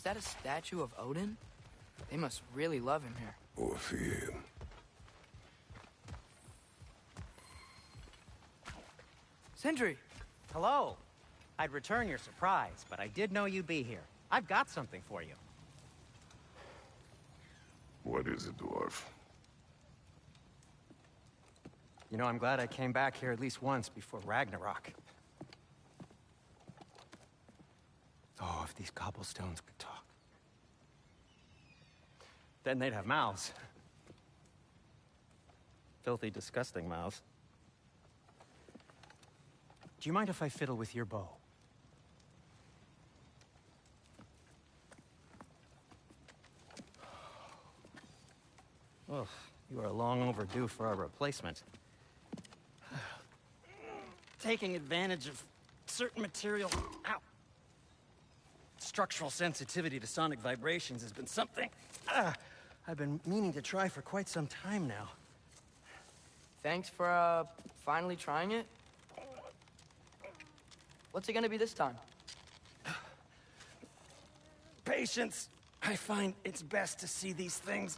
that a statue of Odin? They must really love him here. Or fear him. Sindri! Hello. I'd return your surprise, but I did know you'd be here. I've got something for you. What is it, dwarf? You know, I'm glad I came back here at least once before Ragnarok. Oh, if these cobblestones could talk. Then they'd have mouths. Filthy, disgusting mouths. Do you mind if I fiddle with your bow? Ugh, you are long overdue for a replacement. Taking advantage of certain material. Ow! Structural sensitivity to sonic vibrations has been something I've been meaning to try for quite some time now. Thanks for, finally trying it. What's it gonna be this time? Patience. I find it's best to see these things,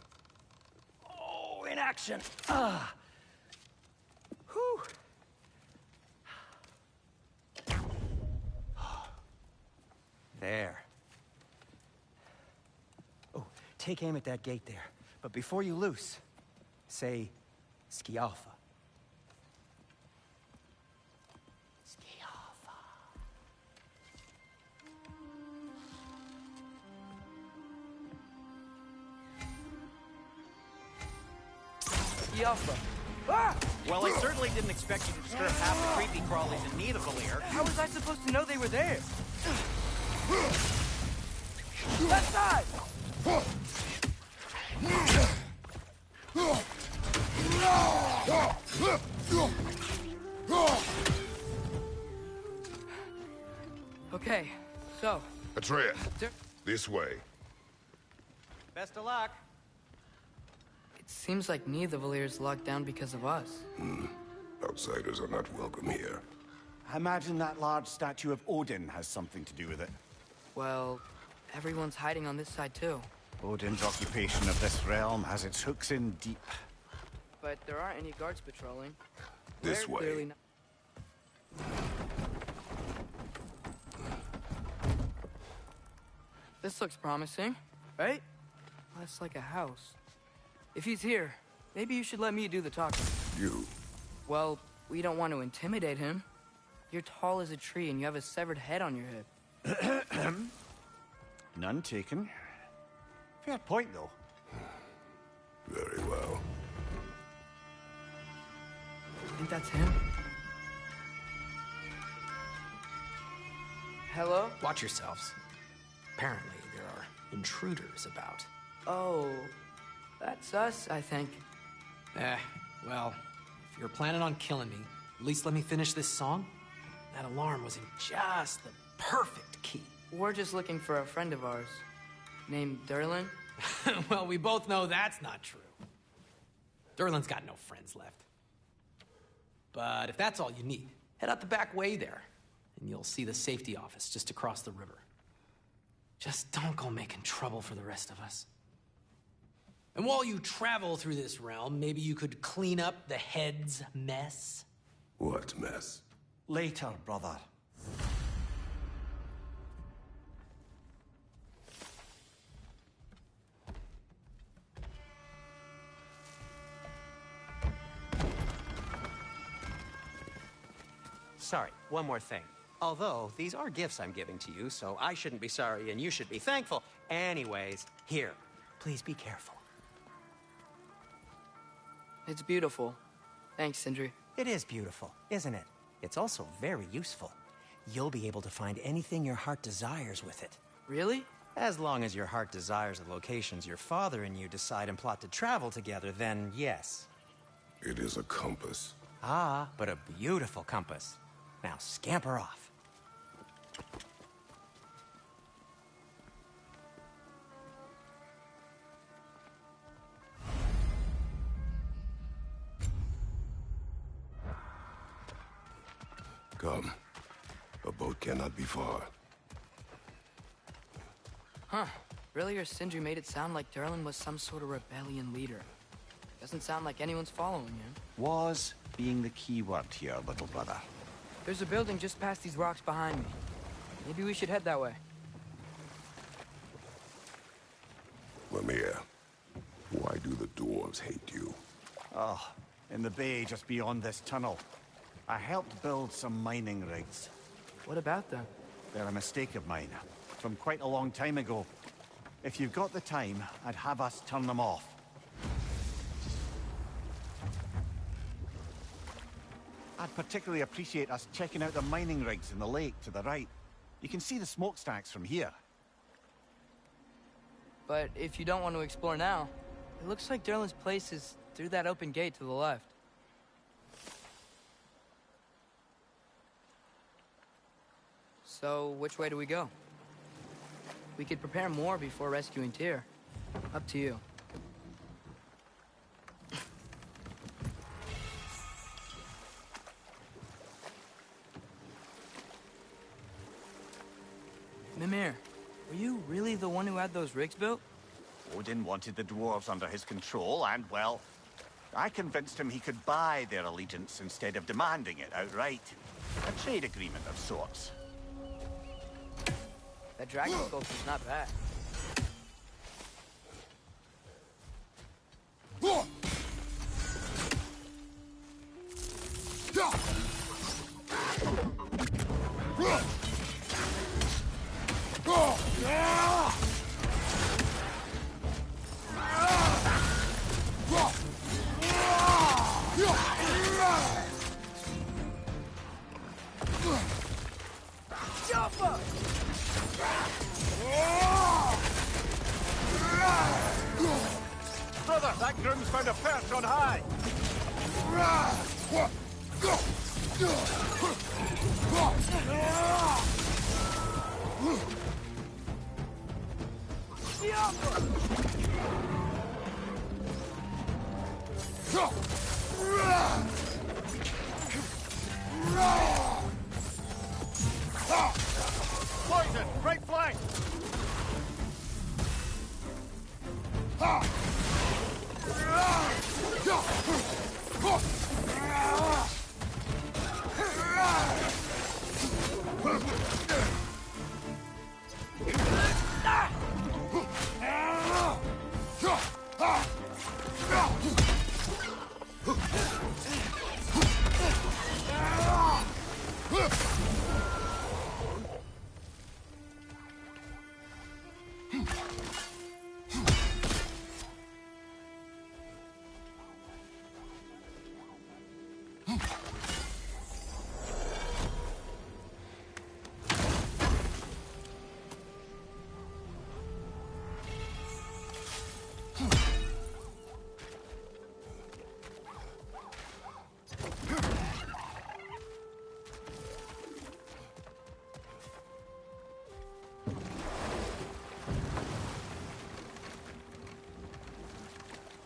in action. Whew. There. Oh, take aim at that gate there. But before you loose, say, Skialfa. Skialfa. Skialfa. Ah! Well, I certainly didn't expect you to disturb half the creepy crawlies in need of a lair. How was I supposed to know they were there? Left side! Okay, so... Atreus, this way. Best of luck. It seems like Nidavelir's locked down because of us. Outsiders are not welcome here. I imagine that large statue of Odin has something to do with it. Well, everyone's hiding on this side too. Odin's occupation of this realm has its hooks in deep. But there aren't any guards patrolling. This We're way. clearly not... This looks promising, right? That's like a house. If he's here, maybe you should let me do the talking. You. Well, we don't want to intimidate him. You're tall as a tree and you have a severed head on your hip. None taken. Fair point, though. Very well. I think that's him. Hello? Watch yourselves. Apparently, there are intruders about. Oh, that's us, I think. Well, if you're planning on killing me, at least let me finish this song. That alarm was in just the perfect key. We're just looking for a friend of ours, named Derlin. Well, we both know that's not true. Derlin's got no friends left. But if that's all you need, head out the back way there, and you'll see the safety office just across the river. Just don't go making trouble for the rest of us. And while you travel through this realm, maybe you could clean up the head's mess? What mess? Later, brother. Sorry, one more thing. Although, these are gifts I'm giving to you, so I shouldn't be sorry and you should be thankful. Anyways, here, please be careful. It's beautiful. Thanks, Sindri. It is beautiful, isn't it? It's also very useful. You'll be able to find anything your heart desires with it. Really? As long as your heart desires the locations your father and you decide and plot to travel together, then yes. It is a compass. Ah, but a beautiful compass. Now scamper off. Come. A boat cannot be far. Huh. Earlier, Sindri made it sound like Durlin was some sort of rebellion leader. Doesn't sound like anyone's following him. Was being the key word here, little brother. There's a building just past these rocks behind me. Maybe we should head that way. Lemire, why do the dwarves hate you? Oh, in the bay just beyond this tunnel. I helped build some mining rigs. What about them? They're a mistake of mine, from quite a long time ago. If you've got the time, I'd have us turn them off. I'd particularly appreciate us checking out the mining rigs in the lake to the right. You can see the smokestacks from here. But if you don't want to explore now, it looks like Durlin's place is through that open gate to the left. So, which way do we go? We could prepare more before rescuing Tyr. Up to you. Mimir, were you really the one who had those rigs built? Odin wanted the dwarves under his control, and, well, I convinced him he could buy their allegiance instead of demanding it outright. A trade agreement of sorts. That dragon sculpture's not bad. Brother, that groom's found a perch on high! Poison! Right flank!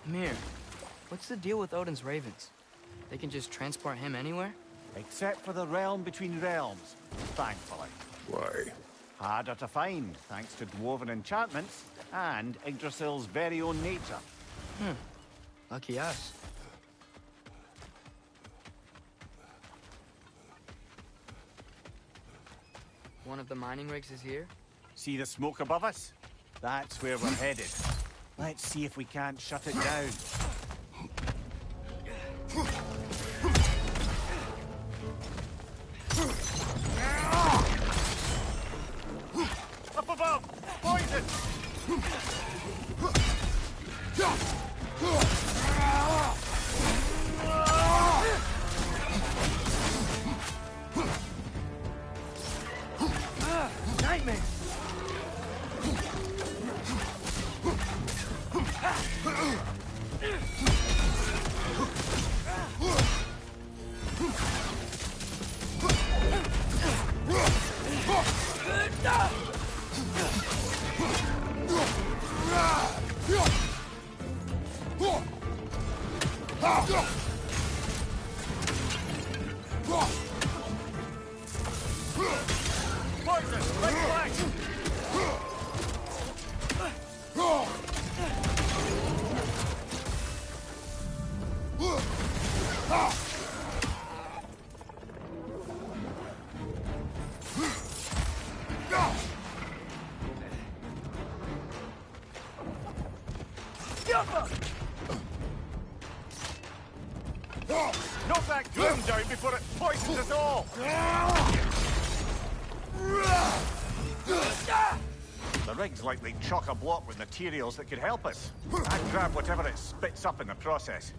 Mir, what's the deal with Odin's ravens? They can just transport him anywhere? Except for the realm between realms, thankfully. Why? Harder to find, thanks to dwarven enchantments and Yggdrasil's very own nature. Lucky us. One of the mining rigs is here? See the smoke above us? That's where we're headed. Let's see if we can't shut it down. Up above! Poison! Nightmare! Poison! Right flank! Knock that gloom down before it poisons us all! The rig's likely chock-a-block with materials that could help us. I'd grab whatever it spits up in the process.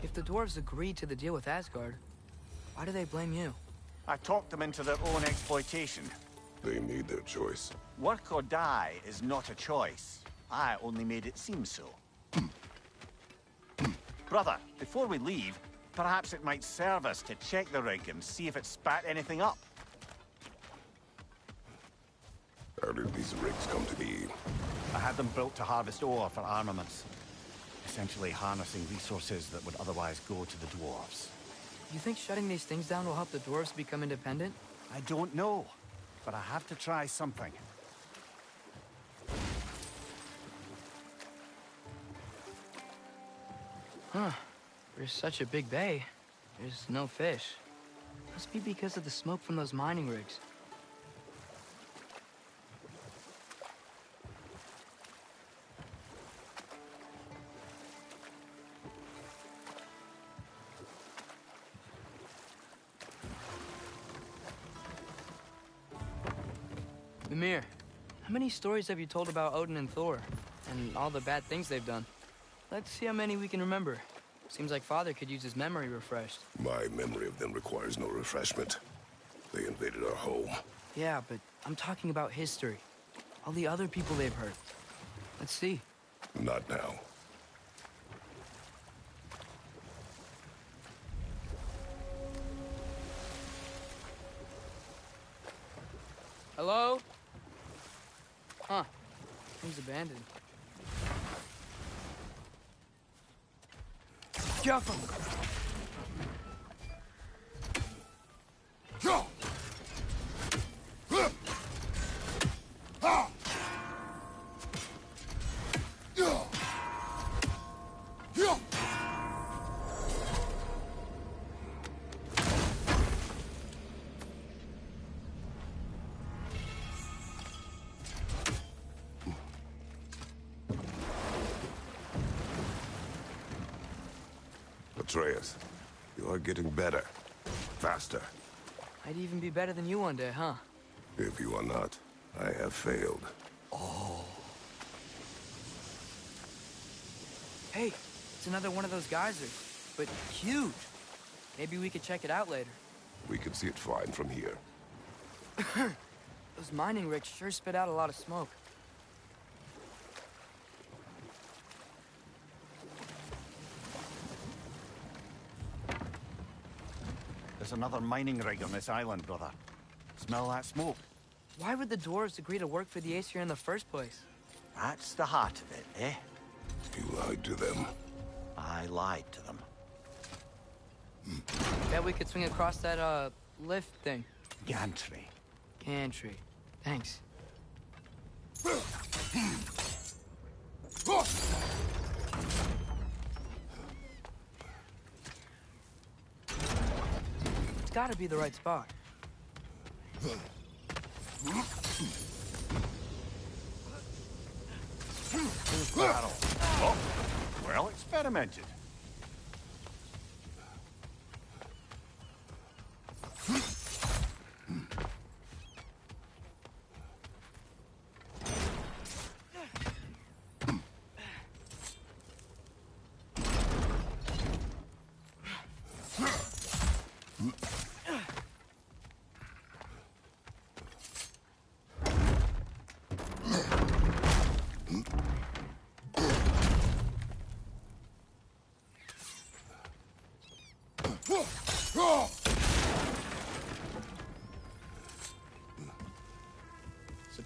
If the dwarves agreed to the deal with Asgard, why do they blame you? I talked them into their own exploitation. They made their choice. Work or die is not a choice. I only made it seem so. Brother, before we leave, perhaps it might serve us to check the rig and see if it spat anything up. How did these rigs come to be? I had them built to harvest ore for armaments. Essentially harnessing resources that would otherwise go to the dwarves. You think shutting these things down will help the dwarves become independent? I don't know, but I have to try something. Huh. There's such a big bay. There's no fish. Must be because of the smoke from those mining rigs. Mimir, how many stories have you told about Odin and Thor? And all the bad things they've done? Let's see how many we can remember. Seems like Father could use his memory refreshed. My memory of them requires no refreshment. They invaded our home. Yeah, but I'm talking about history. All the other people they've hurt. Let's see. Not now. Hello? Huh. Seems abandoned. Careful! Atreus, you are getting better. Faster. I'd even be better than you one day, huh? If you are not, I have failed. Hey, it's another one of those geysers, but huge. Maybe we could check it out later. We can see it fine from here. Those mining rigs sure spit out a lot of smoke. There's another mining rig on this island, brother. Smell that smoke? Why would the dwarves agree to work for the Aesir in the first place? That's the heart of it, eh? You lied to them. I lied to them. Bet we could swing across that, lift thing. Gantry. Gantry. Thanks. It's gotta be the right spot. Battle. Oh, well experimented.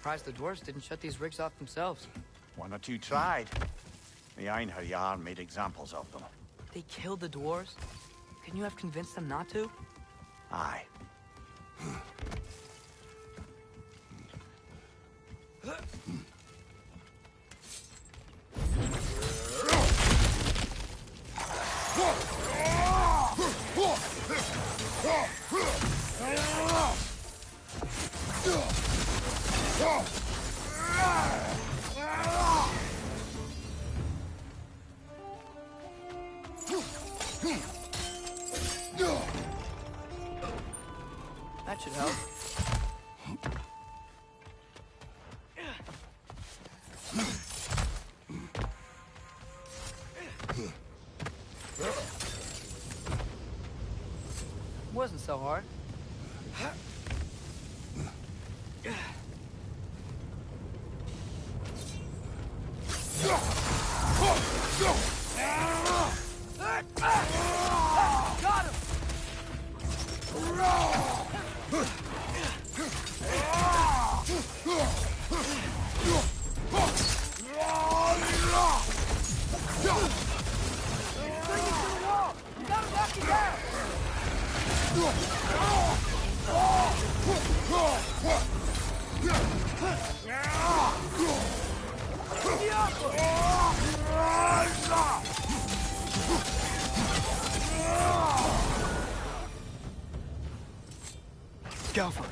surprised the dwarves didn't shut these rigs off themselves. One or two tried. The Einherjar made examples of them. They killed the dwarves? Couldn't you have convinced them not to? Aye. That should help. Wasn't so hard. Got him! Bring him to the wall! You gotta knock him down! Go for it.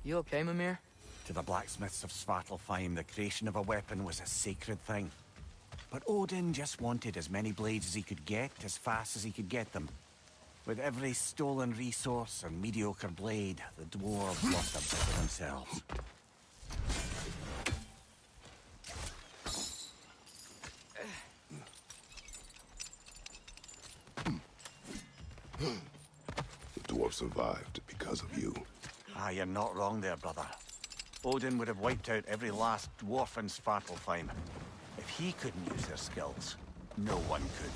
You okay, Mimir? To the blacksmiths of Svartalfheim, the creation of a weapon was a sacred thing. But Odin just wanted as many blades as he could get, as fast as he could get them. With every stolen resource and mediocre blade, the dwarves lost a bit of themselves. The dwarf survived because of you. Ah, you're not wrong there, brother. Odin would have wiped out every last dwarf in Svartalfheim. If he couldn't use their skills, no one could.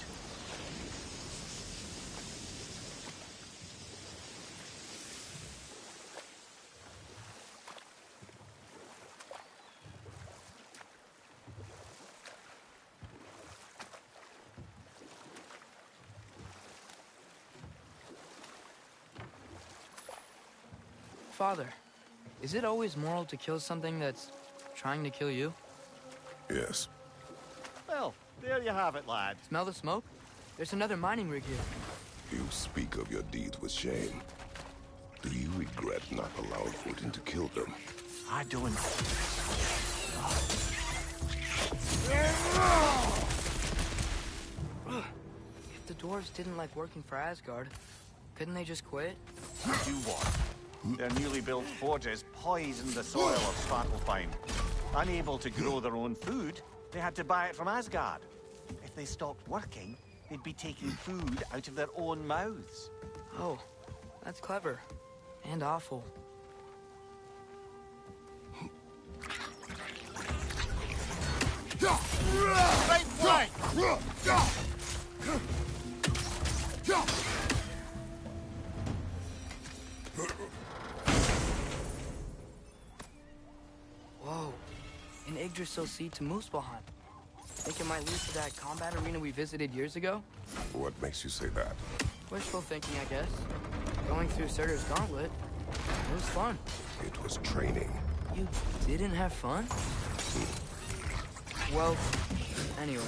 Father, is it always moral to kill something that's trying to kill you? Yes. Well, there you have it, lad. Smell the smoke? There's another mining rig here. You speak of your deeds with shame. Do you regret not allowing Odin to kill them? I don't. If the dwarves didn't like working for Asgard, couldn't they just quit? Do what? Their newly built forges poisoned the soil of Svartalfheim. Unable to grow their own food, they had to buy it from Asgard. If they stopped working, they'd be taking food out of their own mouths. Oh, that's clever. And awful. Right flank! Whoa. An Yggdrasil seed to Muspelheim. Think it might lead to that combat arena we visited years ago? What makes you say that? Wishful thinking, I guess. Going through Surtur's gauntlet. It was fun. It was training. You didn't have fun? Well, anyway.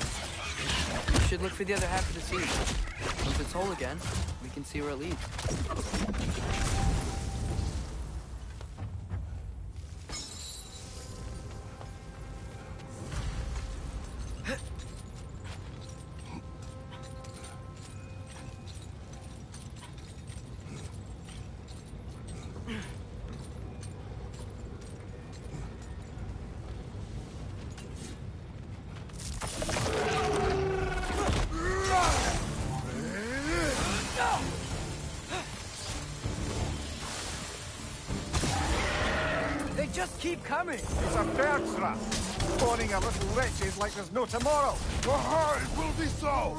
You should look for the other half of the seed. Once it's whole again, we can see where it leads. just keep coming. It's a bird trap. Spawning a little wretches like there's no tomorrow. It will be so!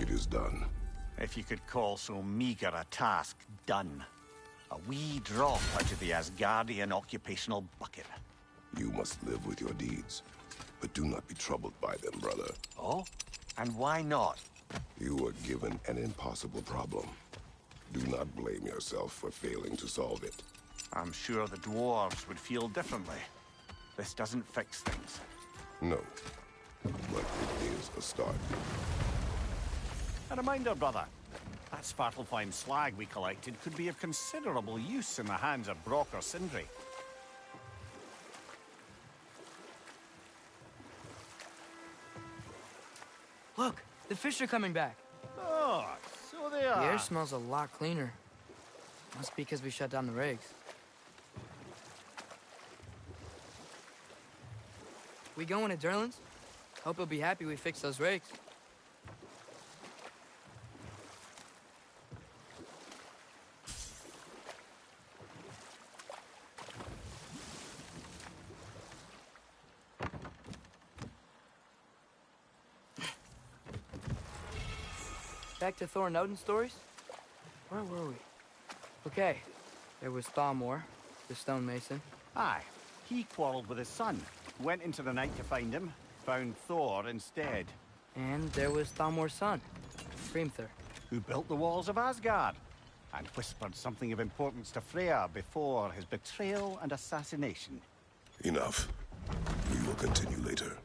It is done. If you could call so meager a task done. A wee drop out of the Asgardian occupational bucket. You must live with your deeds, but do not be troubled by them, brother. Oh? And why not? You were given an impossible problem. Do not blame yourself for failing to solve it. I'm sure the dwarves would feel differently. This doesn't fix things. No, but it is a start. A reminder, brother. That Svartalfheim slag we collected could be of considerable use in the hands of Brock or Sindri. Look, the fish are coming back. Oh, so they The are. air smells a lot cleaner. Must be because we shut down the rigs. We going to Durlin's? Hope he'll be happy we fixed those rigs. Back to Thor and Odin stories? Where were we? Okay, there was Thalmor, the stonemason. Aye, he quarreled with his son. Went into the night to find him. Found Thor instead. And there was Thalmor's son, Hrimthur. Who built the walls of Asgard. And whispered something of importance to Freya before his betrayal and assassination. Enough. We will continue later.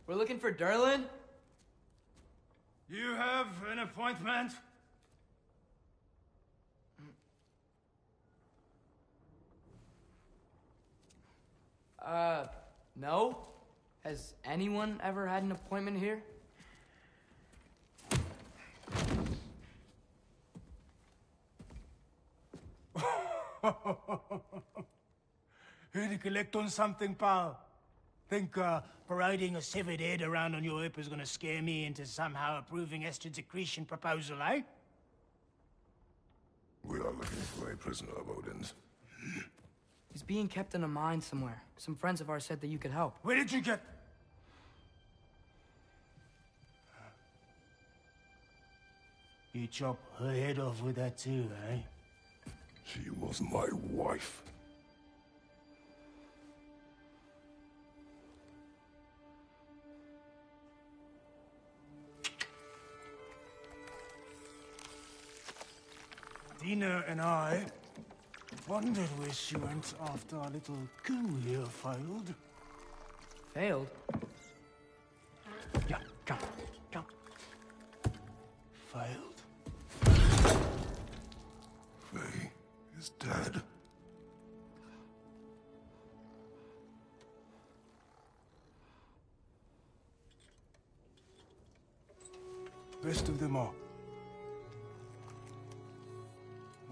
We're looking for Durlin? You have an appointment? No. Has anyone ever had an appointment here? Here to collect on something, pal? Think parading a severed head around on your hip is gonna scare me into somehow approving Estrid's accretion proposal, eh? We are looking for a prisoner of Odin's. He's being kept in a mine somewhere. Some friends of ours said that you could help. Where did you get... You chop her head off with that too, eh? She was my wife. Dina and I wondered where she went after our little coup here failed. Failed? Yeah, come, come. Failed. Faye is dead. Rest of them are.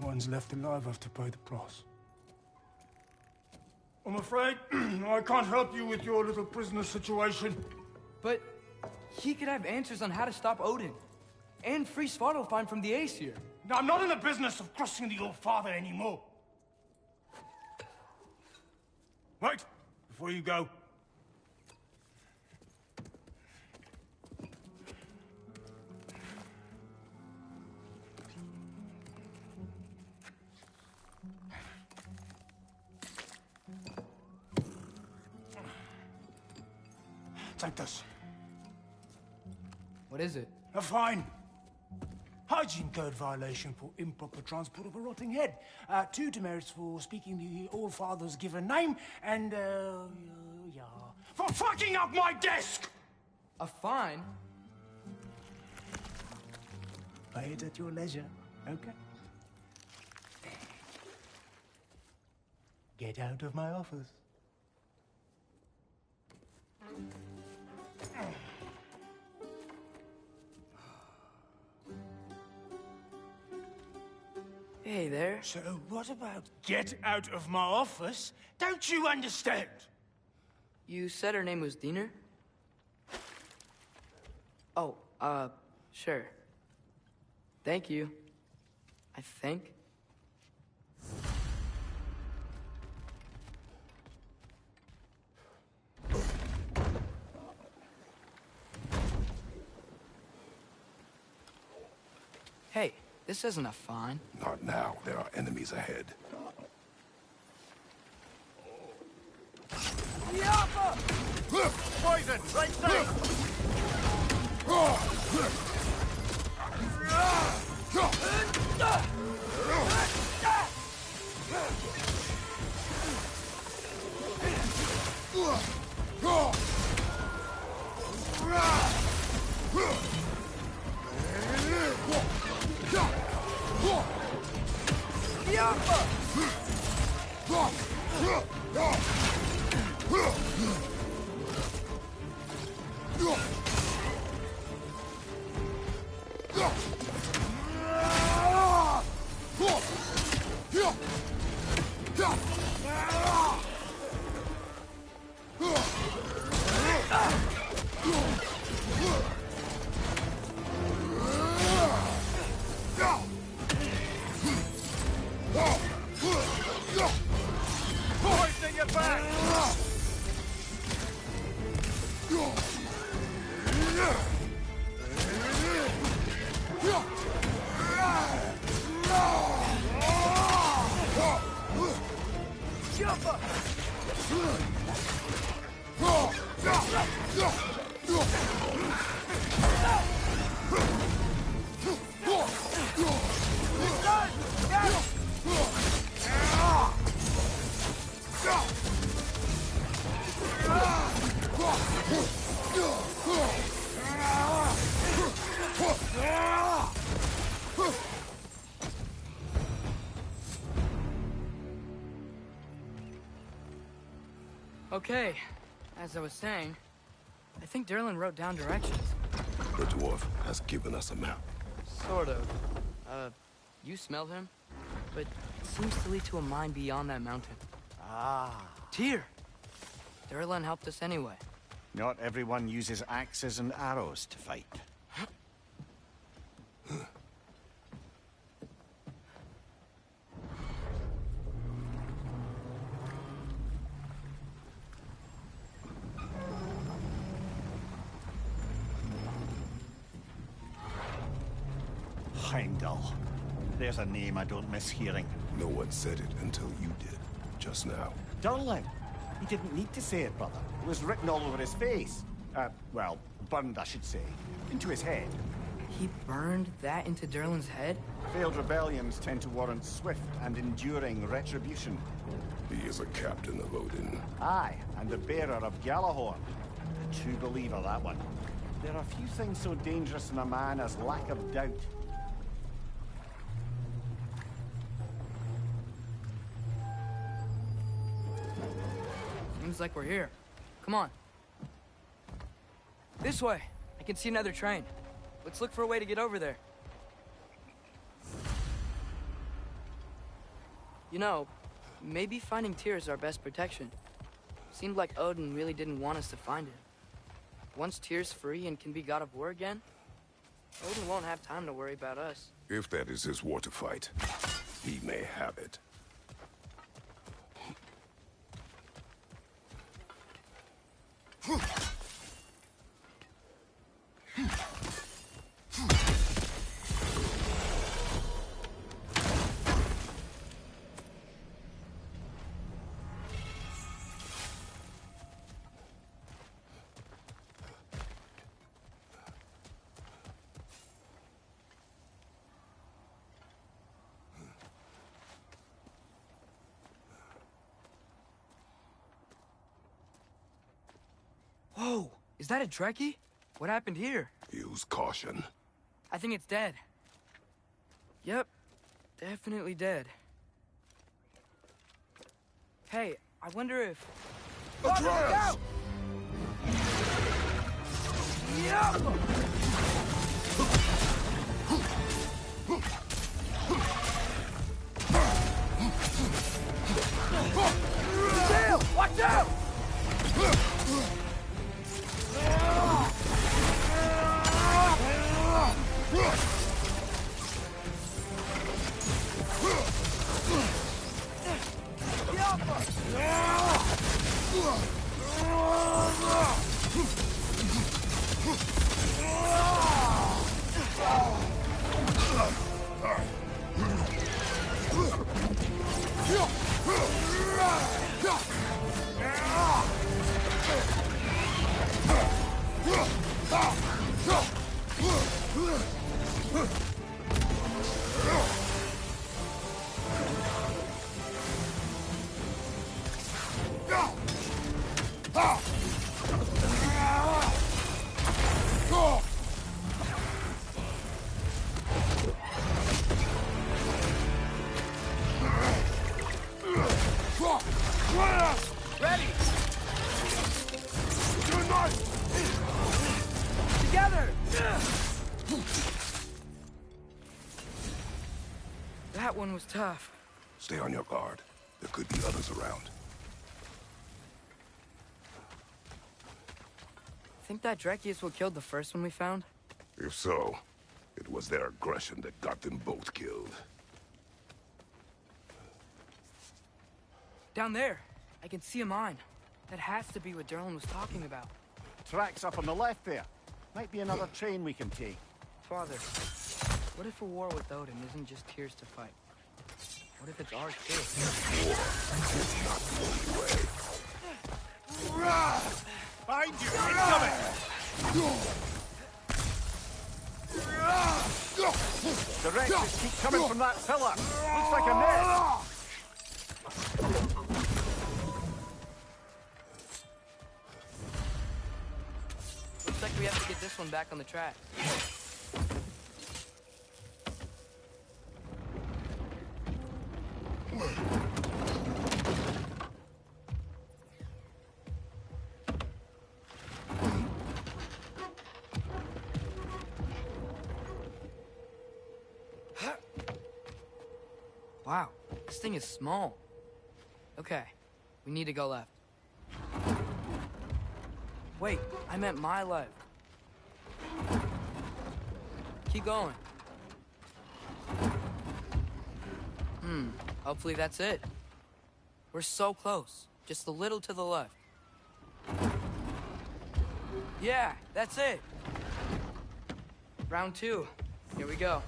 Ones left alive have to pay the price. I'm afraid I can't help you with your little prisoner situation. But he could have answers on how to stop Odin. And free Svartalfheim from the Aesir. Now, I'm not in the business of crossing the old father anymore. Right, before you go. Take this. What is it? A fine. charging code violation for improper transport of a rotting head. 2 demerits for speaking the All-Father's given name, and, yeah, for fucking up my desk! A fine? Pay it at your leisure, okay? Get out of my office. Hey there. So what about get out of my office? Don't you understand? You said her name was Diener? Oh, sure. Thank you. I think. Hey, this isn't a fine. Not now. There are enemies ahead. Poison! Right side! Poisoning your back! Okay, as I was saying, I think Derlin wrote down directions. The dwarf has given us a map. Sort of. You smell him? But it seems to lead to a mine beyond that mountain. Ah. Tyr! Derlin helped us anyway. Not everyone uses axes and arrows to fight. Heimdall. There's a name I don't miss hearing. No one said it until you did, just now. Durlin. He didn't need to say it, brother. It was written all over his face. Well, burned, I should say. Into his head. He burned that into Derlin's head? Failed rebellions tend to warrant swift and enduring retribution. He is a captain of Odin. Aye, and the bearer of Gjallarhorn. A true believer, that one. There are few things so dangerous in a man as lack of doubt. Seems like we're here. Come on. This way. I can see another train. Let's look for a way to get over there. You know, maybe finding Tyr is our best protection. Seemed like Odin really didn't want us to find it. Once Tyr's free and can be god of war again, Odin won't have time to worry about us. If that is his war to fight, he may have it. that a Trekkie? What happened here? Use caution. I think it's dead. Yep, definitely dead. Hey, I wonder if... Atreus! Sail! Watch out! Ready! Together! That one was tough. Stay on your guard. There could be others around. Think that Trekkie is what killed the first one we found? If so, it was their aggression that got them both killed. Down there. I can see a mine. That has to be what Derlin was talking about. Tracks up on the left there. Might be another train we can take. Father, what if a war with Odin isn't just tears to fight? What if it's ours too? War is not the only way. Find you! Incoming! Directions keep coming from that pillar. Looks like a net. Looks like we have to get this one back on the track. Wow, this thing is small. Okay, we need to go left. Wait, I meant my left. Keep going. Hopefully that's it. We're so close. Just a little to the left. Yeah, that's it. Round 2. Here we go.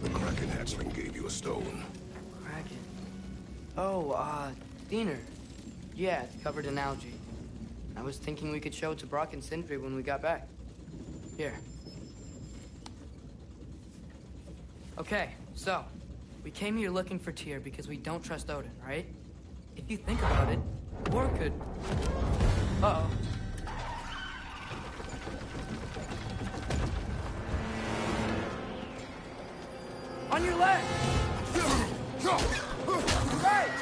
The Kraken hatchling gave you a stone. Kraken. Oh, Diener. Yeah, it's covered in algae. I was thinking we could show it to Brock and Sindri when we got back. Here. Okay, so, we came here looking for Tyr because we don't trust Odin, right? If you think about it, war could... Uh-oh. On your left! Right!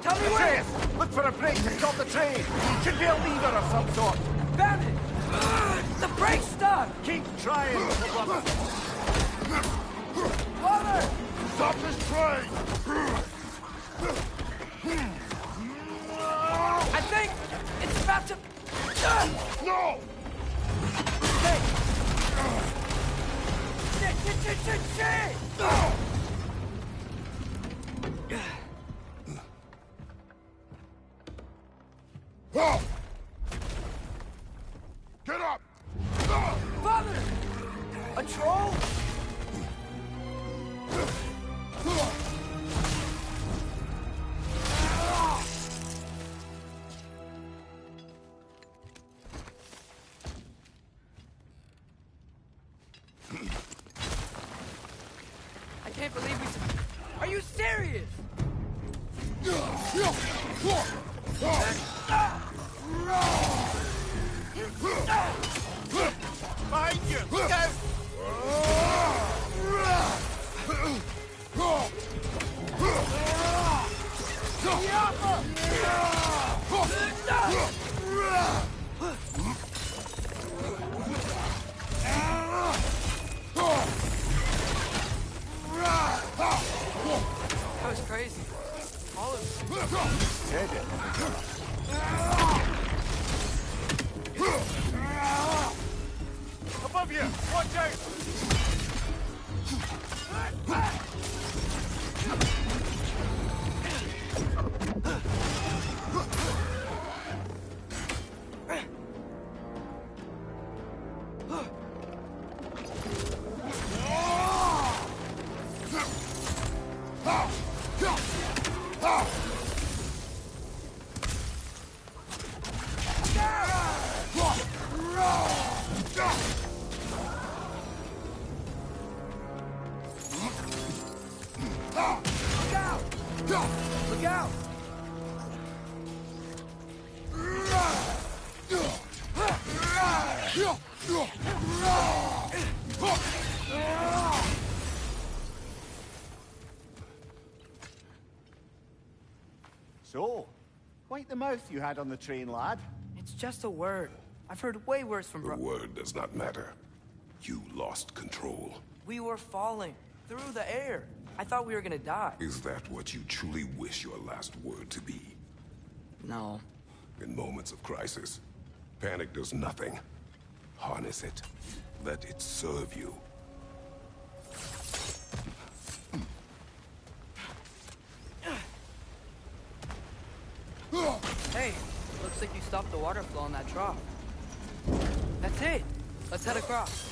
Tell me where! Atreus, look for a break to stop the train. Should be a lever of some sort. Found it! The brake's stuck! Keep trying, little brother. Father! Stop this train! I think it's about to... No! Hey! Shit! Oh! Get up! Father! A troll? There he is! Behind you! Look out! That was crazy. All of it. Did it? Above you! Watch out! Look out! So, quite the mouth you had on the train, lad. It's just a word. I've heard way worse from The word does not matter. You lost control. We were falling through the air. I thought we were gonna die. Is that what you truly wish your last word to be? No. In moments of crisis, panic does nothing. Harness it. Let it serve you. Hey, looks like you stopped the water flow in that trough. That's it. Let's head across.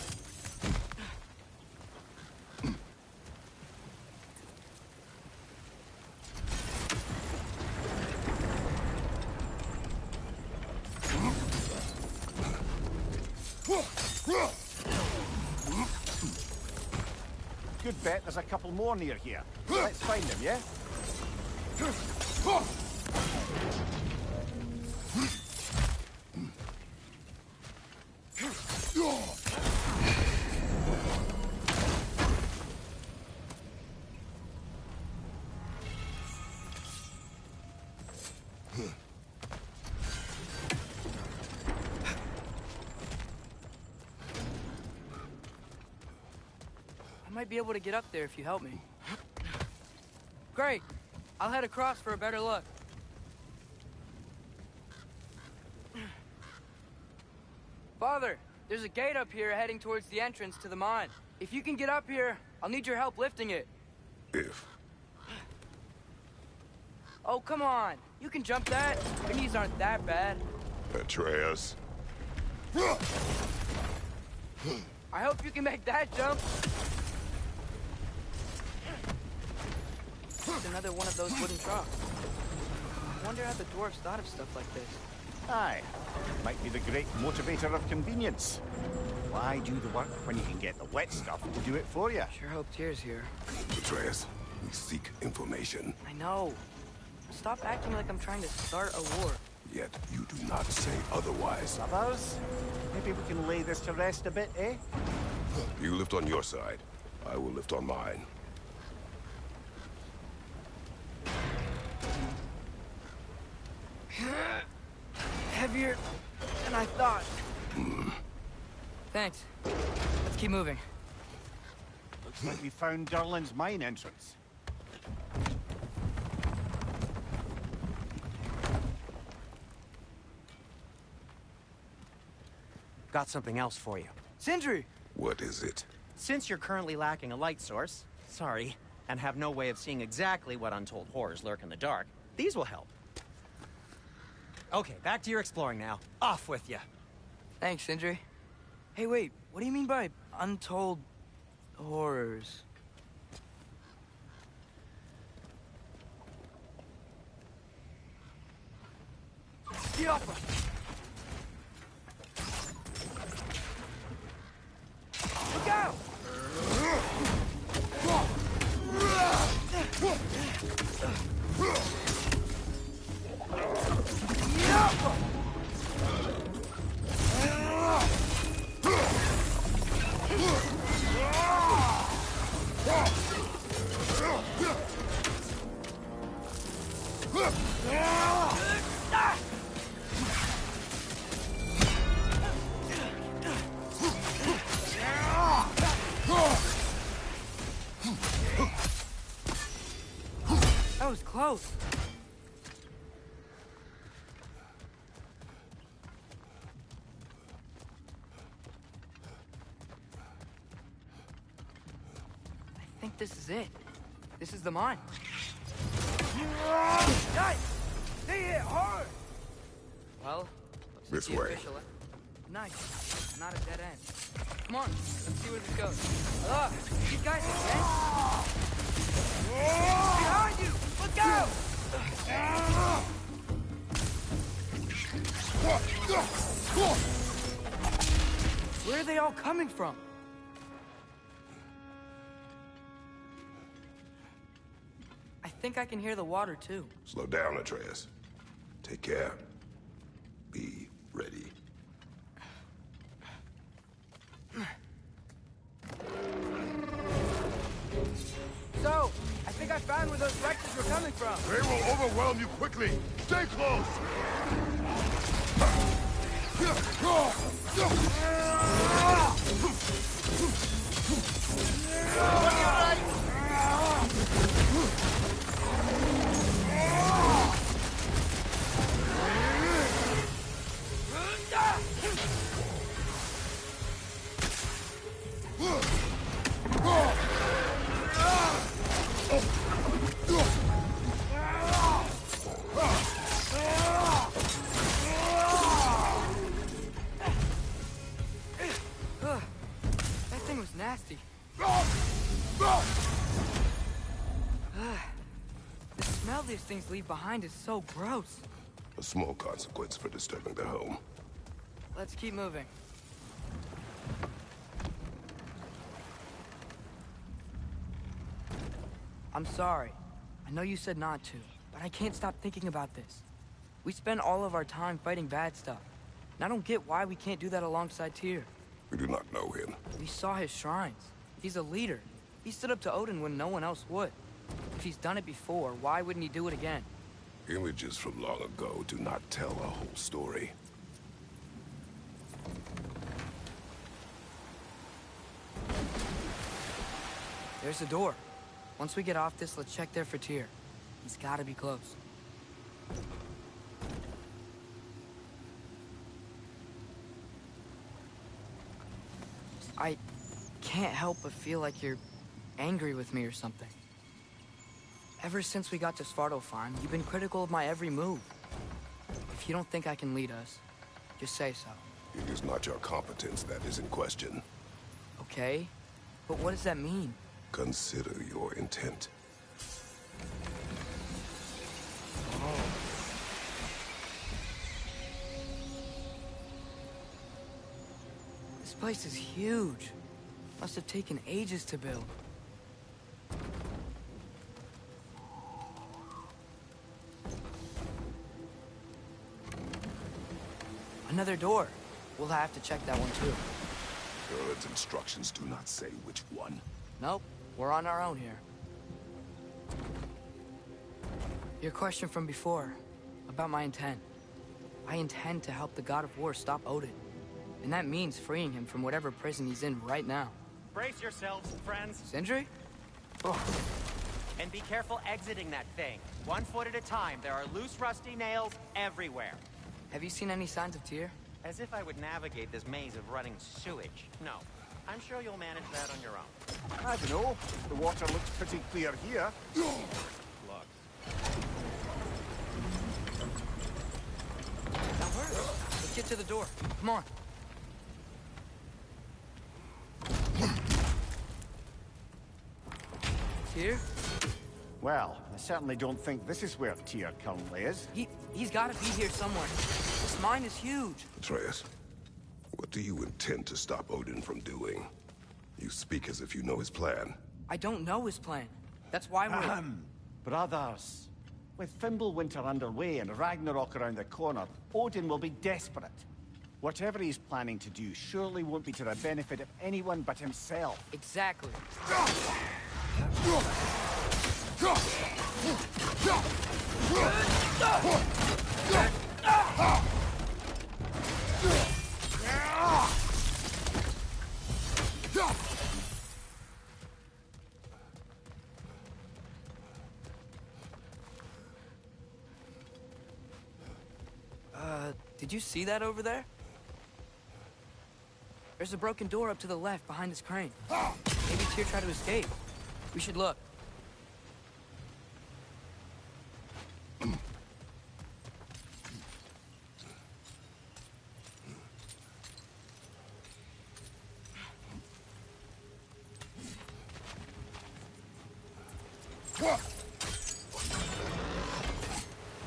Good bet there's a couple more near here. Let's find them, yeah? I might be able to get up there if you help me. Great. I'll head across for a better look. Father, there's a gate up here heading towards the entrance to the mine. If you can get up here, I'll need your help lifting it. If. Oh, come on. You can jump that. Your knees aren't that bad. Atreus. I hope you can make that jump. It's another one of those wooden troughs. I wonder how the dwarves thought of stuff like this. Aye. Might be the great motivator of convenience. Why do the work when you can get the wet stuff to do it for you? Sure hope Tyr's here. Atreus, we seek information. I know. Stop acting like I'm trying to start a war. Yet you do not say otherwise. Others? Maybe we can lay this to rest a bit, eh? You lift on your side. I will lift on mine. Heavier than I thought. Thanks. Let's keep moving. Looks like we found Durlin's mine entrance. Got something else for you. Sindri! What is it? Since you're currently lacking a light source, sorry, and have no way of seeing exactly what untold horrors lurk in the dark, these will help. Okay, back to your exploring now. Off with you. Thanks, Sindri. Hey, wait. What do you mean by untold horrors? Stoppa! Look out! That was close. I think this is it. This is the mine. Nice! They hit hard! Well, let's This see the way. official- Nice. Not a dead end. Come on, let's see where this goes. You guys are behind you! Look out! Where are they all coming from? I think I can hear the water, too. Slow down, Atreus. Take care. Be ready. So, I think I found where those wreckers were coming from. They will overwhelm you quickly. Stay close. That thing was nasty. The smell these things leave behind is so gross. A small consequence for disturbing their home. Let's keep moving. I'm sorry. I know you said not to, but I can't stop thinking about this. We spend all of our time fighting bad stuff, and I don't get why we can't do that alongside Tyr. We do not know him. We saw his shrines. He's a leader. He stood up to Odin when no one else would. If he's done it before, why wouldn't he do it again? Images from long ago do not tell a whole story. There's the door. Once we get off this, let's check there for Tyr. He's gotta be close. I can't help but feel like you're angry with me or something. Ever since we got to Svartalfheim, you've been critical of my every move. If you don't think I can lead us, just say so. It is not your competence that is in question. Okay? But what does that mean? Consider your intent. This place is huge. Must have taken ages to build. Another door. We'll have to check that one too. God's instructions do not say which one. Nope, we're on our own here. Your question from before, about my intent. I intend to help the God of War stop Odin. And that means freeing him from whatever prison he's in right now. Brace yourselves, friends, Sindri? and be careful exiting that thing. 1 foot at a time. There are loose, rusty nails everywhere. Have you seen any signs of Tyr? As if I would navigate this maze of running sewage. No. I'm sure you'll manage that on your own. I don't know. The water looks pretty clear here. Look. That works. Let's get to the door. Come on. Tyr? Well, I certainly don't think this is where Tyr currently is. He's gotta be here somewhere. This mine is huge. Atreus, what do you intend to stop Odin from doing? You speak as if you know his plan. I don't know his plan. That's why we're... Brothers, with Fimbulwinter underway and Ragnarok around the corner, Odin will be desperate. Whatever he's planning to do surely won't be to the benefit of anyone but himself. Exactly. Did you see that over there? There's a broken door up to the left behind this crane. Maybe Tyr tried to escape. We should look.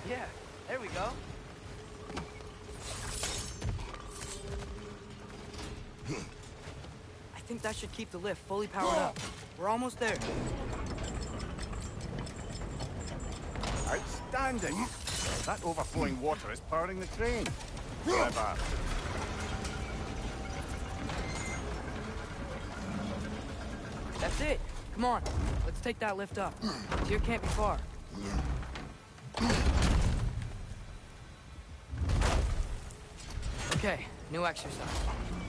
Yeah, there we go. I think that should keep the lift fully powered up. We're almost there. Outstanding! That overflowing water is powering the train. Clever. That's it. Come on, let's take that lift up. Tyr can't be far. Okay, new exercise.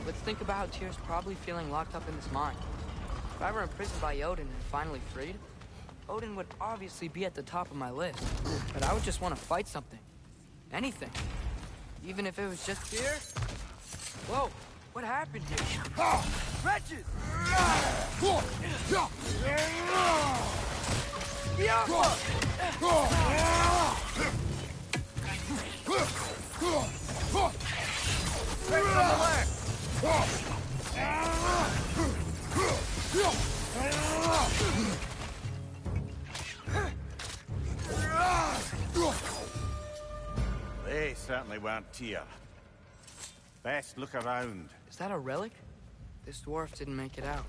Let's think about how Tyr's probably feeling locked up in this mine. If I were imprisoned by Odin and finally freed, Odin would obviously be at the top of my list. But I would just want to fight something. Anything. Even if it was just Tyr. Whoa, what happened here? Wretches! Right from the left! They certainly weren't Tyr. Best look around. Is that a relic? This dwarf didn't make it out.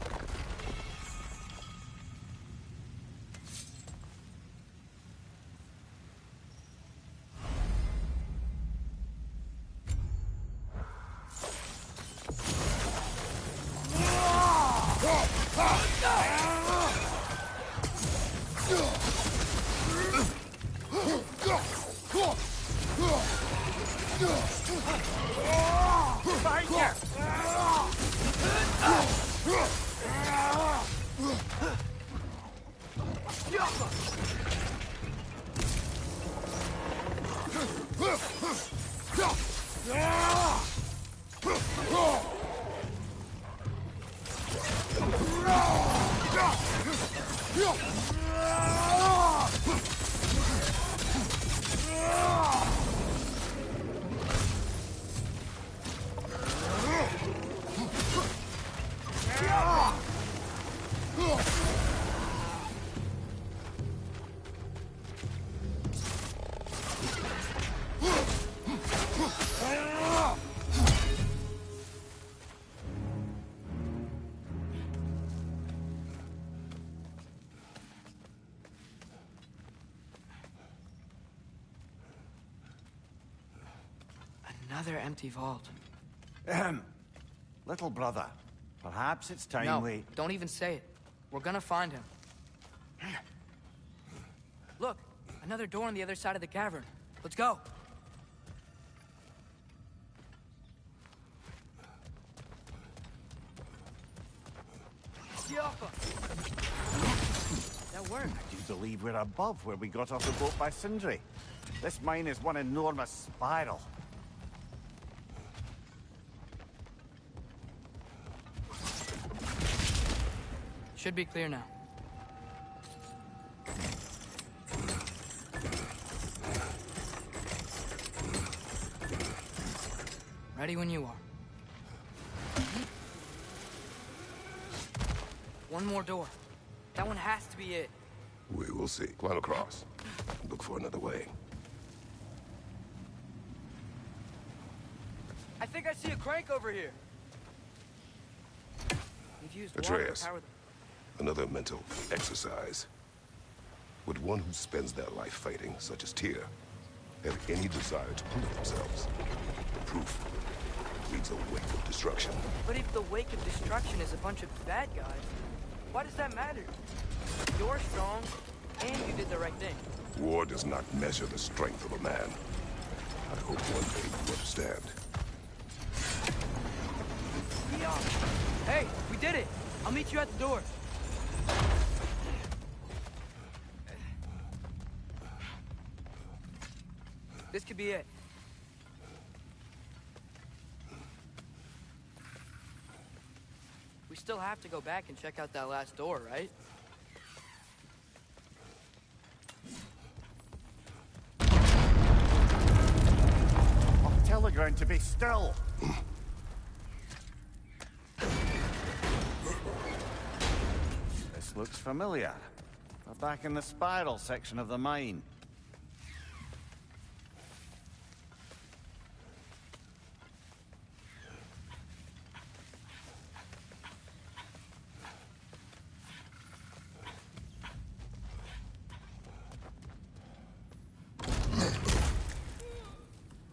Another empty vault. Little brother, perhaps it's time No, we... don't even say it. We're gonna find him. Look, another door on the other side of the cavern. Let's go. That worked. I do believe we're above where we got off the boat by Sindri. This mine is one enormous spiral. Should be clear now. Ready when you are. One more door. That one has to be it. We will see. Climb across. Look for another way. I think I see a crank over here. We've used water to Atreus. power them. Another mental exercise. Would one who spends their life fighting, such as Tyr, have any desire to prove themselves? The proof leads a wake of destruction. But if the wake of destruction is a bunch of bad guys, why does that matter? You're strong, and you did the right thing. War does not measure the strength of a man. I hope one day you understand. Hey, we did it! I'll meet you at the door. This could be it. We still have to go back and check out that last door, right? Tell the ground to be still. This looks familiar. We're back in the spiral section of the mine.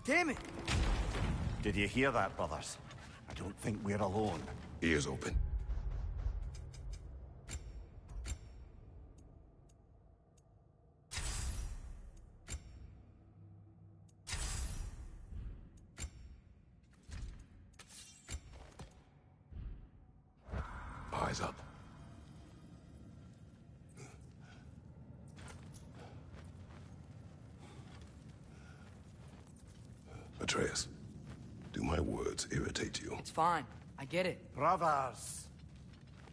Damn it! Did you hear that, brothers? I don't think we're alone. Ears open. Eyes up. Atreus, do my words irritate you? It's fine. I get it. Brothers!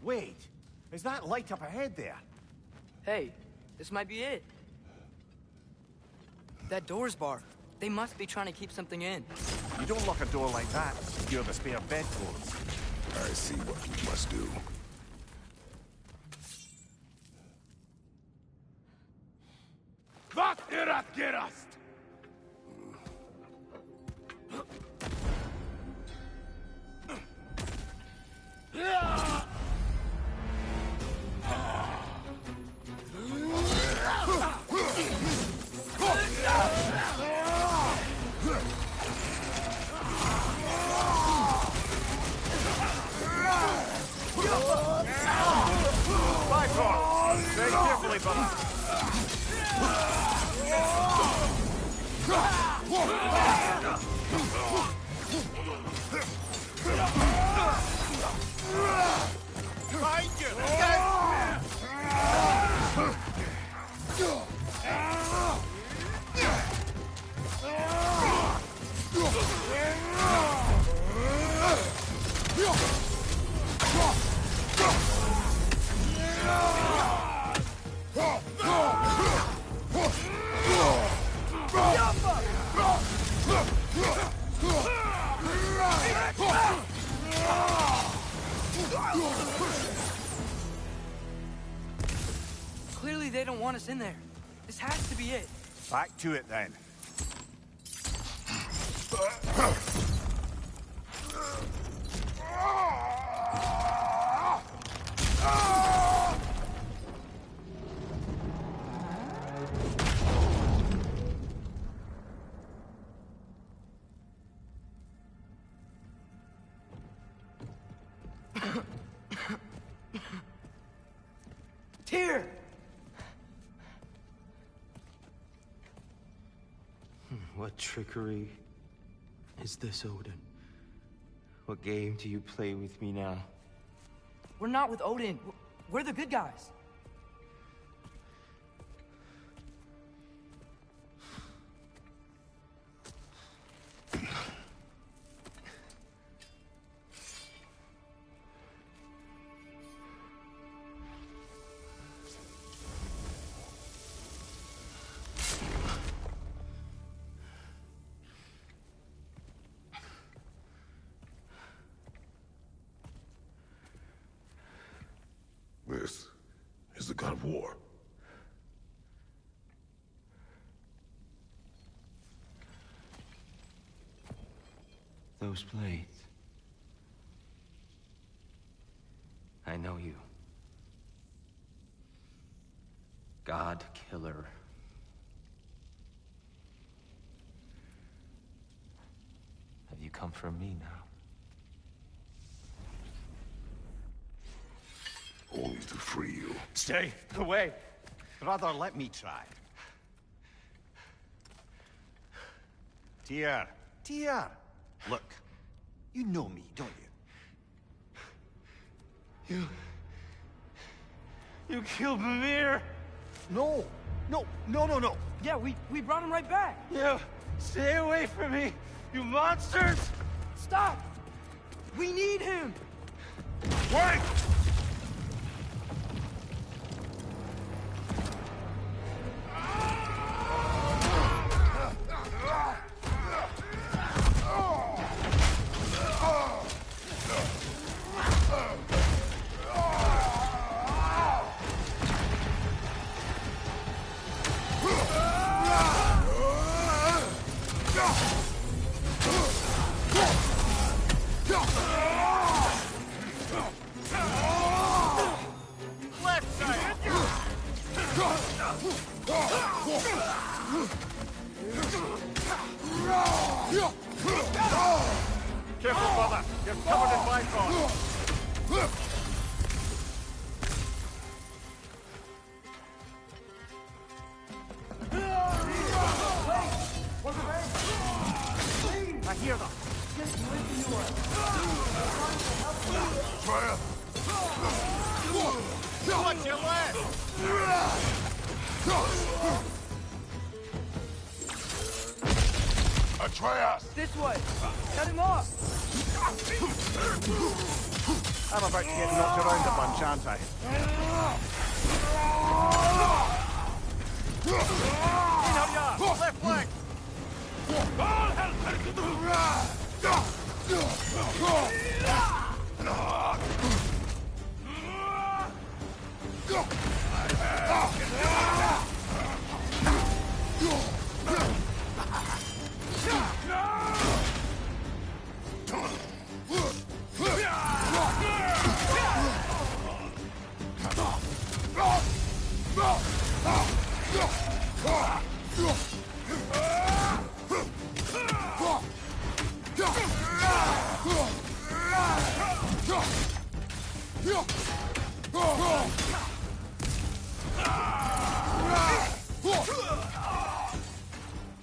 Wait, is that light up ahead there? Hey, this might be it. That door's barred. They must be trying to keep something in. You don't lock a door like that to secure the spare bedclothes. I see what we must do. Wat erat gerast? Very carefully, brother. Behind you! Clearly they don't want us in there. This has to be it. Back to it then. Tyr! What trickery is this, Odin? What game do you play with me now? We're not with Odin. We're the good guys. This is the god of war. Those blades. I know you. God killer. Have you come for me now? Only to free you. Stay away. Brother, let me try. Tyr. Tyr. Look, you know me, don't you? You killed Mimir! No. No. Yeah, we brought him right back. You stay away from me, you monsters! Stop! We need him! Wait! Careful, brother. You're covered in bifrost. I hear them. Freya! Watch your left! Atreus! This way! Cut him off! I'm about to get knocked around a bunch, aren't I? In on ya! Left leg!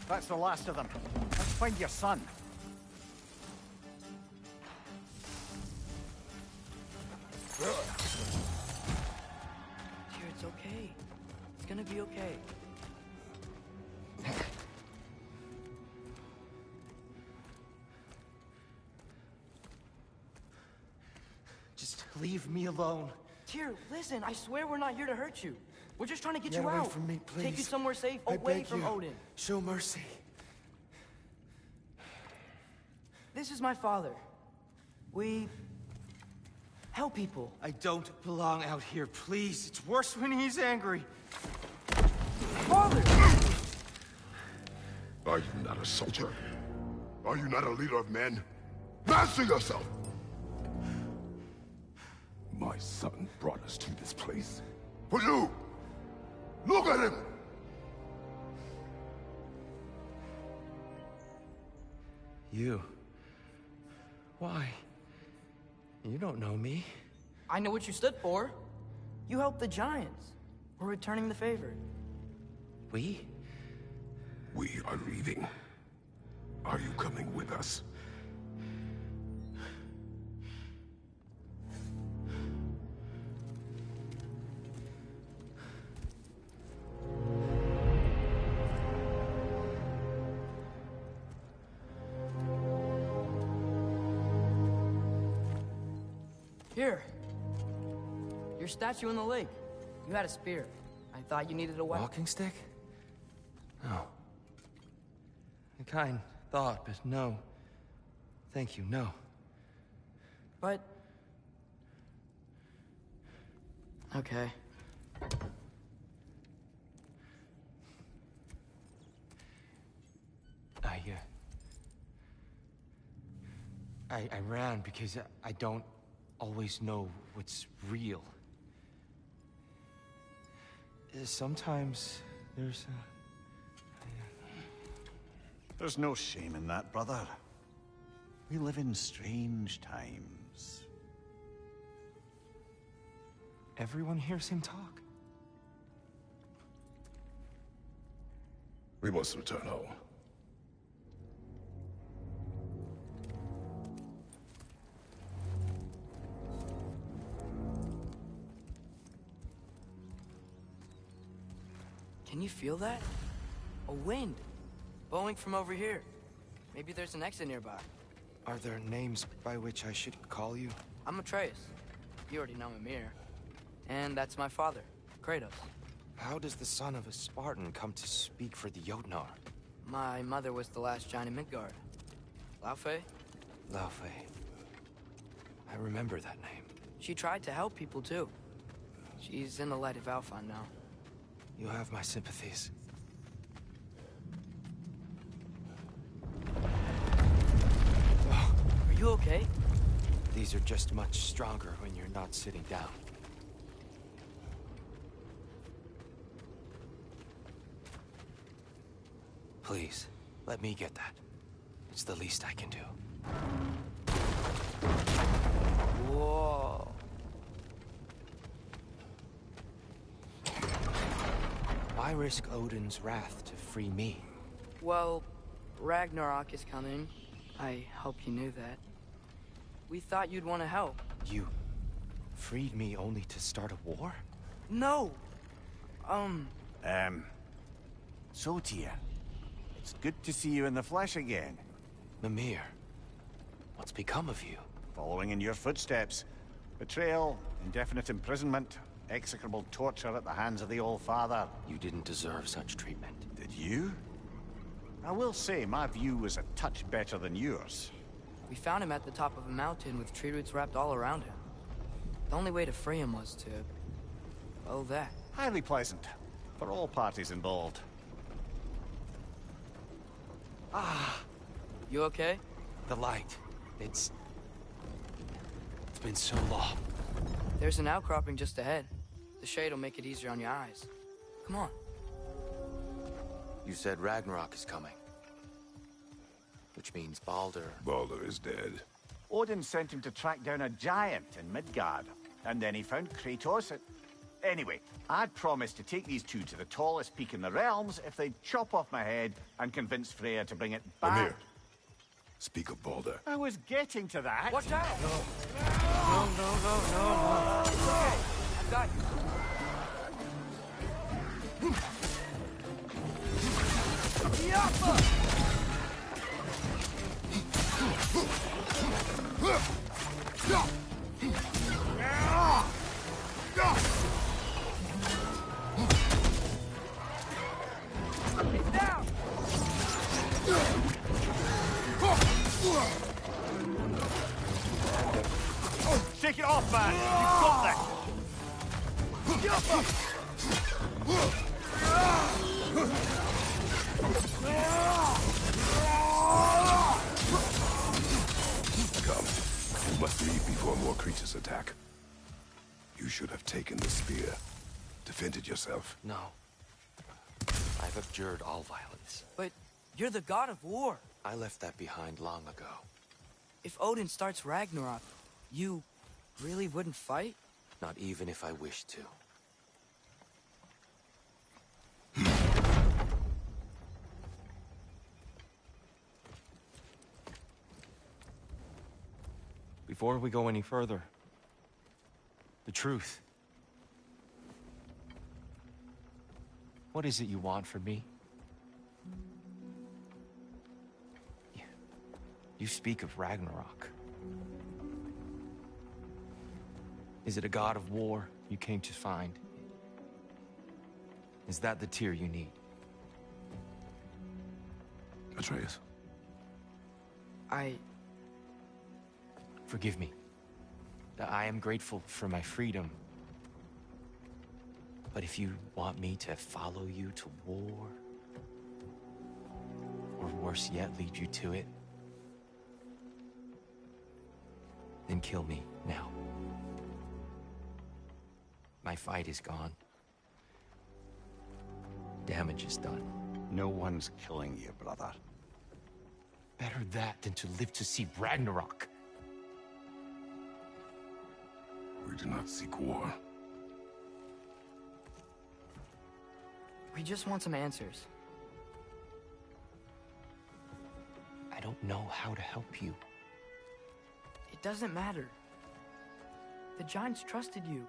That's the last of them. Let's find your son. Dear, it's okay. It's gonna be okay. Just leave me alone. Tyr, listen, I swear we're not here to hurt you. We're just trying to get Get you away out. from me, Take you please. somewhere safe, I away beg from you. Odin. Show mercy. This is my father. We help people. I don't belong out here, please. It's worse when he's angry. Father! Are you not a soldier? Are you not a leader of men? Master yourself! My son brought us to this place. For you! Look at him! You? Why? You don't know me. I know what you stood for. You helped the Giants. We're returning the favor. We? We are leaving. Are you coming with us? Here. Your statue in the lake. You had a spear. I thought you needed a weapon. Walking stick? No. A kind thought, but no. Thank you, no. But... okay. I ran because I don't always know what's real. Sometimes there's There's no shame in that, brother. We live in strange times. Everyone hears him talk. We must return home. Can you feel that? A wind. Blowing from over here. Maybe there's an exit nearby. Are there names by which I should call you? I'm Atreus. You already know Mimir. And that's my father, Kratos. How does the son of a Spartan come to speak for the Jotnar? My mother was the last giant in Midgard. Laufey? Laufey. I remember that name. She tried to help people too. She's in the light of Alphon now. You have my sympathies. Are you okay? These are just much stronger when you're not sitting down. Please, let me get that. It's the least I can do. Whoa. Why risk Odin's wrath to free me? Well, Ragnarok is coming. I hope you knew that. We thought you'd want to help. You freed me only to start a war? No! So, Tyr, it's good to see you in the flesh again. Mimir, what's become of you? Following in your footsteps. Betrayal, indefinite imprisonment, execrable torture at the hands of the Old Father. You didn't deserve such treatment. Did you? I will say, my view was a touch better than yours. We found him at the top of a mountain with tree roots wrapped all around him. The only way to free him was to... well, that. Highly pleasant, for all parties involved. You okay? The light. It's been so long. There's an outcropping just ahead. The shade will make it easier on your eyes. Come on. You said Ragnarok is coming. Which means Baldur. Baldur is dead. Odin sent him to track down a giant in Midgard, and then he found Kratos at... Anyway, I'd promised to take these two to the tallest peak in the realms if they'd chop off my head and convince Freya to bring it back. Amir, speak of Baldur. I was getting to that. Watch out! No. It's okay. I've got you. It's down! Shake it off, man! You've got this! Come. You must leave before more creatures attack. You should have taken the spear. Defended yourself. No. I've abjured all violence. But you're the god of war. I left that behind long ago. If Odin starts Ragnarok, you really wouldn't fight? Not even if I wished to. Before we go any further, the truth. What is it you want from me? You speak of Ragnarok. Is it a god of war you came to find? Is that the Tyr you need? Atreus. Forgive me. I am grateful for my freedom. But if you want me to follow you to war, or worse yet, lead you to it, then kill me now. My fight is gone. damage is done. No one's killing you, brother. Better that than to live to see Ragnarok. We do not seek war. We just want some answers. I don't know how to help you. It doesn't matter. The Giants trusted you.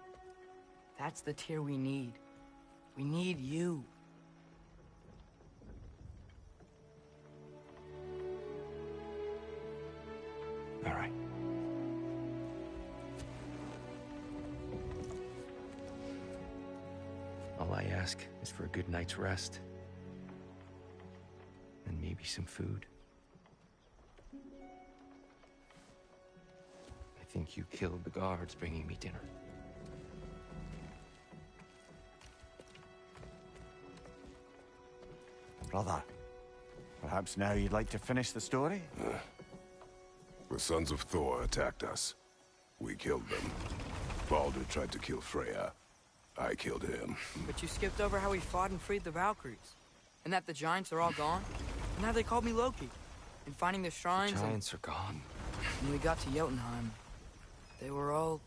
That's the Tyr we need. We need you. All right. All I ask is for a good night's rest. And maybe some food. I think you killed the guards bringing me dinner. Brother, perhaps now you'd like to finish the story? The sons of Thor attacked us. We killed them. Baldur tried to kill Freya. I killed him. But you skipped over how we fought and freed the Valkyries. And that the Giants are all gone. And how they called me Loki. And finding the shrines The Giants are gone. When we got to Jotunheim, they were all...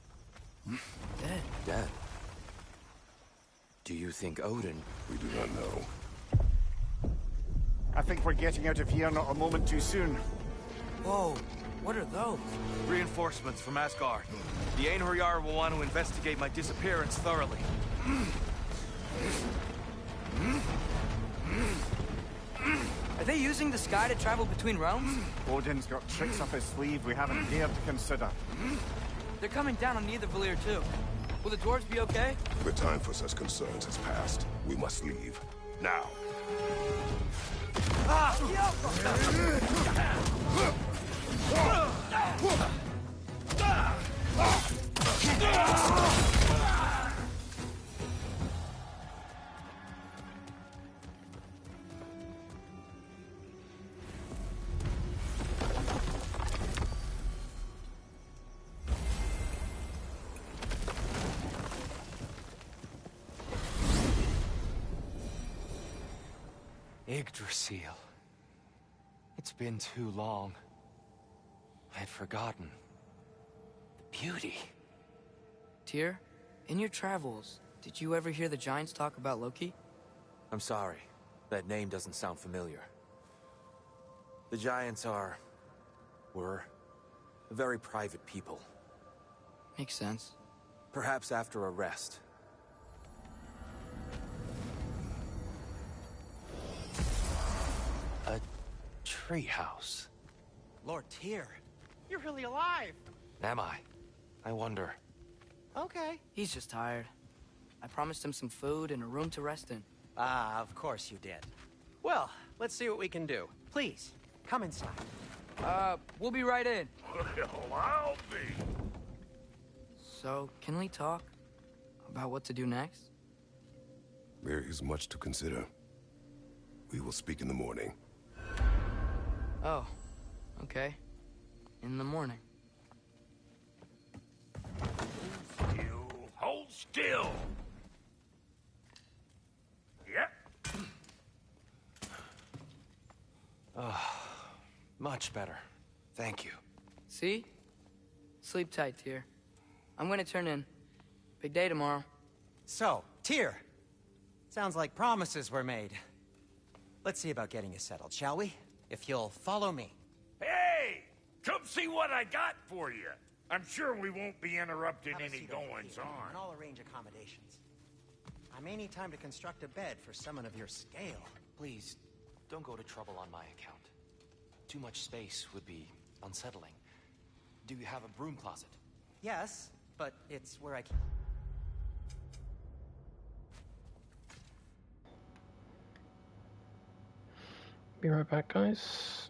dead. Dead. Do you think Odin... We do not know. I think we're getting out of here not a moment too soon. Whoa, what are those? Reinforcements from Asgard. The Einherjar will want to investigate my disappearance thoroughly. Are they using the sky to travel between realms? Odin's got tricks up his sleeve we haven't dared to consider. They're coming down on Nidavellir too. Will the dwarves be okay? The time for such concerns has passed. We must leave. Now. Yggdrasil. It's been too long. I had forgotten. The beauty. Tyr, in your travels, did you ever hear the Giants talk about Loki? I'm sorry. That name doesn't sound familiar. The Giants were a very private people. Makes sense. Perhaps after a rest. A treehouse. Lord Tyr, you're really alive. Am I? I wonder. Okay. He's just tired. I promised him some food and a room to rest in. Ah, of course you did. Well, let's see what we can do. Please, come inside. We'll be right in. Well, I'll be. So, can we talk about what to do next? There is much to consider. We will speak in the morning. Oh, okay. In the morning. You hold still. Yep. Much better. Thank you. See? Sleep tight, Tyr. I'm gonna turn in. Big day tomorrow. So, Tyr. Sounds like promises were made. Let's see about getting you settled, shall we? If you'll follow me. Hey! Come see what I got for you. I'm sure we won't be interrupting Have a any seat over here, goings and on. I'll arrange accommodations. I may need time to construct a bed for someone of your scale. Please, don't go to trouble on my account. Too much space would be unsettling. Do you have a broom closet? Yes, but it's where I can... Be right back, guys.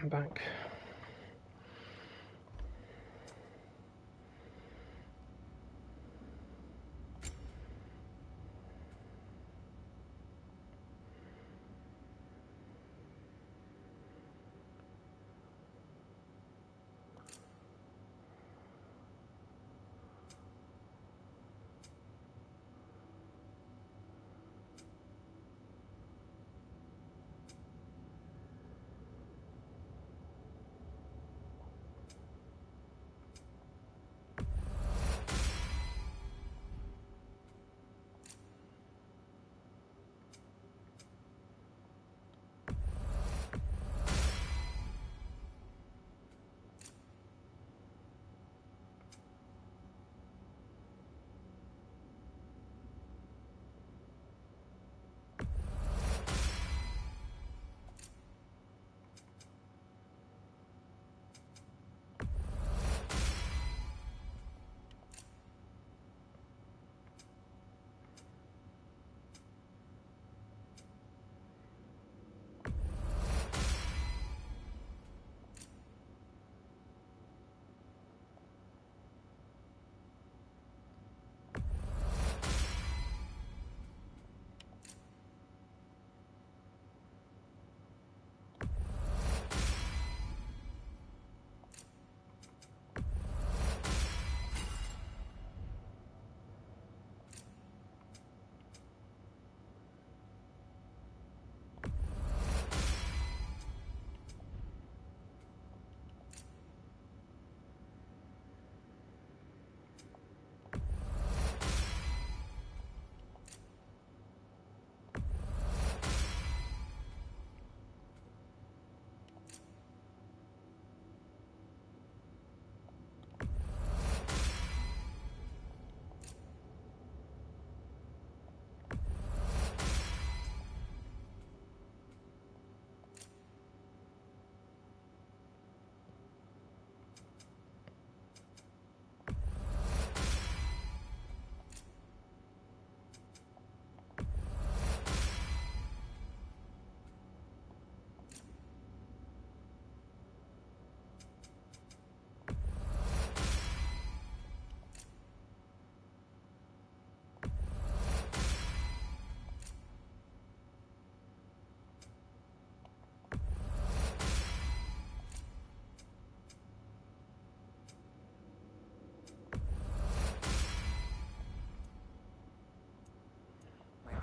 I'm back.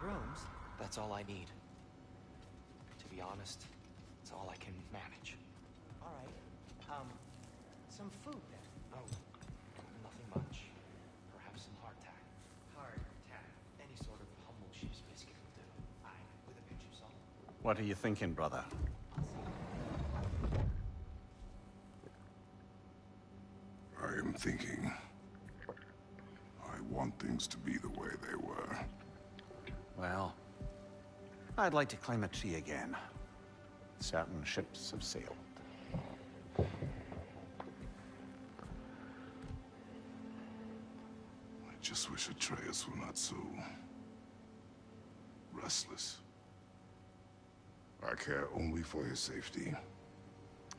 Rooms? That's all I need. To be honest, it's all I can manage. All right. Some food then. Oh, nothing much. Perhaps some hardtack. Hardtack. Any sort of humble sheep's biscuit will do. Aye, with a pinch of salt. What are you thinking, brother? I am thinking. I want things to be the way they were. Well, I'd like to climb a tree again. Certain ships have sailed. I just wish Atreus were not so restless. I care only for his safety.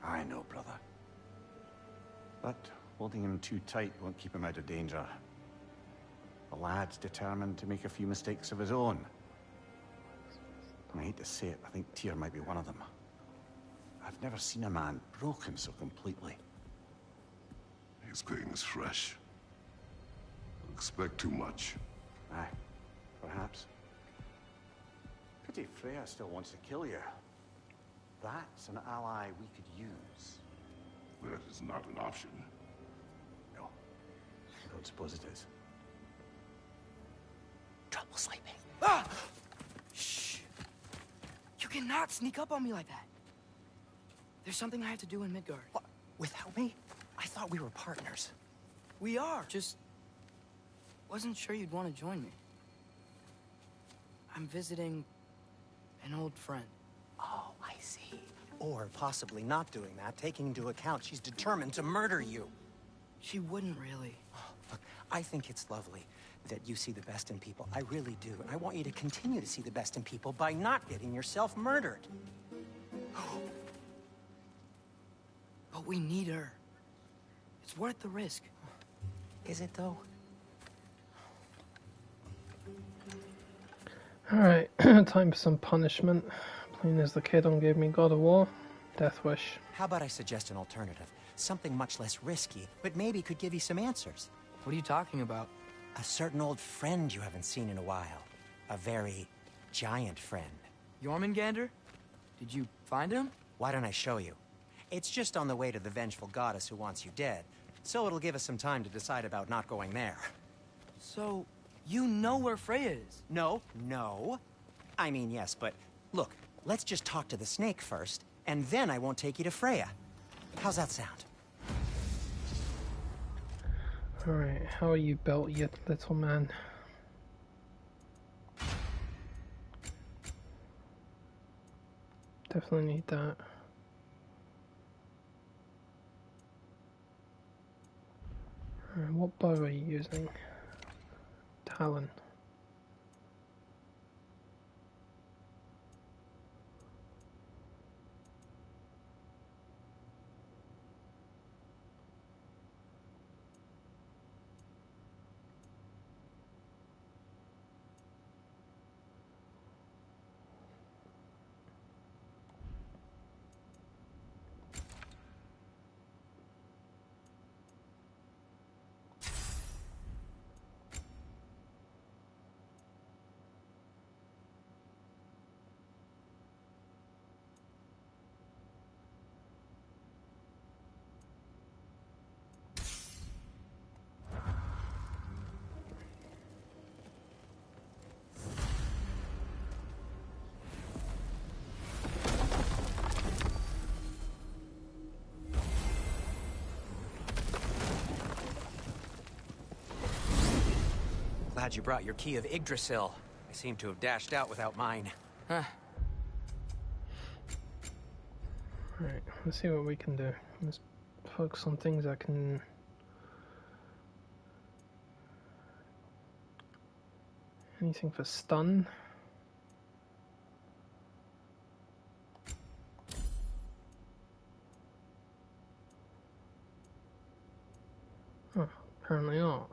I know, brother. But holding him too tight won't keep him out of danger. The lad's determined to make a few mistakes of his own. And I hate to say it, I think Tyr might be one of them. I've never seen a man broken so completely. His pain is fresh. You expect too much. Aye, perhaps. Pity Freya still wants to kill you. That's an ally we could use. That is not an option. No, I don't suppose it is. Trouble sleeping. Ah! Shh! You cannot sneak up on me like that. There's something I have to do in Midgard. What? Without me? I thought we were partners. We are. Just wasn't sure you'd want to join me. I'm visiting an old friend. Oh, I see. Or possibly not doing that, taking into account she's determined to murder you. She wouldn't really. Look, I think it's lovely that you see the best in people. I really do. And I want you to continue to see the best in people by not getting yourself murdered. But we need her. It's worth the risk. Is it, though? Alright, time for some punishment. Playing as the kid on gave me God of War. Death Wish. How about I suggest an alternative? Something much less risky, but maybe could give you some answers. What are you talking about? A certain old friend you haven't seen in a while. A very giant friend. Jormungandr? Did you find him? Why don't I show you? It's just on the way to the vengeful goddess who wants you dead, so it'll give us some time to decide about not going there. So, you know where Freya is? No. I mean, yes, but look, let's just talk to the snake first, and then I won't take you to Freya. How's that sound? Alright, how are you built, you little man? Definitely need that. Alright, what bow are you using? Talon. Glad you brought your key of Yggdrasil. I seem to have dashed out without mine. Huh. Alright, let's see what we can do. Let's focus on things I can... Anything for stun? Huh, apparently not.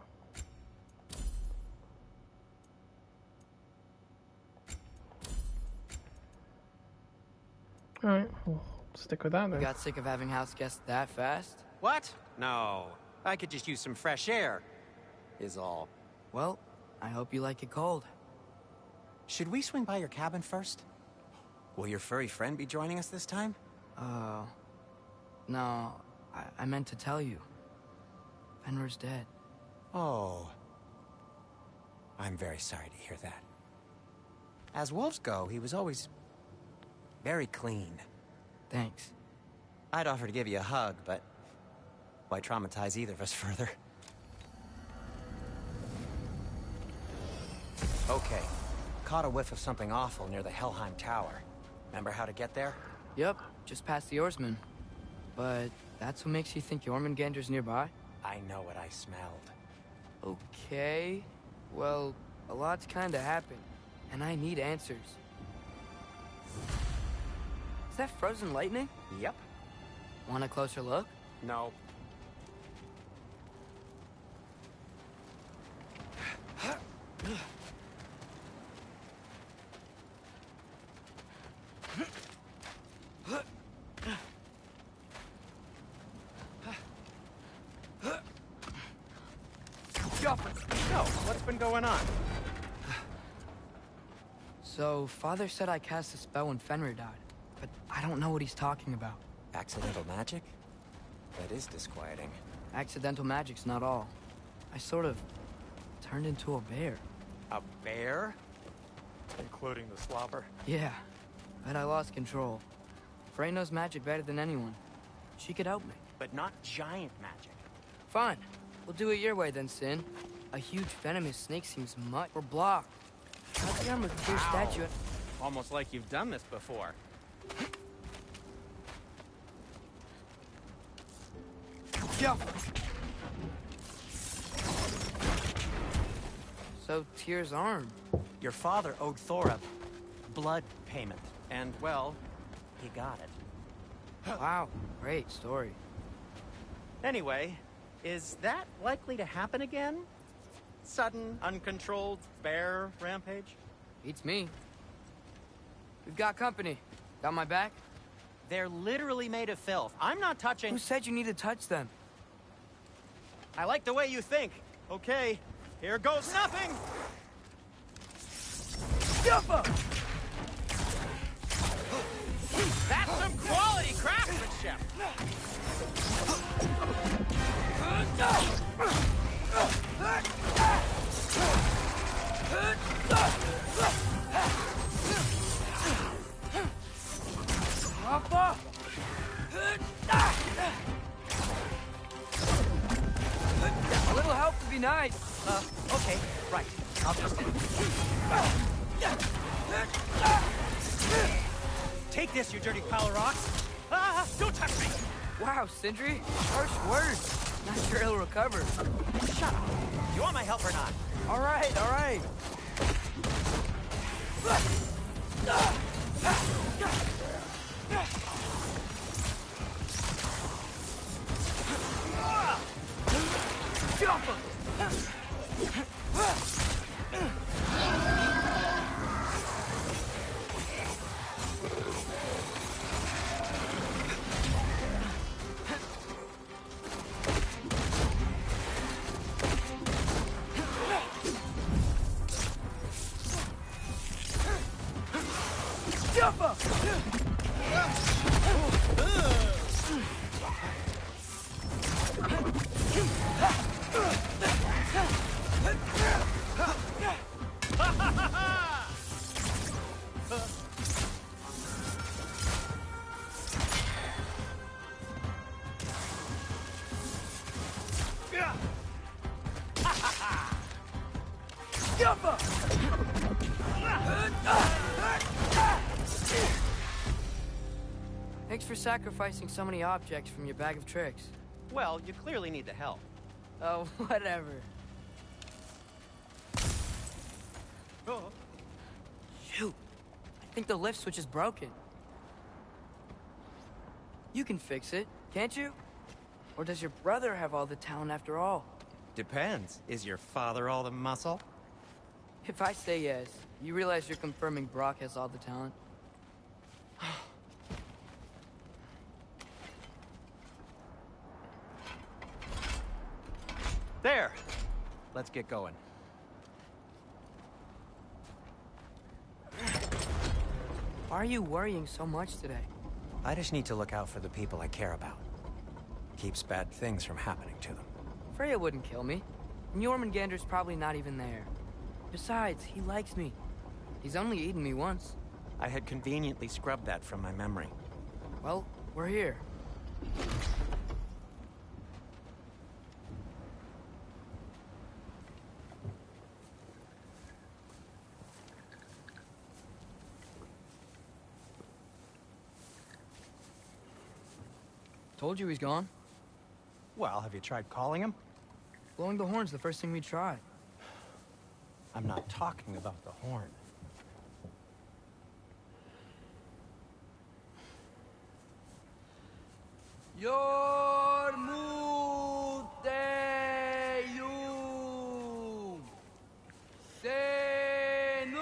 Alright, we'll stick with that then. You got sick of having house guests that fast? What? No. I could just use some fresh air, is all. Well, I hope you like it cold. Should we swing by your cabin first? Will your furry friend be joining us this time? No, I meant to tell you. Fenrir's dead. Oh. I'm very sorry to hear that. As wolves go, he was always very clean. Thanks. I'd offer to give you a hug, but why traumatize either of us further? Okay. Caught a whiff of something awful near the Helheim Tower. Remember how to get there? Yep, just past the oarsman. But that's what makes you think Jormungandr's nearby? I know what I smelled. Okay. Well, a lot's kinda happened, and I need answers. Is that frozen lightning? Yep. Want a closer look? No. So, what's been going on? So, Father said I cast a spell when Fenrir died, but I don't know what he's talking about. Accidental magic? That is disquieting. Accidental magic's not all. I sort of turned into a bear. A bear? Including the slobber? Yeah, but I lost control. Frey knows magic better than anyone. She could help me. But not giant magic. Fine. We'll do it your way then, Sin. A huge venomous snake seems much... We're blocked. How's the armor clear statue? Almost like you've done this before. Go! So, Tyr's arm. Your father owed Thor a blood payment. And, well, he got it. Wow, great story. Anyway, is that likely to happen again? Sudden, uncontrolled bear rampage? Beats me. We've got company. Got my back? They're literally made of filth. I'm not touching... Who said you need to touch them? I like the way you think. Okay, here goes nothing! Jumper! That's some quality craftsmanship! Papa! A little help would be nice. Okay, right. I'll just... Take this, you dirty pile of rocks! Ah, don't touch me! Wow, Sindri. Harsh words. Not sure he'll recover. Shut up. You want my help or not? All right, all right. Jump! Thanks for sacrificing so many objects from your bag of tricks. Well, you clearly need the help. Oh, whatever. Oh. Shoot. I think the lift switch is broken. You can fix it, can't you? Or does your brother have all the talent after all? Depends. Is your father all the muscle? If I say yes, you realize you're confirming Brock has all the talent? There! Let's get going. Why are you worrying so much today? I just need to look out for the people I care about. Keeps bad things from happening to them. Freya wouldn't kill me. And Jormungandr's probably not even there. Besides, he likes me. He's only eaten me once. I had conveniently scrubbed that from my memory. Well, we're here. Told you he's gone. Well, have you tried calling him? Blowing the horn's the first thing we tried. I'm not talking about the horn. Yormuteum Senu.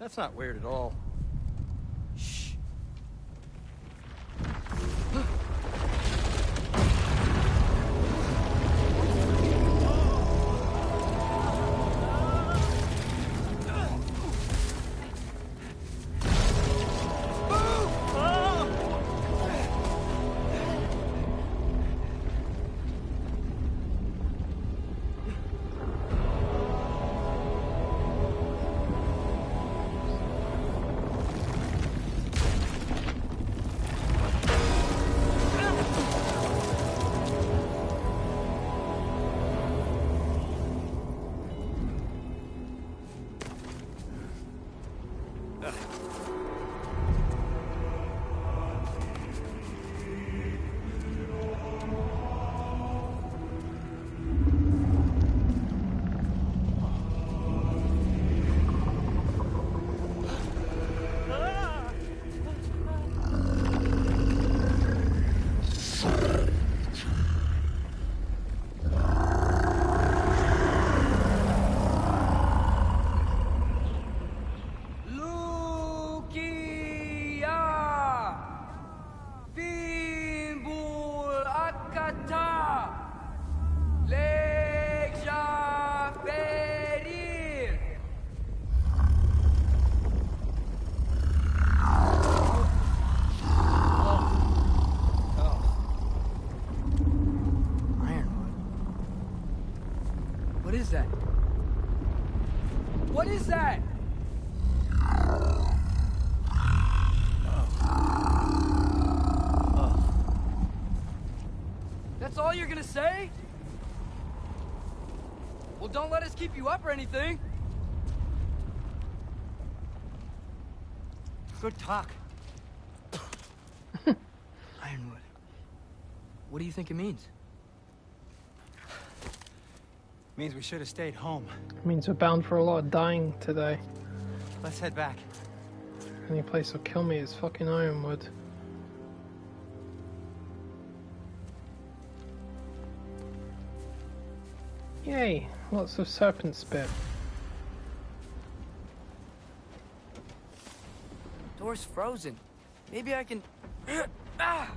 That's not weird at all. Shh. What is that? What is that? That's all you're gonna say? Well, don't let us keep you up or anything. Good talk. Ironwood. What do you think it means? Means we should have stayed home. It means we're bound for a lot of dying today. Let's head back. Any place will kill me is fucking Ironwood. Yay, lots of serpent spit. Door's frozen. Maybe I can... Ah!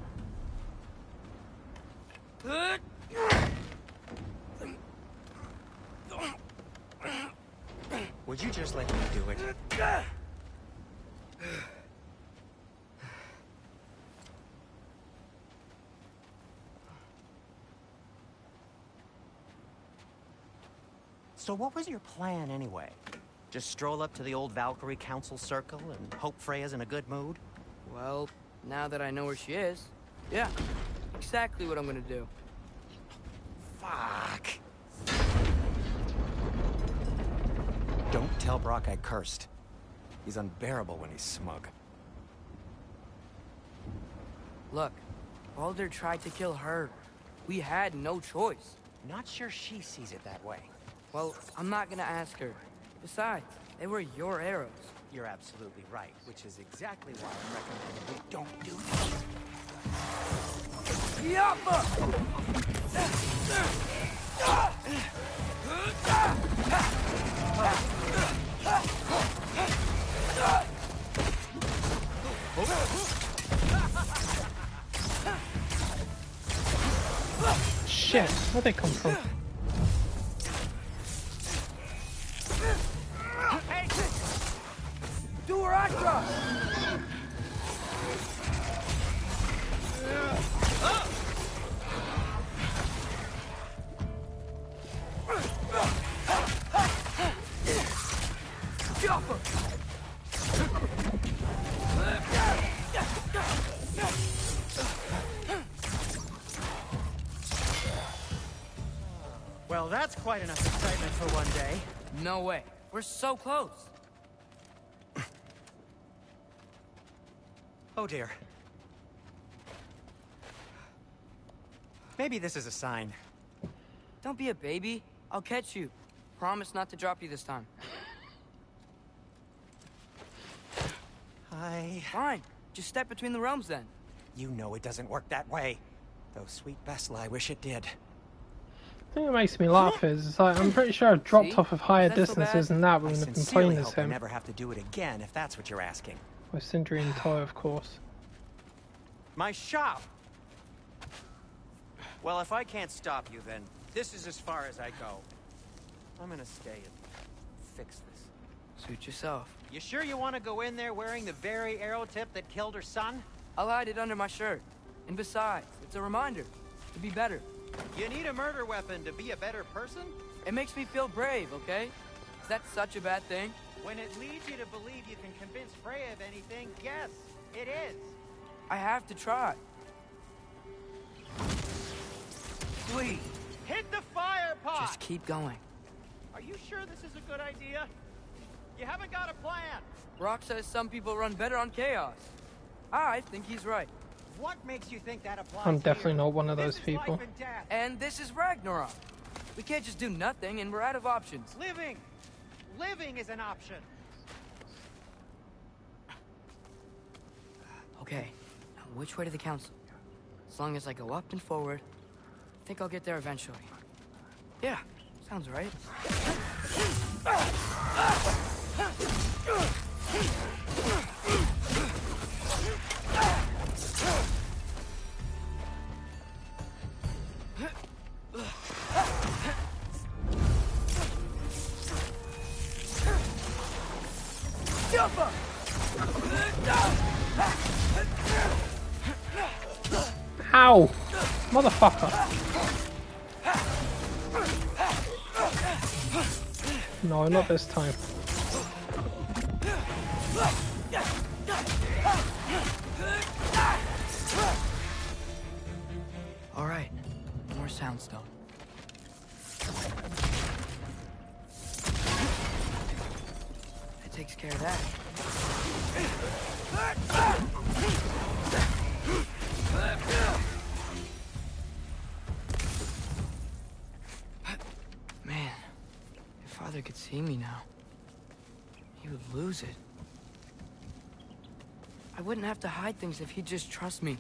Would you just let me do it? So what was your plan anyway? Just stroll up to the old Valkyrie Council circle and hope Freya's in a good mood? Well, now that I know where she is, yeah, exactly what I'm gonna do. Fuck. Don't tell Brock I cursed. He's unbearable when he's smug. Look, Baldur tried to kill her. We had no choice. Not sure she sees it that way. Well, I'm not gonna ask her. Besides, they were your arrows. You're absolutely right, which is exactly why I'm recommending we don't do this. Shit, where'd they come from? Do her Astra! Well, that's quite enough excitement for one day. No way. We're so close. Oh dear. Maybe this is a sign. Don't be a baby. I'll catch you. Promise not to drop you this time. Fine. Just step between the realms then. You know it doesn't work that way. Though sweet Bessel, I wish it did. The thing that makes me laugh is like, I'm pretty sure I've dropped off of higher distances than that when I've been playing as I him. never have to do it again, if that's what you're asking. With Sindri and Toy, of course. My shop! Well, if I can't stop you, then this is as far as I go. I'm gonna stay and fix this. Suit yourself. You sure you want to go in there wearing the very arrow tip that killed her son? I'll hide it under my shirt. And besides, it's a reminder to be better. You need a murder weapon to be a better person? It makes me feel brave, okay? Is that such a bad thing? When it leads you to believe you can convince Freya of anything, yes, it is. I have to try. Please, hit the fire pot! Just keep going. Are you sure this is a good idea? You haven't got a plan. Rock says some people run better on chaos. I think he's right. What makes you think that applies? I'm definitely not one of those people. And this is Ragnarok. We can't just do nothing and we're out of options. Living is an option. Okay, now which way to the council? As long as I go up and forward, I think I'll get there eventually. Yeah, sounds right. Ow! Motherfucker! No, not this time. All right, more soundstone. That takes care of that. Man, if Father could see me now, he would lose it. I wouldn't have to hide things if he'd just trust me.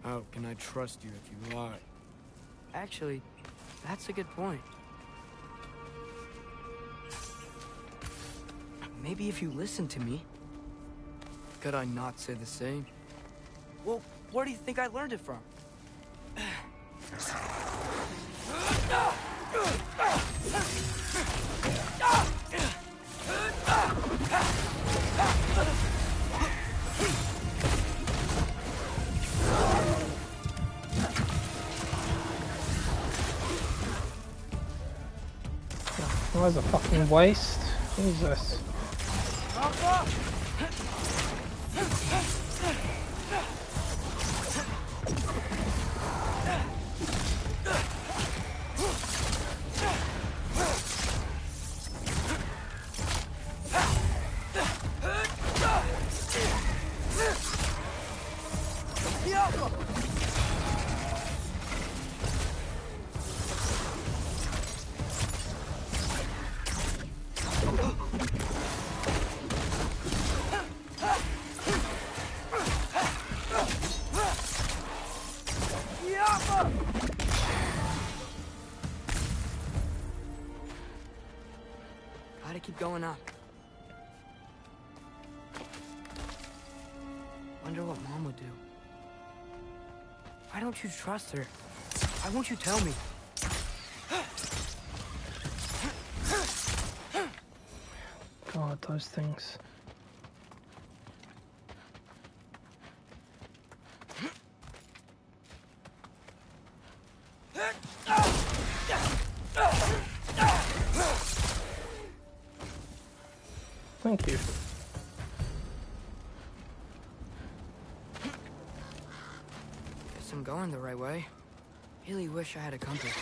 How can I trust you if you lie? Actually, that's a good point. Maybe if you listen to me. Could I not say the same? Well, where do you think I learned it from? That was a fucking waste. Jesus. Gotta keep going up. Wonder what Mom would do. Why don't you trust her? Why won't you tell me? God, those things. Thank you. Guess I'm going the right way. Really wish I had a compass.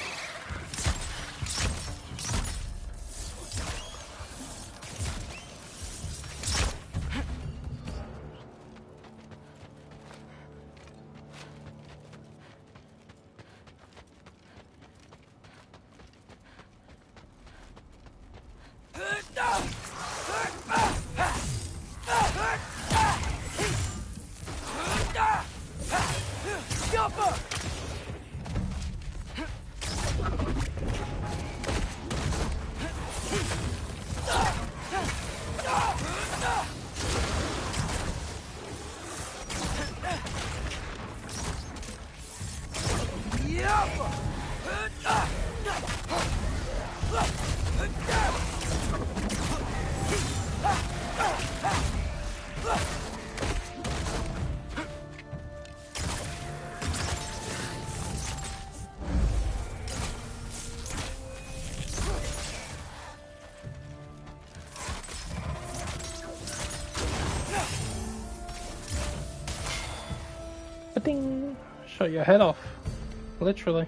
Ding! Shut your head off. Literally.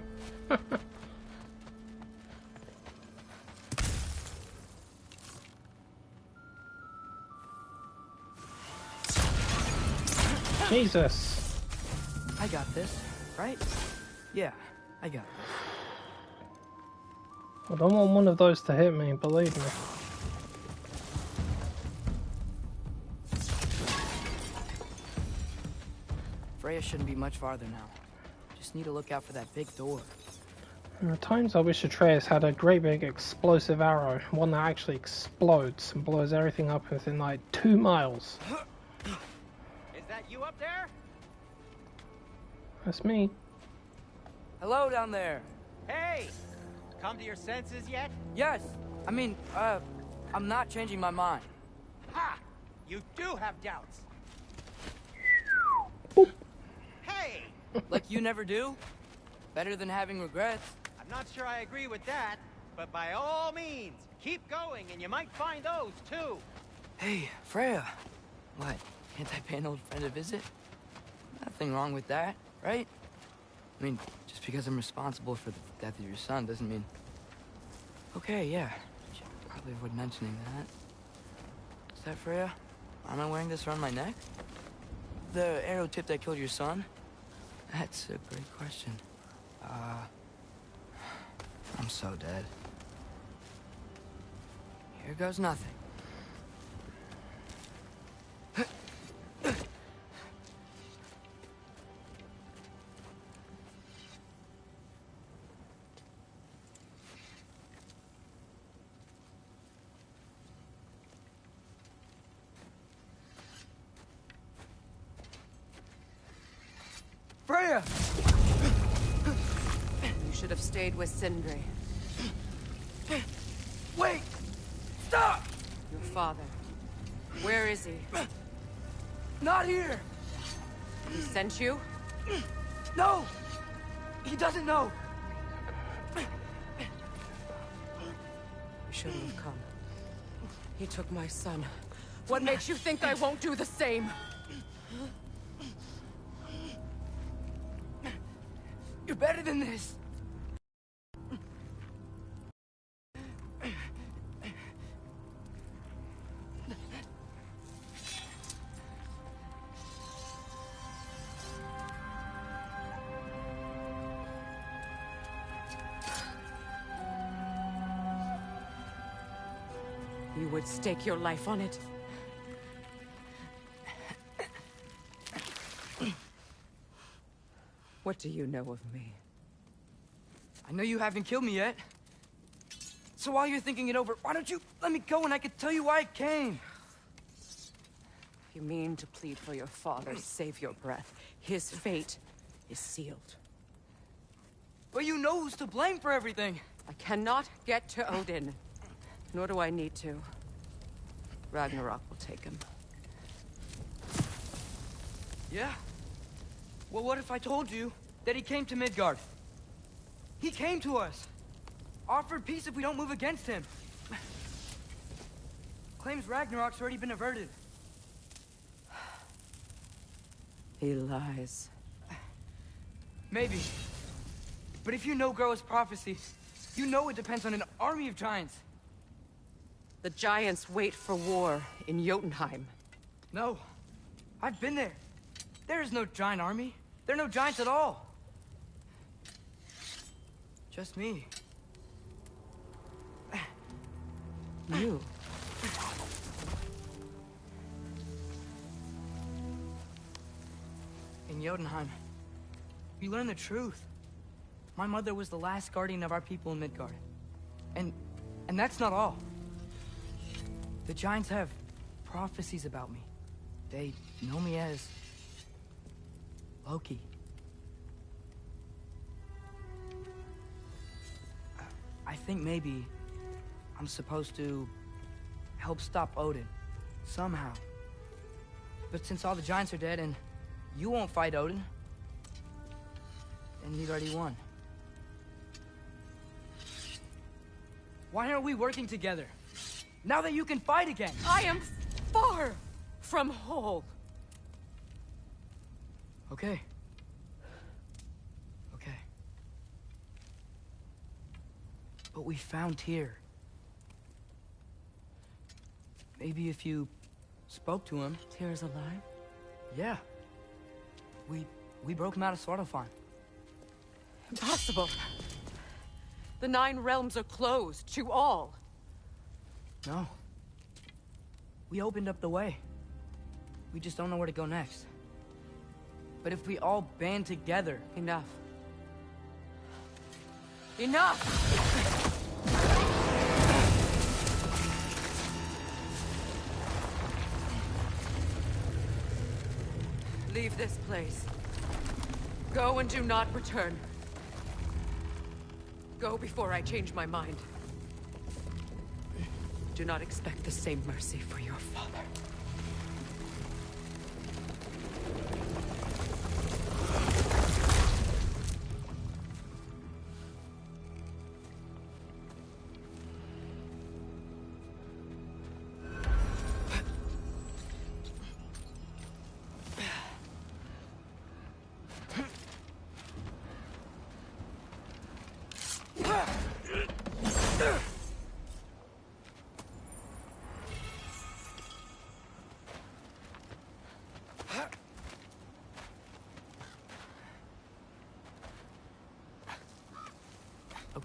Jesus. I got this, right? Yeah, I got this. I don't want one of those to hit me, believe me. Freya shouldn't be much farther now. Just need to look out for that big door. There are times I wish Atreus had a great big explosive arrow, one that actually explodes and blows everything up within like 2 miles. Is that you up there? That's me. Hello down there. Hey! Come to your senses yet? Yes. I mean, I'm not changing my mind. Ha! You do have doubts. Hey! Like you never do? Better than having regrets. I'm not sure I agree with that, but by all means, Keep going, and you might find those, too. Hey, Freya. What? Can't I pay an old friend a visit? Nothing wrong with that, right? I mean, just because I'm responsible for the death of your son doesn't mean... Okay, yeah. Should probably avoid mentioning that. Is that Freya? Am I wearing this around my neck? The arrow tip that killed your son? That's a great question. I'm so dead. Here goes nothing. Freya! You should have stayed with Sindri. Wait! Stop! Your father. Where is he? Not here! He sent you? No! He doesn't know! You shouldn't have come. He took my son. What makes you think I won't do the same? You're better than this! You would stake your life on it? What do you know of me? I know you haven't killed me yet. So while you're thinking it over, why don't you let me go and I can tell you why I came? You mean to plead for your father, save your breath. His fate is sealed. But you know who's to blame for everything. I cannot get to Odin. Nor do I need to. Ragnarok will take him. Yeah? Well, what if I told you that he came to Midgard? He came to us. Offered peace if we don't move against him. Claims Ragnarok's already been averted. He lies. Maybe. But if you know Groa's prophecy, you know it depends on an army of giants. The giants wait for war in Jotunheim. No. I've been there. There is no giant army. There are no giants at all. Just me. You? In Jotunheim, we learn the truth. My mother was the last guardian of our people in Midgard. And that's not all. The giants have prophecies about me. They know me as Loki. I think maybe I'm supposed to help stop Odin, somehow. But since all the giants are dead and you won't fight Odin, then you've already won. Why aren't we working together? Now that you can fight again! I am far from whole. Okay. Okay. But we found Tyr. Maybe if you spoke to him... Tyr's alive? Yeah. We broke him out of Svartalfheim. Impossible. The 9 realms are closed to all. No. We opened up the way. We just don't know where to go next. But if we all band together... Enough. Enough! Leave this place. Go and do not return. Go before I change my mind. Do not expect the same mercy for your father.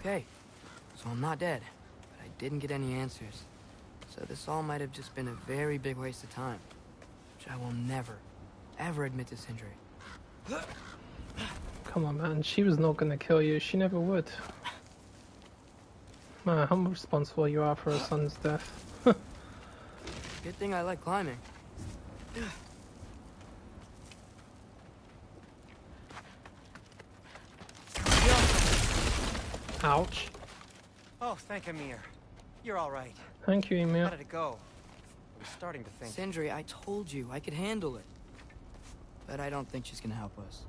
Okay, so I'm not dead, but I didn't get any answers. So this all might have just been a very big waste of time, which I will never, ever admit to Sindri. Come on, man. She was not gonna kill you. She never would. Man, how responsible you are for her son's death. Good thing I like climbing. Ouch. Oh, thank Amir. You're all right. Thank you, Emil. How did it go? I was starting to think... Sindri, I told you I could handle it. But I don't think she's gonna help us.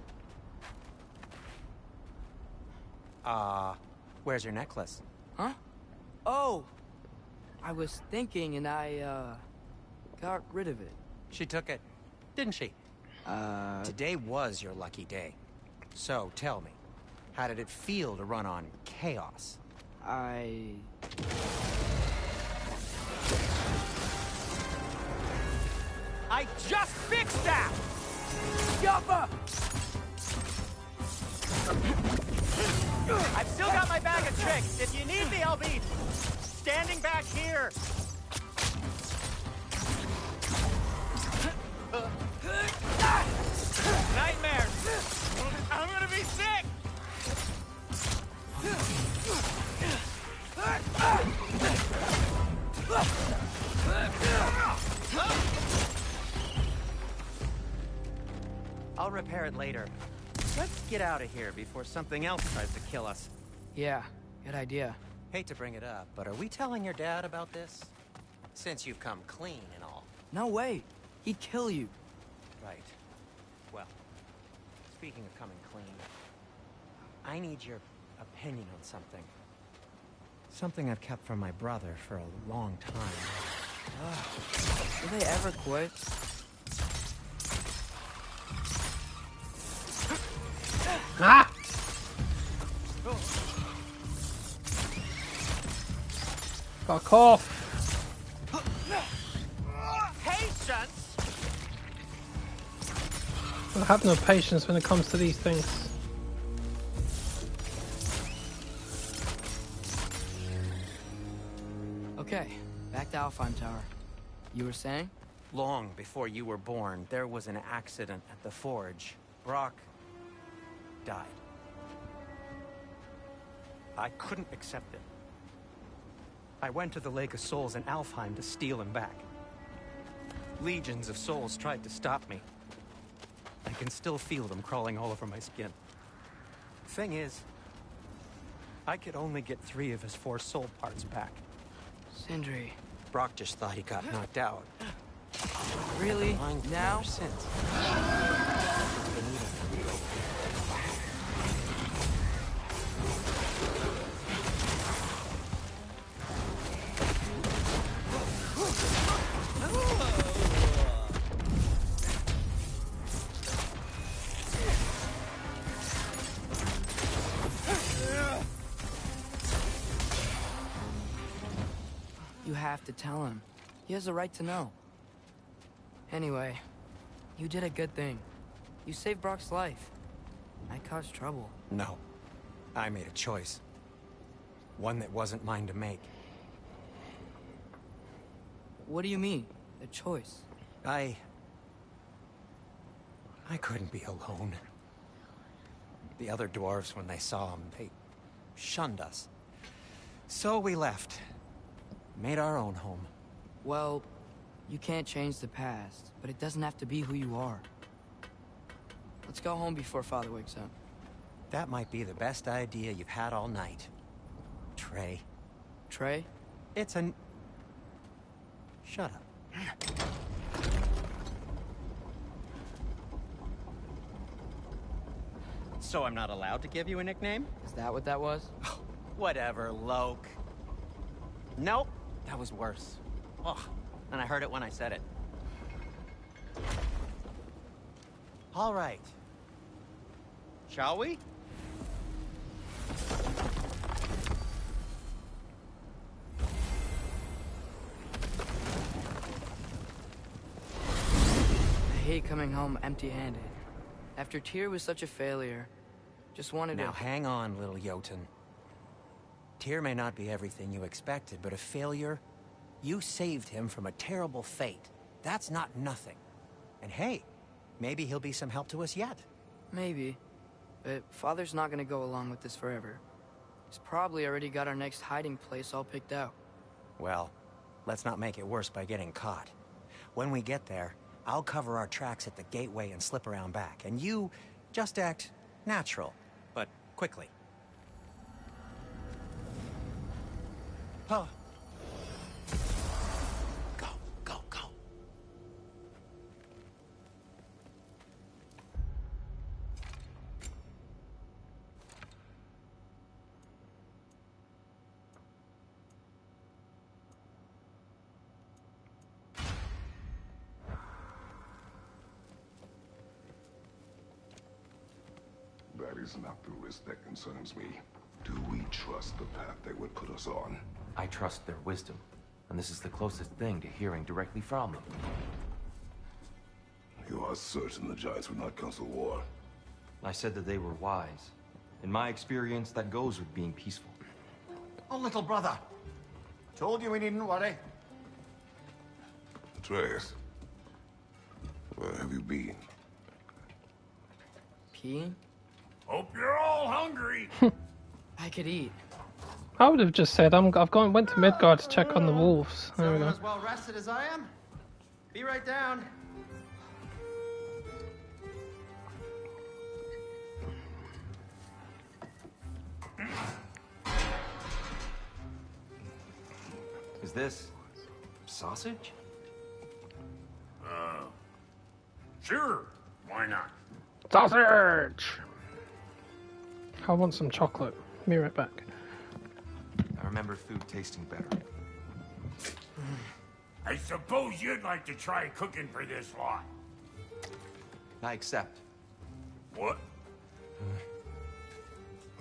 Where's your necklace? Huh? Oh! I was thinking and I, got rid of it. She took it, didn't she? Today was your lucky day. So, tell me, how did it feel to run on chaos? I just fixed that! Yuppa! I've still got my bag of tricks. If you need me, I'll be standing back here. Nightmares! I'm gonna be sick! I'll repair it later. Let's get out of here before something else tries to kill us. Yeah, good idea. Hate to bring it up, but are we telling your dad about this? Since you've come clean and all. No way. He'd kill you. Right. Well, speaking of coming clean, I need your opinion on something. Something I've kept from my brother for a long time. Will they ever quit? Ah! Fuck off! Patience! I have no patience when it comes to these things. Okay, back to Alfheim Tower. You were saying? Long before you were born, there was an accident at the forge. Brock died. I couldn't accept it. I went to the Lake of Souls in Alfheim to steal him back. Legions of souls tried to stop me. I can still feel them crawling all over my skin. Thing is, I could only get 3 of his 4 soul parts back. Sindri. Brock just thought he got knocked out. Really? Now? Since. You have to tell him. He has a right to know. Anyway, you did a good thing. You saved Brock's life. I caused trouble. No. I made a choice. One that wasn't mine to make. What do you mean? A choice? I couldn't be alone. The other dwarves, when they saw him, they shunned us. So we left. Made our own home. Well, you can't change the past, but it doesn't have to be who you are. Let's go home before Father wakes up. That might be the best idea you've had all night. Trey. Trey? It's an... Shut up. So I'm not allowed to give you a nickname? Is that what that was? Whatever, Loke. Nope, that was worse. Oh, and I heard it when I said it. All right. Shall we? I hate coming home empty-handed. After Tyr was such a failure, just wanted Now to... hang on, little Jotun. Tyr may not be everything you expected, but a failure? You saved him from a terrible fate. That's not nothing. And hey, maybe he'll be some help to us yet. Maybe. But Father's not gonna go along with this forever. He's probably already got our next hiding place all picked out. Well, let's not make it worse by getting caught. When we get there, I'll cover our tracks at the gateway and slip around back. And you just act natural, but quickly. Huh. Go, go, go. That is not the risk that concerns me. Do we trust the path they would put us on? I trust their wisdom, and this is the closest thing to hearing directly from them. You are certain the Giants would not counsel war? I said that they were wise. In my experience, that goes with being peaceful. Oh, little brother. Told you we needn't worry. Atreus, where have you been? Peeing? Hope you're all hungry. I could eat. I would have just said went to Midgard to check on the wolves. There we go. As well rested as I am? Be right down. Is this sausage? Sure. Why not? Sausage! I want some chocolate. Be right back. I remember food tasting better. I suppose you'd like to try cooking for this lot. I accept. What?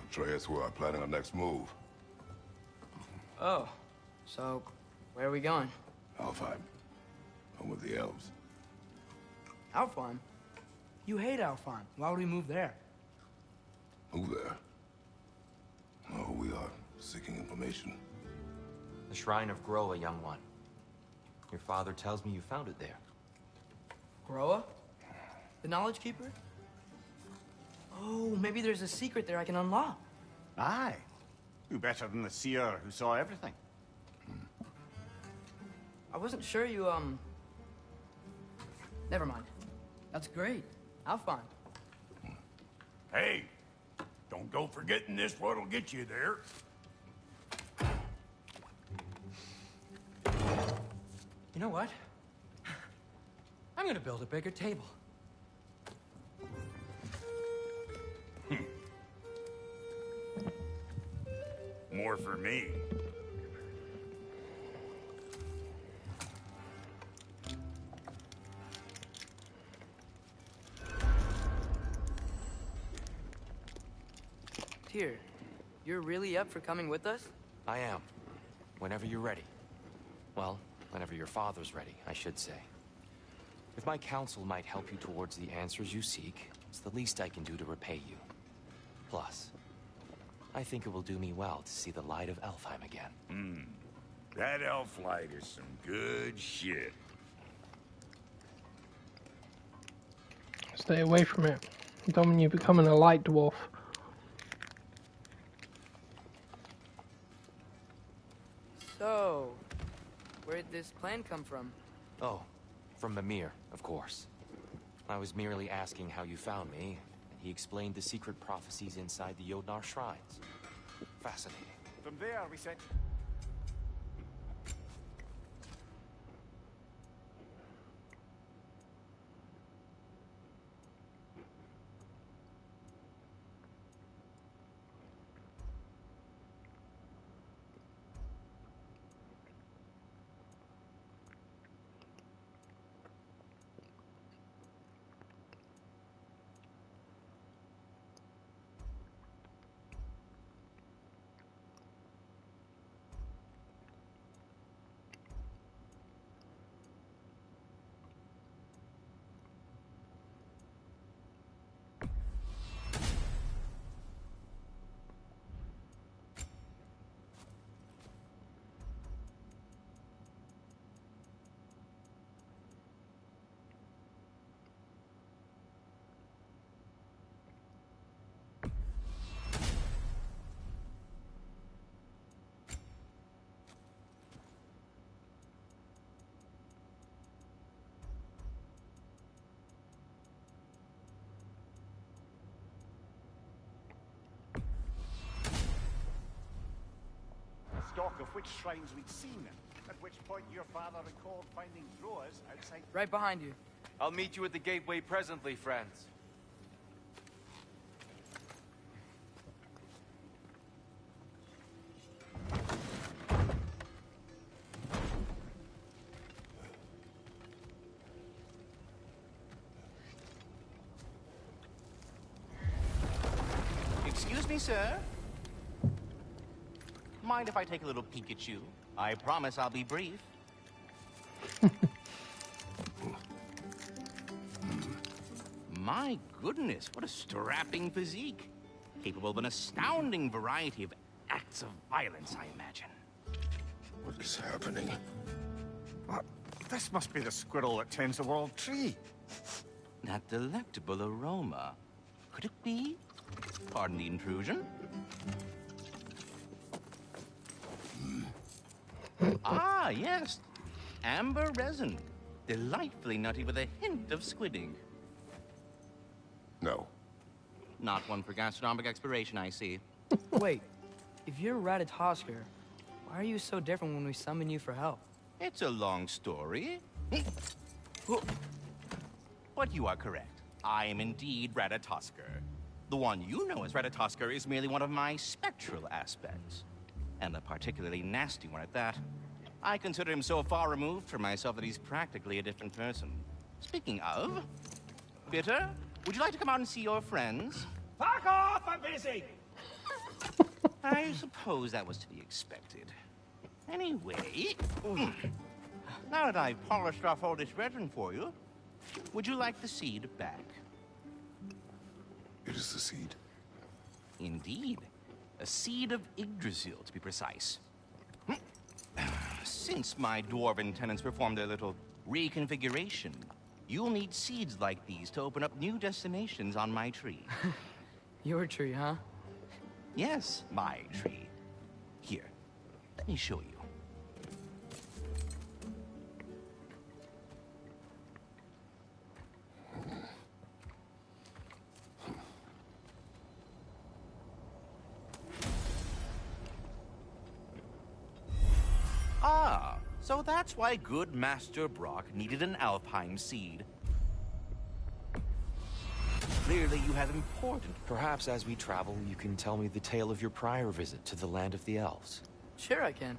Atreus, we are planning our next move. Oh, so where are we going? Alfheim. Home with the elves. Alfheim? You hate Alfheim. Why would we move there? Move there? No, we are seeking information. The Shrine of Groa, young one. Your father tells me you found it there. Groa? The Knowledge Keeper? Oh, maybe there's a secret there I can unlock. Aye. Who better than the seer who saw everything? I wasn't sure you, Never mind. That's great. Alfheim. Hey, don't go forgetting this what'll get you there. You know what? I'm gonna build a bigger table. More for me. Tyr, you're really up for coming with us? I am. Whenever you're ready. Well, whenever your father's ready, I should say. If my counsel might help you towards the answers you seek, it's the least I can do to repay you. Plus, I think it will do me well to see the light of Alfheim again. That elf light is some good shit. Stay away from it. Don't want you becoming a light dwarf. So, where'd this plan come from? Oh, from Mimir, of course. I was merely asking how you found me, and he explained the secret prophecies inside the Jotnar shrines. Fascinating. From there, we said. of which shrines we'd seen, at which point your father recalled finding drawers outside... Right behind you. I'll meet you at the gateway presently, friends. Excuse me, sir? Mind if I take a little peek at you? I promise I'll be brief. My goodness, what a strapping physique. Capable of an astounding variety of acts of violence, I imagine. What is happening? This must be the squirrel that tends the world tree. That delectable aroma. Could it be? Pardon the intrusion. Ah, yes. Amber resin. Delightfully nutty with a hint of squidding. No. Not one for gastronomic exploration, I see. Wait, if you're Ratatosker, why are you so different when we summon you for help? It's a long story. But you are correct. I am indeed Ratatosker. The one you know as Ratatosker is merely one of my spectral aspects. And a particularly nasty one at that. I consider him so far removed from myself that he's practically a different person. Speaking of... Bitter, would you like to come out and see your friends? Fuck off! I'm busy! I suppose that was to be expected. Anyway... Now that I've polished off all this resin for you, would you like the seed back? It is the seed. Indeed. A seed of Yggdrasil, to be precise. Since my dwarven tenants performed their little reconfiguration, you'll need seeds like these to open up new destinations on my tree. Your tree, huh? Yes, my tree. Here, let me show you. Ah, so that's why good Master Brock needed an Alfheim seed. Clearly you have important... Perhaps as we travel, you can tell me the tale of your prior visit to the land of the elves. Sure I can.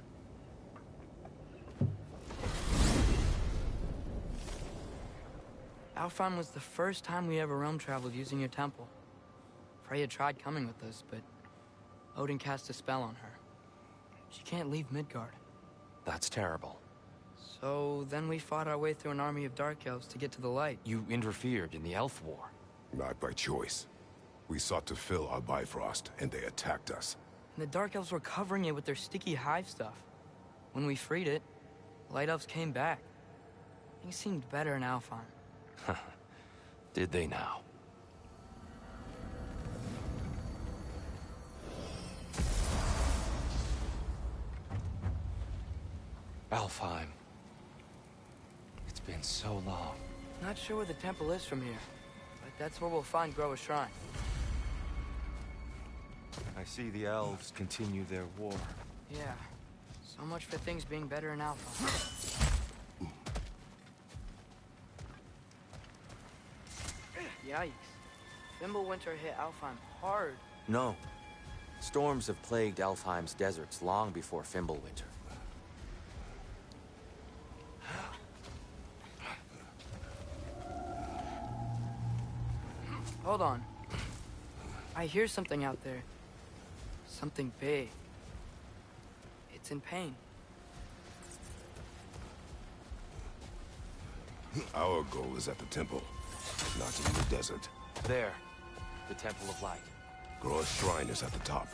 Alfheim was the first time we ever realm traveled using your temple. Freya tried coming with us, but Odin cast a spell on her. She can't leave Midgard. That's terrible. So then we fought our way through an army of dark elves to get to the light. You interfered in the elf war. Not by choice. We sought to fill our Bifrost, and they attacked us. And the dark elves were covering it with their sticky hive stuff. When we freed it, light elves came back. Things seemed better in Alfheim. Did they now? Alfheim. It's been so long. Not sure where the temple is from here, but that's where we'll find Groa's shrine. I see the elves continue their war. Yeah. So much for things being better in Alpha. Yikes. Fimbulwinter hit Alfheim hard. No. Storms have plagued Alfheim's deserts long before Fimbulwinter. Hold on. I hear something out there. Something big. It's in pain. Our goal is at the temple, not in the desert. There. The Temple of Light. Groa's shrine is at the top.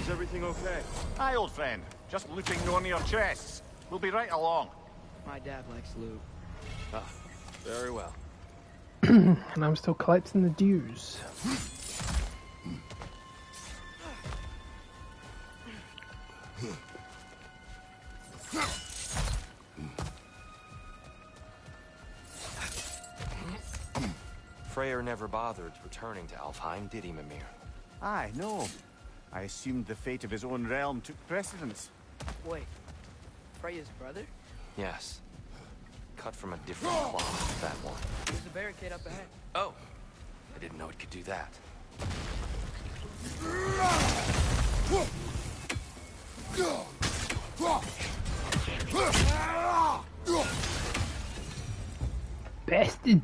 Is everything okay? Aye, old friend. Just looting no near chests. We'll be right along. My dad likes loot. Ah, very well. And I'm still collecting the dues. Freyr never bothered returning to Alfheim, did he, Mimir? Aye, no. I assumed the fate of his own realm took precedence. Wait, Freya's brother? Yes. Cut from a different cloth, that one. There's a barricade up ahead. Oh! I didn't know it could do that. Bastard.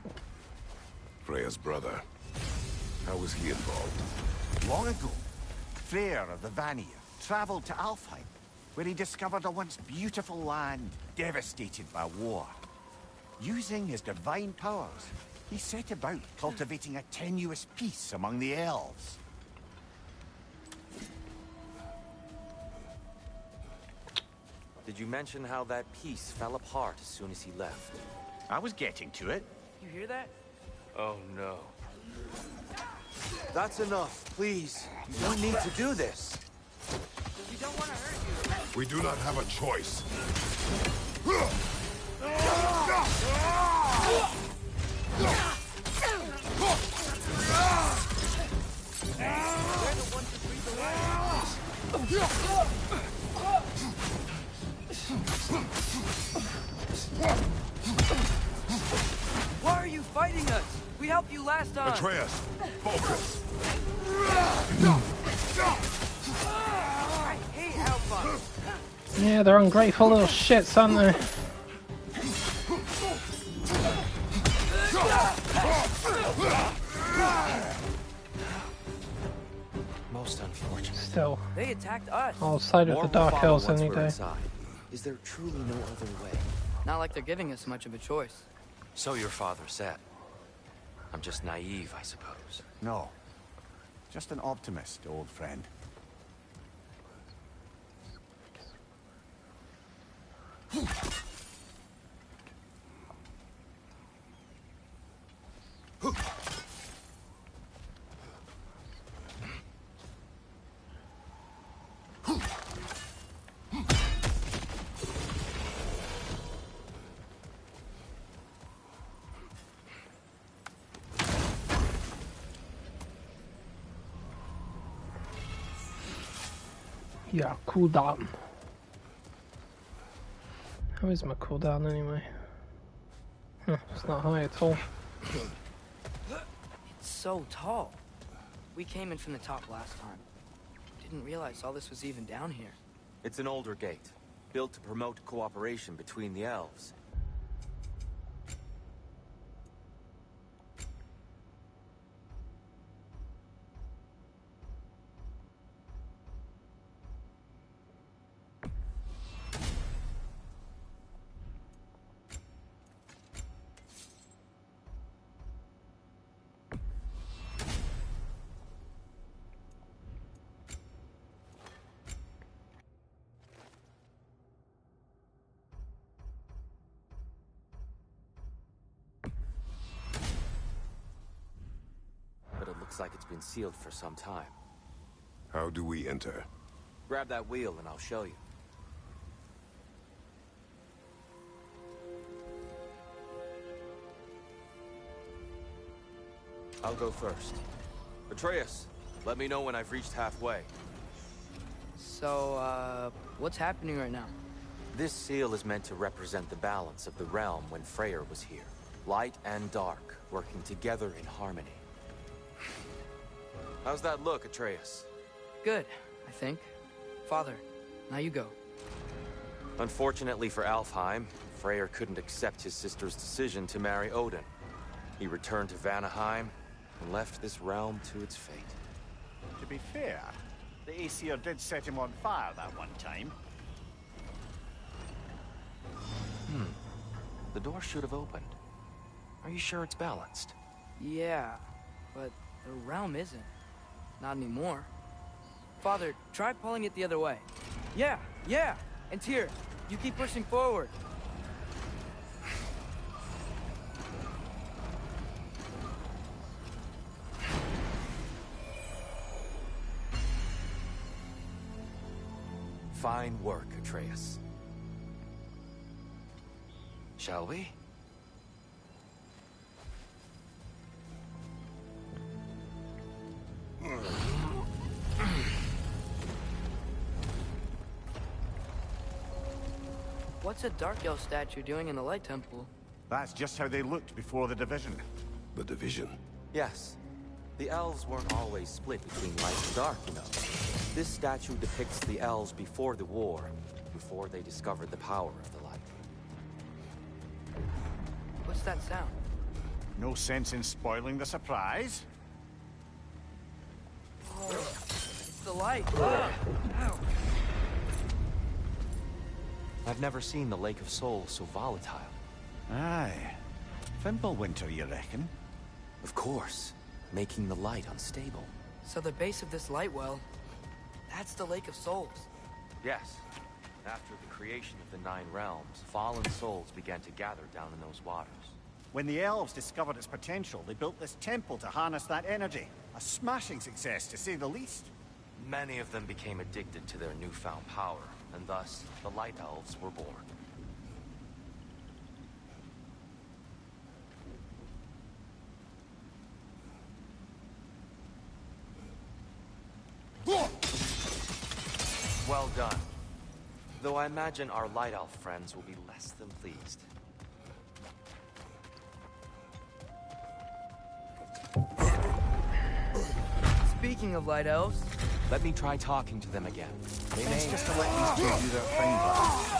Freya's brother. How was he involved? Long ago, Freyr of the Vanir traveled to Alfheim, where he discovered a once beautiful land devastated by war. Using his divine powers, he set about cultivating a tenuous peace among the elves. Did you mention how that peace fell apart as soon as he left? I was getting to it. You hear that? Oh no. That's enough, please. You don't need to do this. We don't want to hurt you. We do not have a choice. They're the ones that breathe the Why are you fighting us? We helped you last time. Atreus, focus. I hate Alpha. Yeah, they're ungrateful little shits, aren't they? Most unfortunate. Still, They attacked us. I'll side with the Dark Elves any day. Is there truly no other way? Not like they're giving us much of a choice. So your father said. I'm just naive, I suppose. No. Just an optimist, old friend. Yeah, cooldown. How is my cooldown anyway? It's not high at all. It's so tall. We came in from the top last time. Didn't realize all this was even down here. It's an older gate, built to promote cooperation between the elves. Looks like it's been sealed for some time. How do we enter? Grab that wheel and I'll show you. I'll go first. Atreus, let me know when I've reached halfway. So, what's happening right now? This seal is meant to represent the balance of the realm when Freyr was here. Light and dark, working together in harmony. How's that look, Atreus? Good, I think. Father, now you go. Unfortunately for Alfheim, Freyr couldn't accept his sister's decision to marry Odin. He returned to Vanaheim and left this realm to its fate. To be fair, the Aesir did set him on fire that one time. The door should have opened. Are you sure it's balanced? Yeah, but the realm isn't. Not anymore. Father, try pulling it the other way. Yeah! And Tyr, you keep pushing forward. Fine work, Atreus. Shall we? What's a Dark Elf statue doing in the Light Temple? That's just how they looked before the division. The division? Yes. The elves weren't always split between light and dark, you know. This statue depicts the elves before the war, before they discovered the power of the light. What's that sound? No sense in spoiling the surprise. Oh, it's the light. Ow. I've never seen the Lake of Souls so volatile. Aye. Fimbulwinter, you reckon? Of course. Making the light unstable. So the base of this light well, that's the Lake of Souls. Yes. After the creation of the Nine Realms, fallen souls began to gather down in those waters. When the elves discovered its potential, they built this temple to harness that energy. A smashing success, to say the least. Many of them became addicted to their newfound power, and thus, the Light Elves were born. Well done. Though I imagine our Light Elf friends will be less than pleased. Speaking of Light Elves... Let me try talking to them again. They Best may... just to let these two do their thing, lad.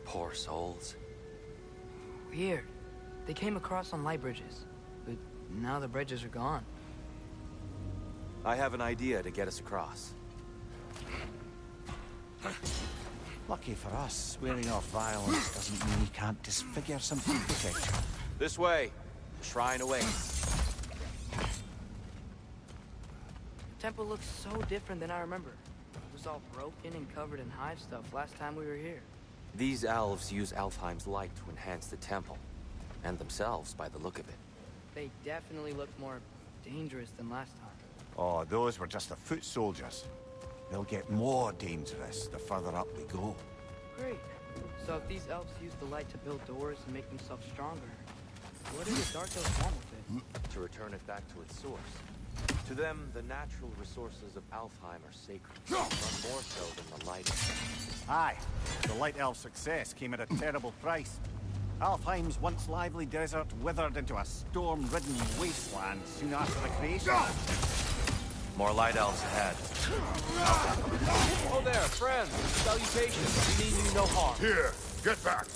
Poor souls. Weird. They came across on light bridges, but now the bridges are gone. I have an idea to get us across. Lucky for us, swearing off violence doesn't mean you can't disfigure some architecture. This way. Shrine awaits. The temple looks so different than I remember. It was all broken and covered in hive stuff last time we were here. These elves use Alfheim's light to enhance the temple, and themselves by the look of it. They definitely look more dangerous than last time. Oh, those were just the foot soldiers. They'll get more dangerous the further up we go. Great. So if these elves use the light to build doors and make themselves stronger, what do the Dark Elves want with it? To return it back to its source. To them, the natural resources of Alfheim are sacred, but more so than the light. Aye, the Light Elf success came at a terrible price. Alfheim's once lively desert withered into a storm-ridden wasteland soon after the creation. More Light Elves ahead. Oh there, friends. Salutations. We mean you no harm. Here, get back!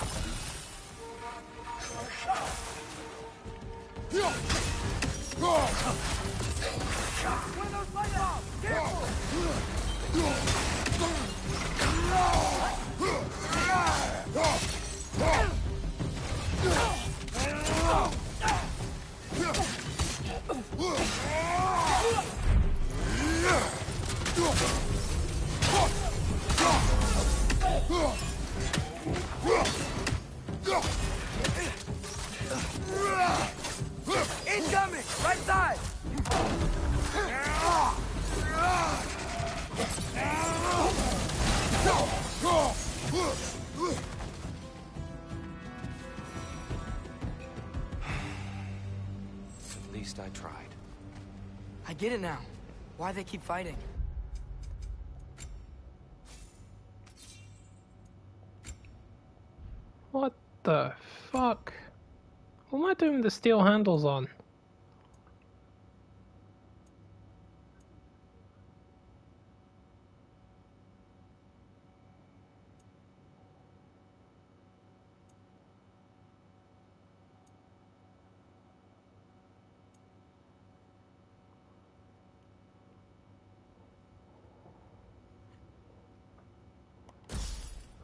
Incoming! Right side! At least I tried. I get it now. Why they keep fighting. What the fuck? What am I doing with the steel handles on?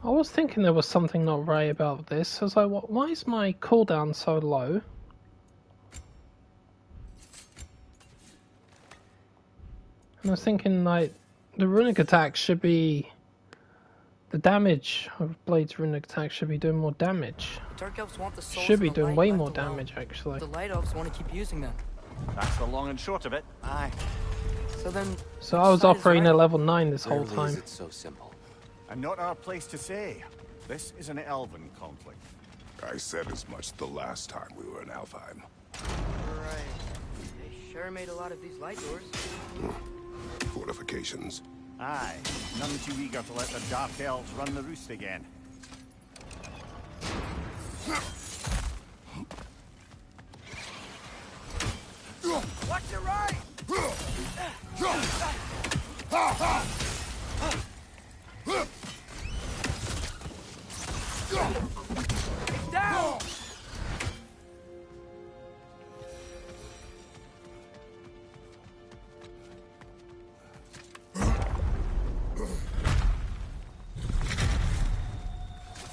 I was thinking there was something not right about this. I was like, why is my cooldown so low? And I was thinking, like, the runic attack should be... The damage of Blade's runic attack should be doing more damage. The Dark Elves want the souls Should be and the doing light way left more alone. damage, actually. The Light Elves want to keep using them. That's the long and short of it. Aye. So then... So I was side is operating right? at level 9 this whole Rarely time. is it so simple. And not our place to say. This is an elven conflict. I said as much the last time we were in Alfheim. Right. They sure made a lot of these light doors. Fortifications. Aye. None too eager to let the Dark Elves run the roost again. Watch your right! It's down!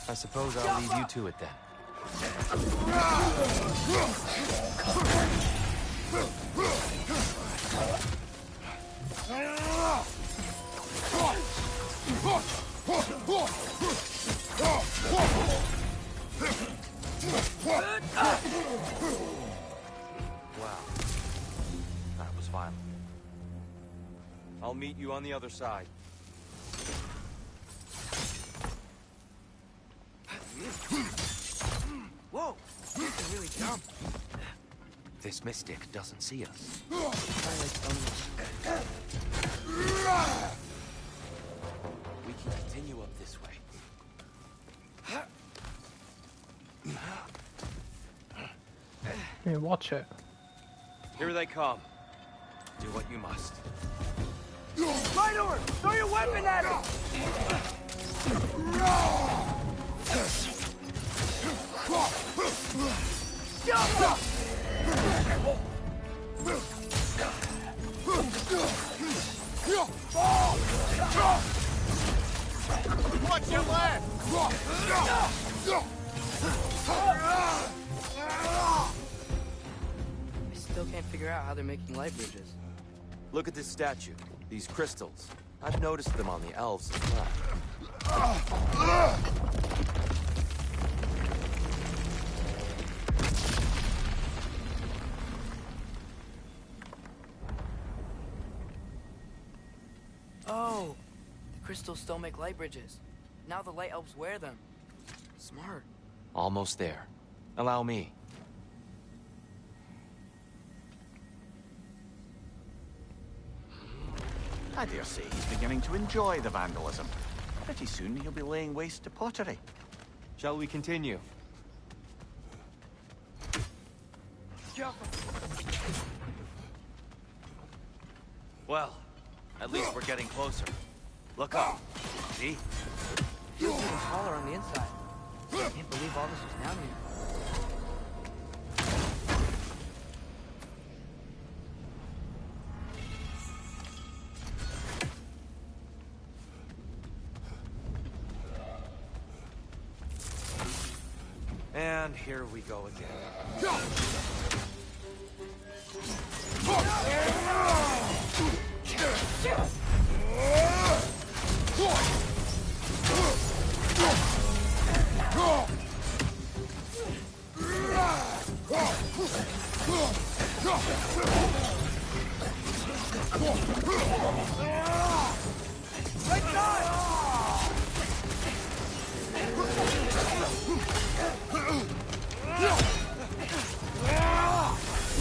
I suppose I'll leave you to it then. Wow. That was violent. I'll meet you on the other side. Whoa! You can really jump. This mystic doesn't see us. We can continue up this way. Yeah, watch it. Here they come. Do what you must. Right over! Throw your weapon at him! Watch your left! I still can't figure out how they're making light bridges. Look at this statue. These crystals. I've noticed them on the elves as well. Oh! The crystals still make light bridges. Now the Light Elves wear them. Smart. Almost there. Allow me. I dare say he's beginning to enjoy the vandalism. Pretty soon he'll be laying waste to pottery. Shall we continue? Well, at least we're getting closer. Look up. See? Feels even taller on the inside. I can't believe all this was down here. And here we go again.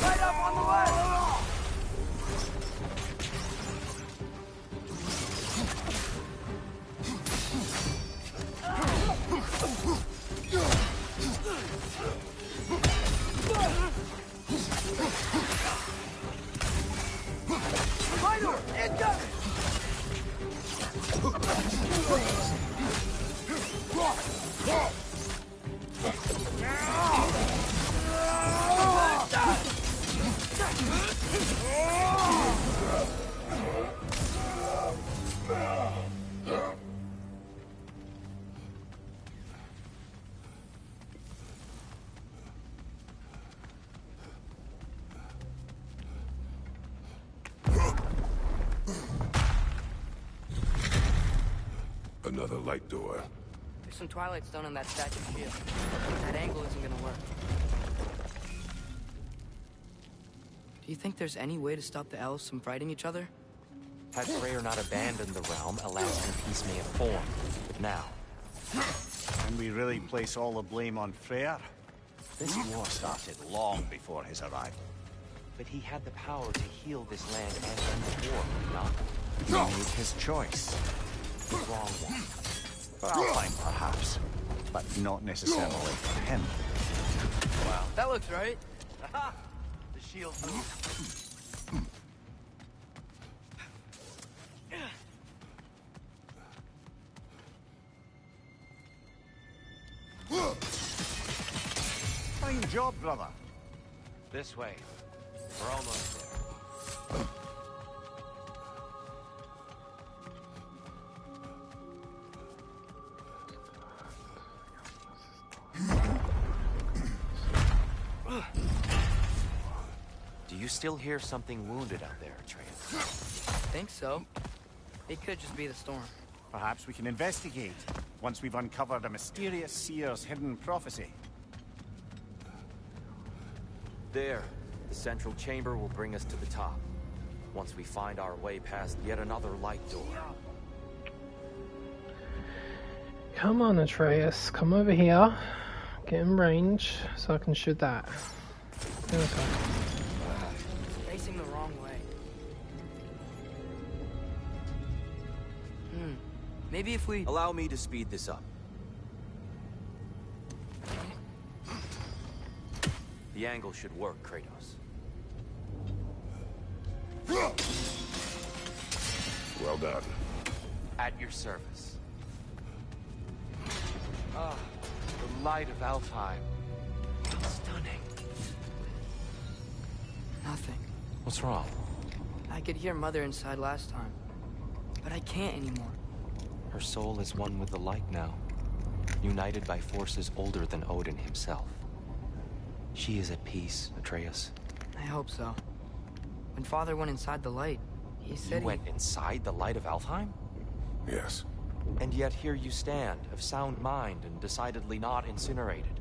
Right up on the left! Rhino! Incoming! Another light door. There's some Twilight Stone on that statue shield. That angle isn't gonna work. Do you think there's any way to stop the elves from fighting each other? Had Freyr not abandoned the realm, a lasting peace may have formed. But now... Can we really place all the blame on Freyr? This war started long before his arrival. But he had the power to heal this land and end the war, not? He made his choice. The wrong one. For Alpine, perhaps. But not necessarily for him. Wow. That looks right. Aha! The shield moved. Fine job, brother. This way. We're almost there. Do you still hear something wounded out there, Atreus? Think so. It could just be the storm. Perhaps we can investigate, once we've uncovered a mysterious seer's hidden prophecy. There. The central chamber will bring us to the top. Once we find our way past yet another light door. Come on, Atreus. Come over here. Get in range so I can shoot that. There we go. Facing the wrong way. Maybe if we... Allow me to speed this up. The angle should work, Kratos. Well done. At your service. Ah, the light of Alfheim. Stunning. Nothing. What's wrong? I could hear Mother inside last time. But I can't anymore. Her soul is one with the light now. United by forces older than Odin himself. She is at peace, Atreus. I hope so. When Father went inside the light, he said You went inside the light of Alfheim? Yes. And yet here you stand, of sound mind and decidedly not incinerated.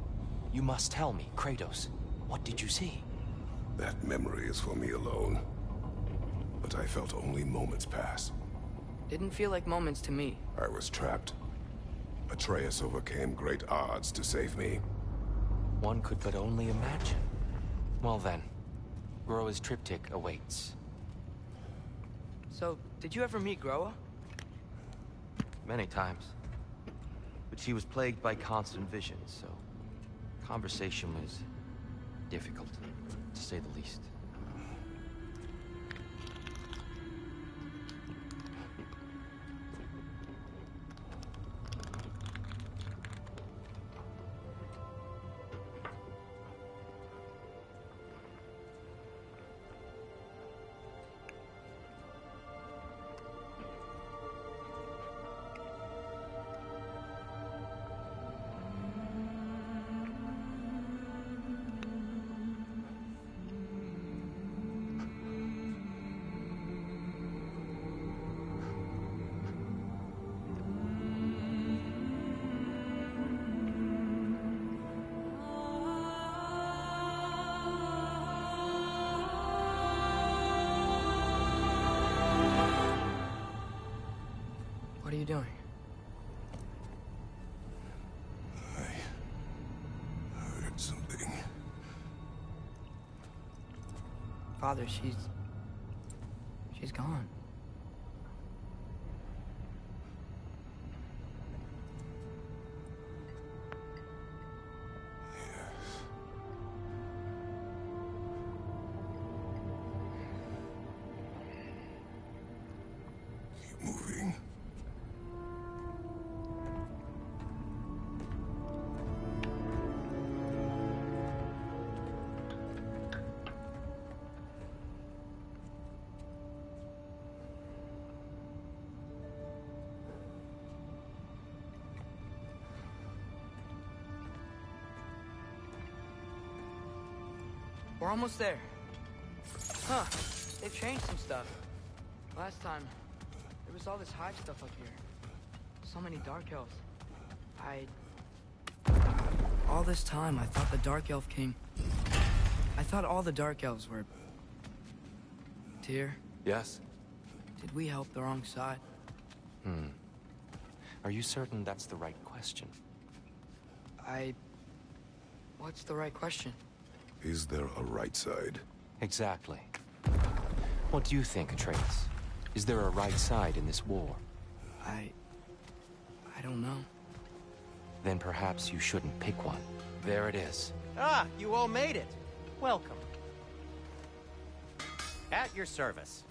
You must tell me, Kratos, what did you see? That memory is for me alone. But I felt only moments pass. Didn't feel like moments to me. I was trapped. Atreus overcame great odds to save me. One could but only imagine. Well then, Groa's triptych awaits. So, did you ever meet Groa? Many times. But she was plagued by constant visions, so conversation was difficult, to say the least. What are you doing? I heard something. Father, she's gone. Keep moving. We're almost there. Huh. They've changed some stuff. Last time, there was all this hive stuff up here. so many Dark Elves. All this time, I thought the Dark Elf King... I thought all the Dark Elves were... Tyr? Yes? Did we help the wrong side? Are you certain that's the right question? What's the right question? Is there a right side? Exactly. What do you think, Atreus? Is there a right side in this war? I don't know. Then perhaps you shouldn't pick one. There it is. Ah, you all made it. Welcome. At your service.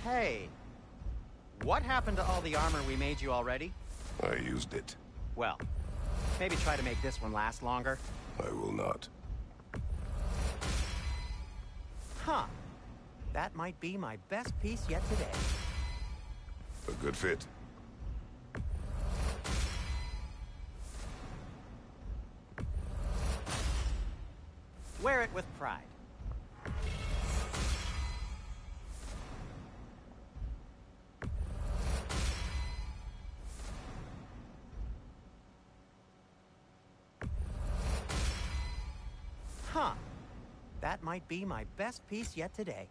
Hey, what happened to all the armor we made you already? I used it. Well, maybe try to make this one last longer. I will not. Huh. That might be my best piece yet today. A good fit. Wear it with pride. Huh. That might be my best piece yet today.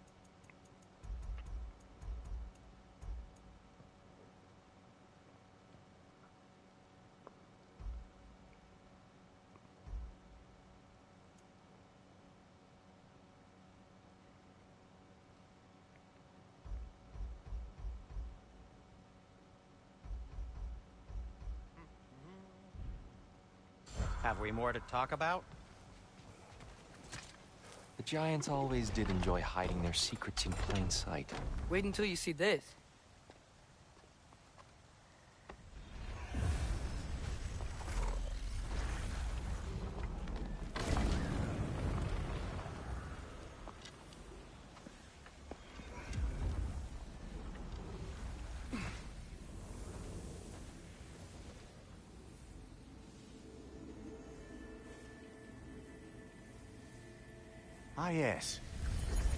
Have we more to talk about? The Giants always did enjoy hiding their secrets in plain sight. Wait until you see this. Ah, yes.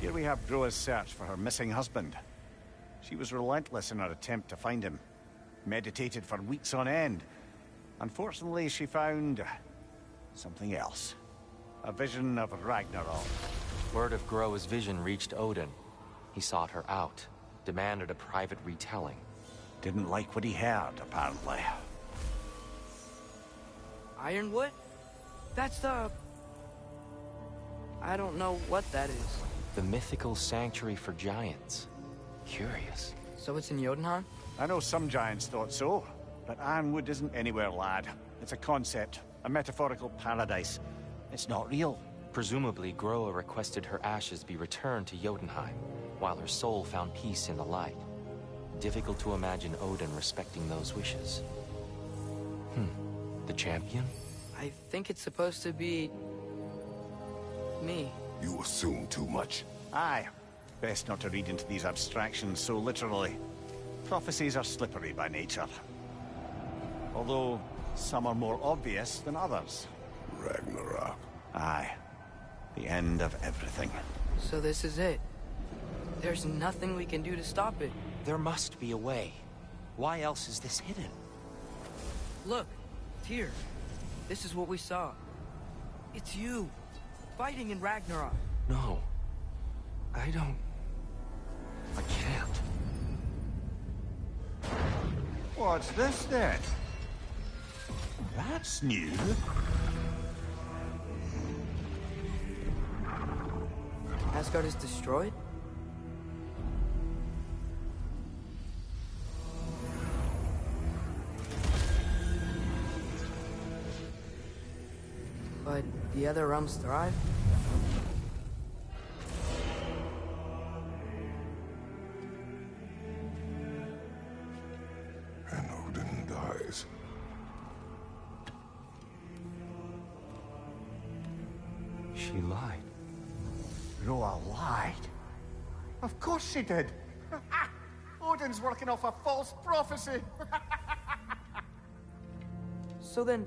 Here we have Groa's search for her missing husband. She was relentless in her attempt to find him. Meditated for weeks on end. Unfortunately, she found... something else. A vision of Ragnarok. Word of Groa's vision reached Odin. He sought her out, demanded a private retelling. Didn't like what he heard, apparently. Ironwood? That's the... I don't know what that is. The mythical sanctuary for giants. Curious. So it's in Jotunheim? I know some giants thought so, but Ironwood isn't anywhere, lad. It's a concept, a metaphorical paradise. It's not real. Presumably, Groa requested her ashes be returned to Jotunheim, while her soul found peace in the light. Difficult to imagine Odin respecting those wishes. The champion? I think it's supposed to be... me. You assume too much. Aye. Best not to read into these abstractions so literally. Prophecies are slippery by nature. Although, some are more obvious than others. Ragnarok. Aye. The end of everything. So this is it. There's nothing we can do to stop it. There must be a way. Why else is this hidden? Look, Tyr. This is what we saw. It's you, fighting in Ragnarok. No. I don't... I can't. What's this then? That's new. Asgard is destroyed? But the other realms thrive? And Odin dies. She lied. Groa lied. Of course she did. Odin's working off a false prophecy. So then,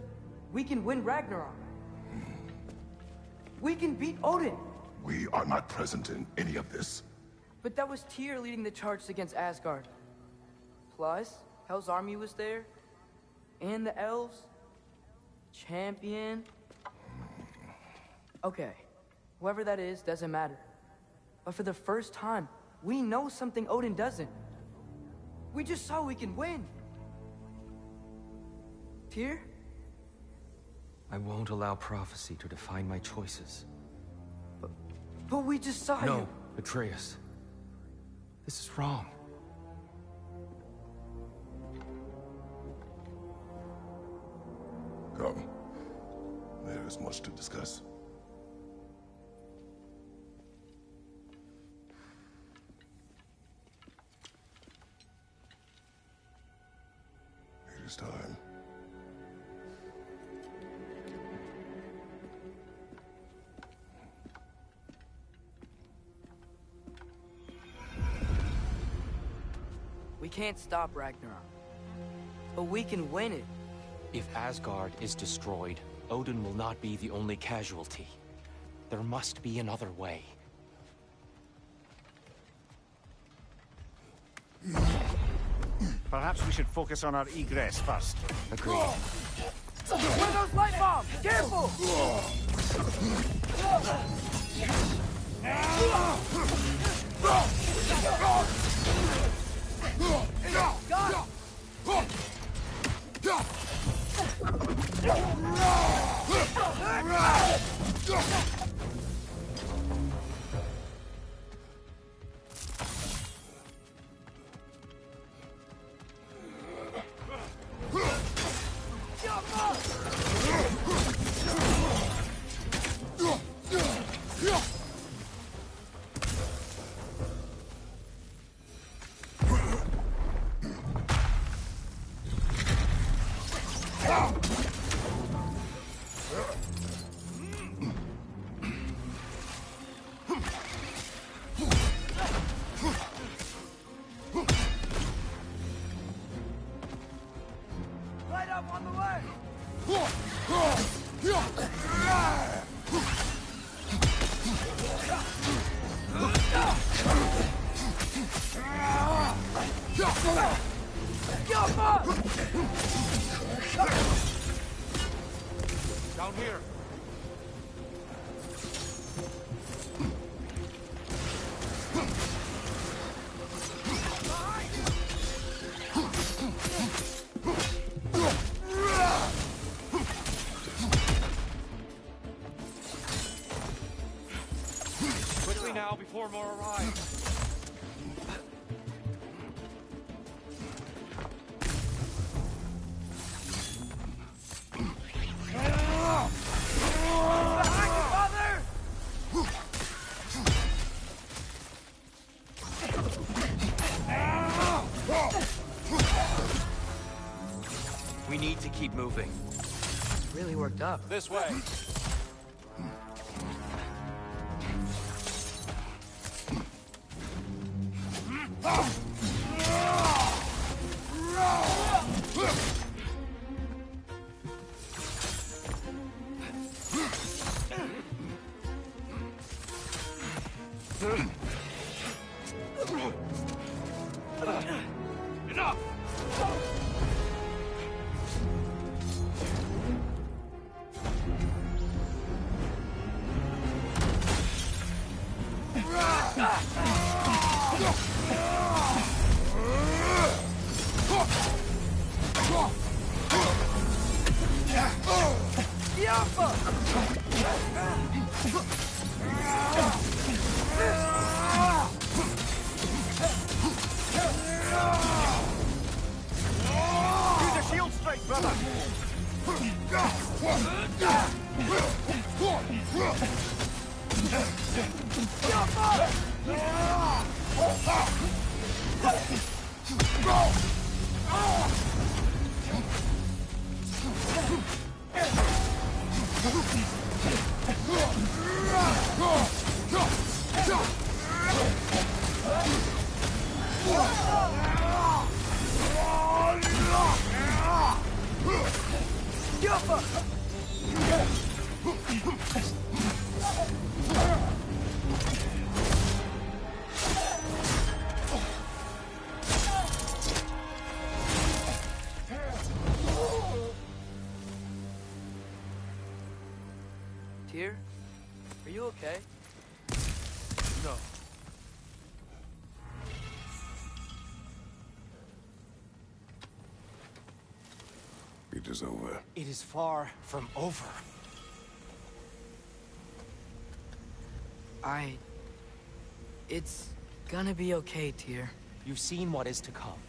we can win Ragnarok. We can beat Odin. We are not present in any of this. But that was Tyr leading the charge against Asgard. Plus, Hell's army was there. And the elves. Champion. Okay, whoever that is doesn't matter. But for the first time, we know something Odin doesn't. We just saw we can win. Tyr? I won't allow prophecy to define my choices. But we just saw you. No, Atreus. This is wrong. Come. There is much to discuss. It is time. We can't stop Ragnarok. But we can win it. If Asgard is destroyed, Odin will not be the only casualty. There must be another way. Perhaps we should focus on our egress first. Agreed. One of those light bombs! Careful! Light up on the way! Down here. Quickly now, before more arrive. We need to keep moving. It's really worked up. This way. Enough! Use a shield strike, brother! Tyr, are you okay? No. It is over. It is far from over. It's gonna be okay, Tyr. You've seen what is to come.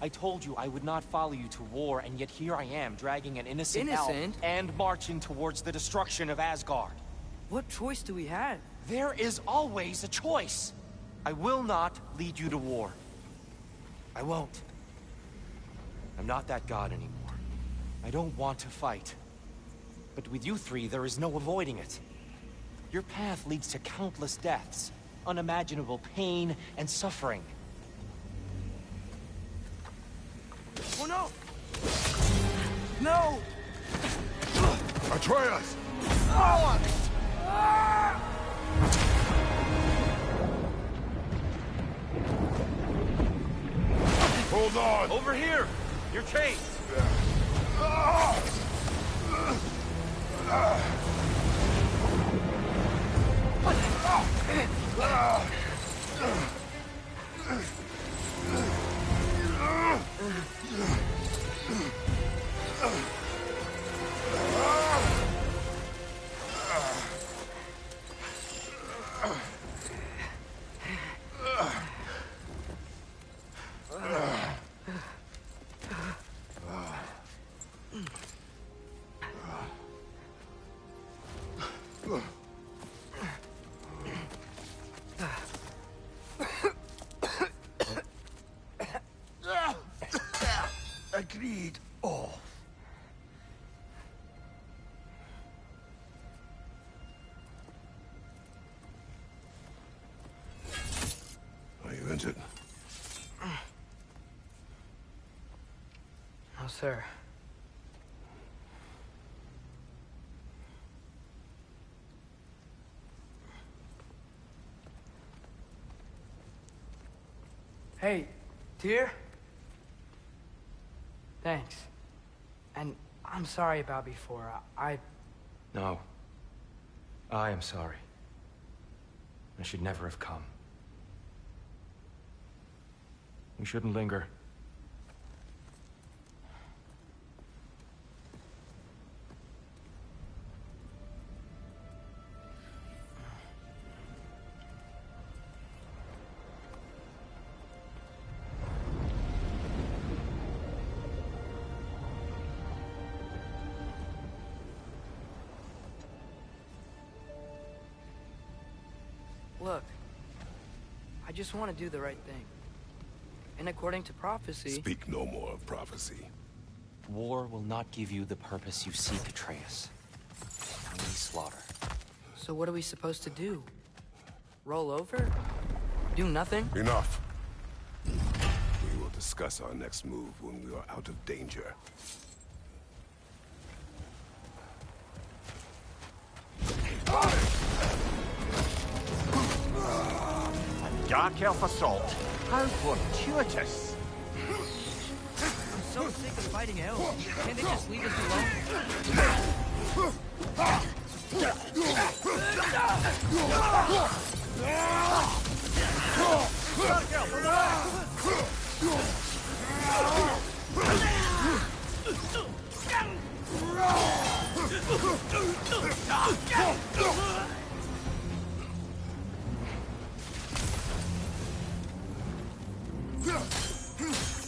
I told you I would not follow you to war, and yet here I am, dragging an innocent elf and marching towards the destruction of Asgard. What choice do we have? There is always a choice. I will not lead you to war. I won't. I'm not that god anymore. I don't want to fight. But with you three, there is no avoiding it. Your path leads to countless deaths, unimaginable pain and suffering. Oh no! No! Atreus! Hold on! Over here! You're chased! Agreed. Oh. Are you injured? No, sir. Hey, Tyr? Thanks. And I'm sorry about before. No. I am sorry. I should never have come. We shouldn't linger. Look, I just want to do the right thing. And according to prophecy... Speak no more of prophecy. War will not give you the purpose you seek, Atreus. Only slaughter. So what are we supposed to do? Roll over? Do nothing? Enough. We will discuss our next move when we are out of danger. Dark Elf assault. How fortuitous. I'm so sick of fighting elves. Can't they just leave us alone?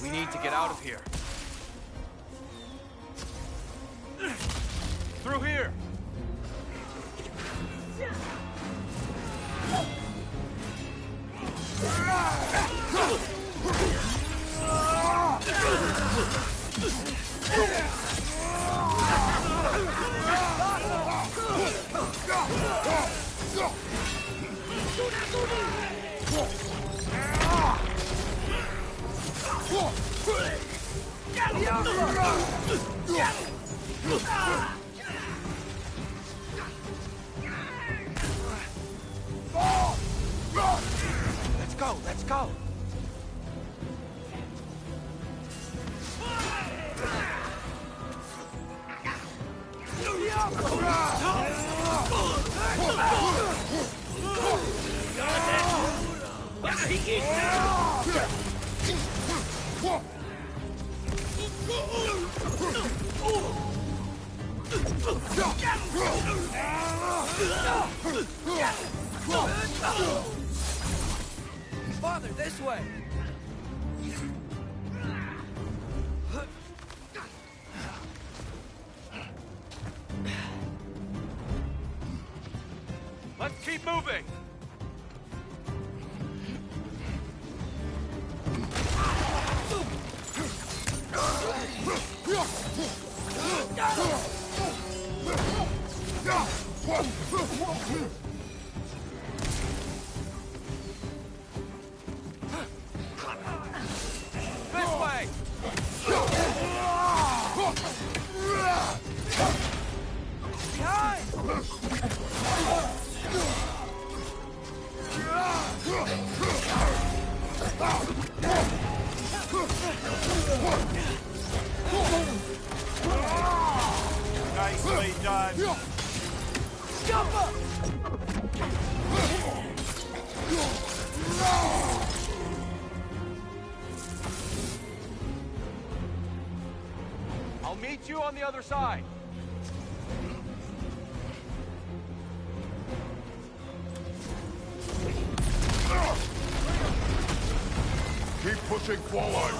We need to get out of here. Through here! Let's go, let's go! Father, this way! Let's keep moving! This way! Nicely done. Jump up! I'll meet you on the other side. Keep pushing forward.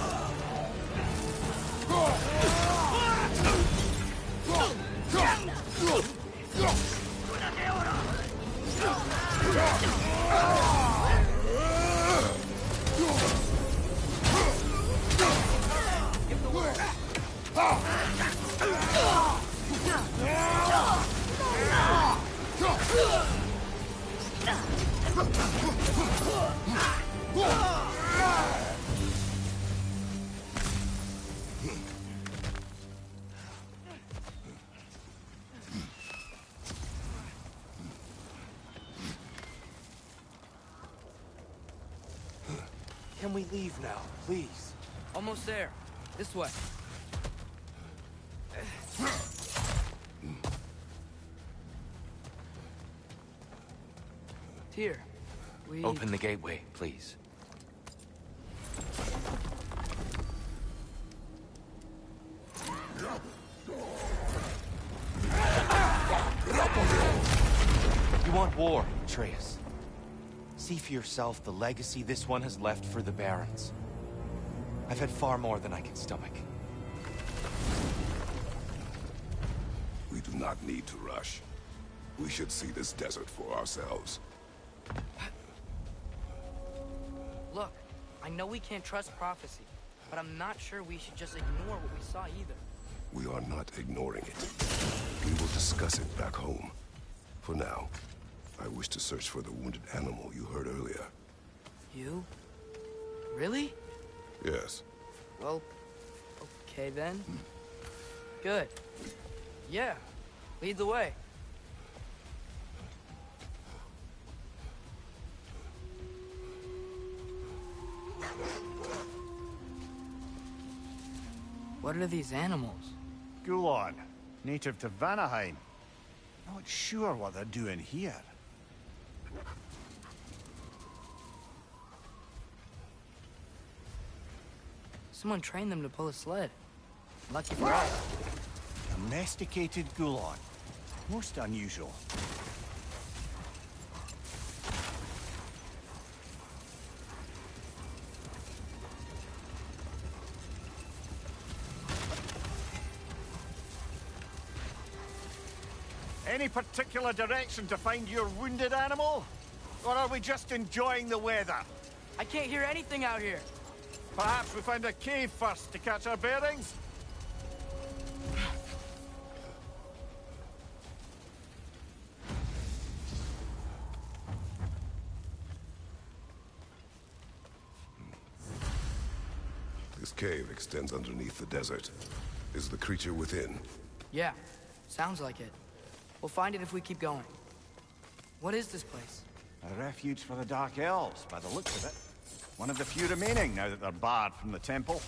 Can we leave now, please? Almost there. This way. Tyr, we... Open the gateway, please. You want war, Atreus. See for yourself the legacy this one has left for the Barons. I've had far more than I can stomach. We do not need to rush. We should see this desert for ourselves. Look, I know we can't trust prophecy, but I'm not sure we should just ignore what we saw either. We are not ignoring it. We will discuss it back home. For now, I wish to search for the wounded animal you heard earlier. You? Really? Yes. Well, okay then. Good. Yeah, lead the way. What are these animals? Gulon, native to Vanaheim. Not sure what they're doing here. Someone trained them to pull a sled. Lucky for us. Domesticated Gulon. Most unusual. Any particular direction to find your wounded animal? Or are we just enjoying the weather? I can't hear anything out here. Perhaps we find a cave first to catch our bearings? This cave extends underneath the desert. Is the creature within? Yeah, sounds like it. We'll find it if we keep going. What is this place? A refuge for the Dark Elves, by the looks of it. One of the few remaining now that they're barred from the temple.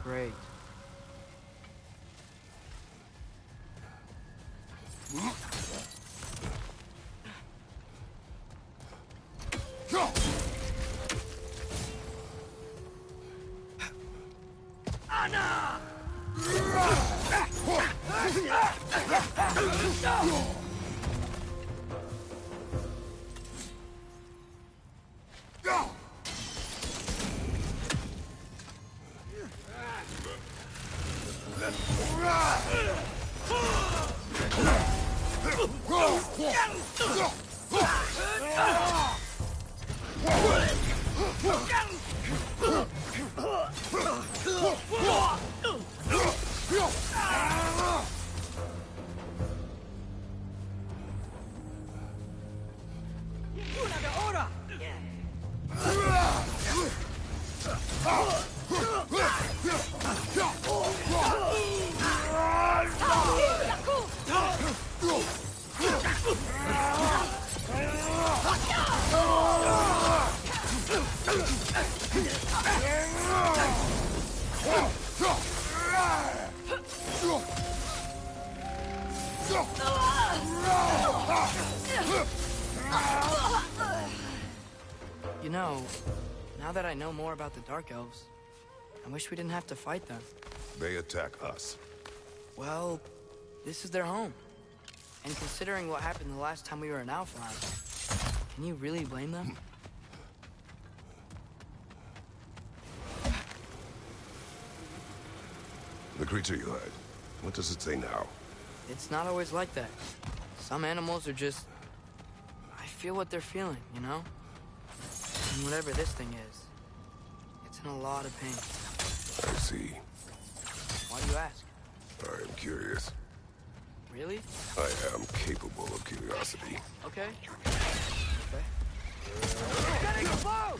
Great. Anna! You know, now that I know more about the Dark Elves, I wish we didn't have to fight them. They attack us. Well, this is their home. And considering what happened the last time we were in Alfheim, can you really blame them? The creature you heard, what does it say now? It's not always like that. Some animals are just... I feel what they're feeling, you know? And whatever this thing is, it's in a lot of pain. I see. Why do you ask? I am curious. Really? I am capable of curiosity. Okay. Okay. Getting a blow!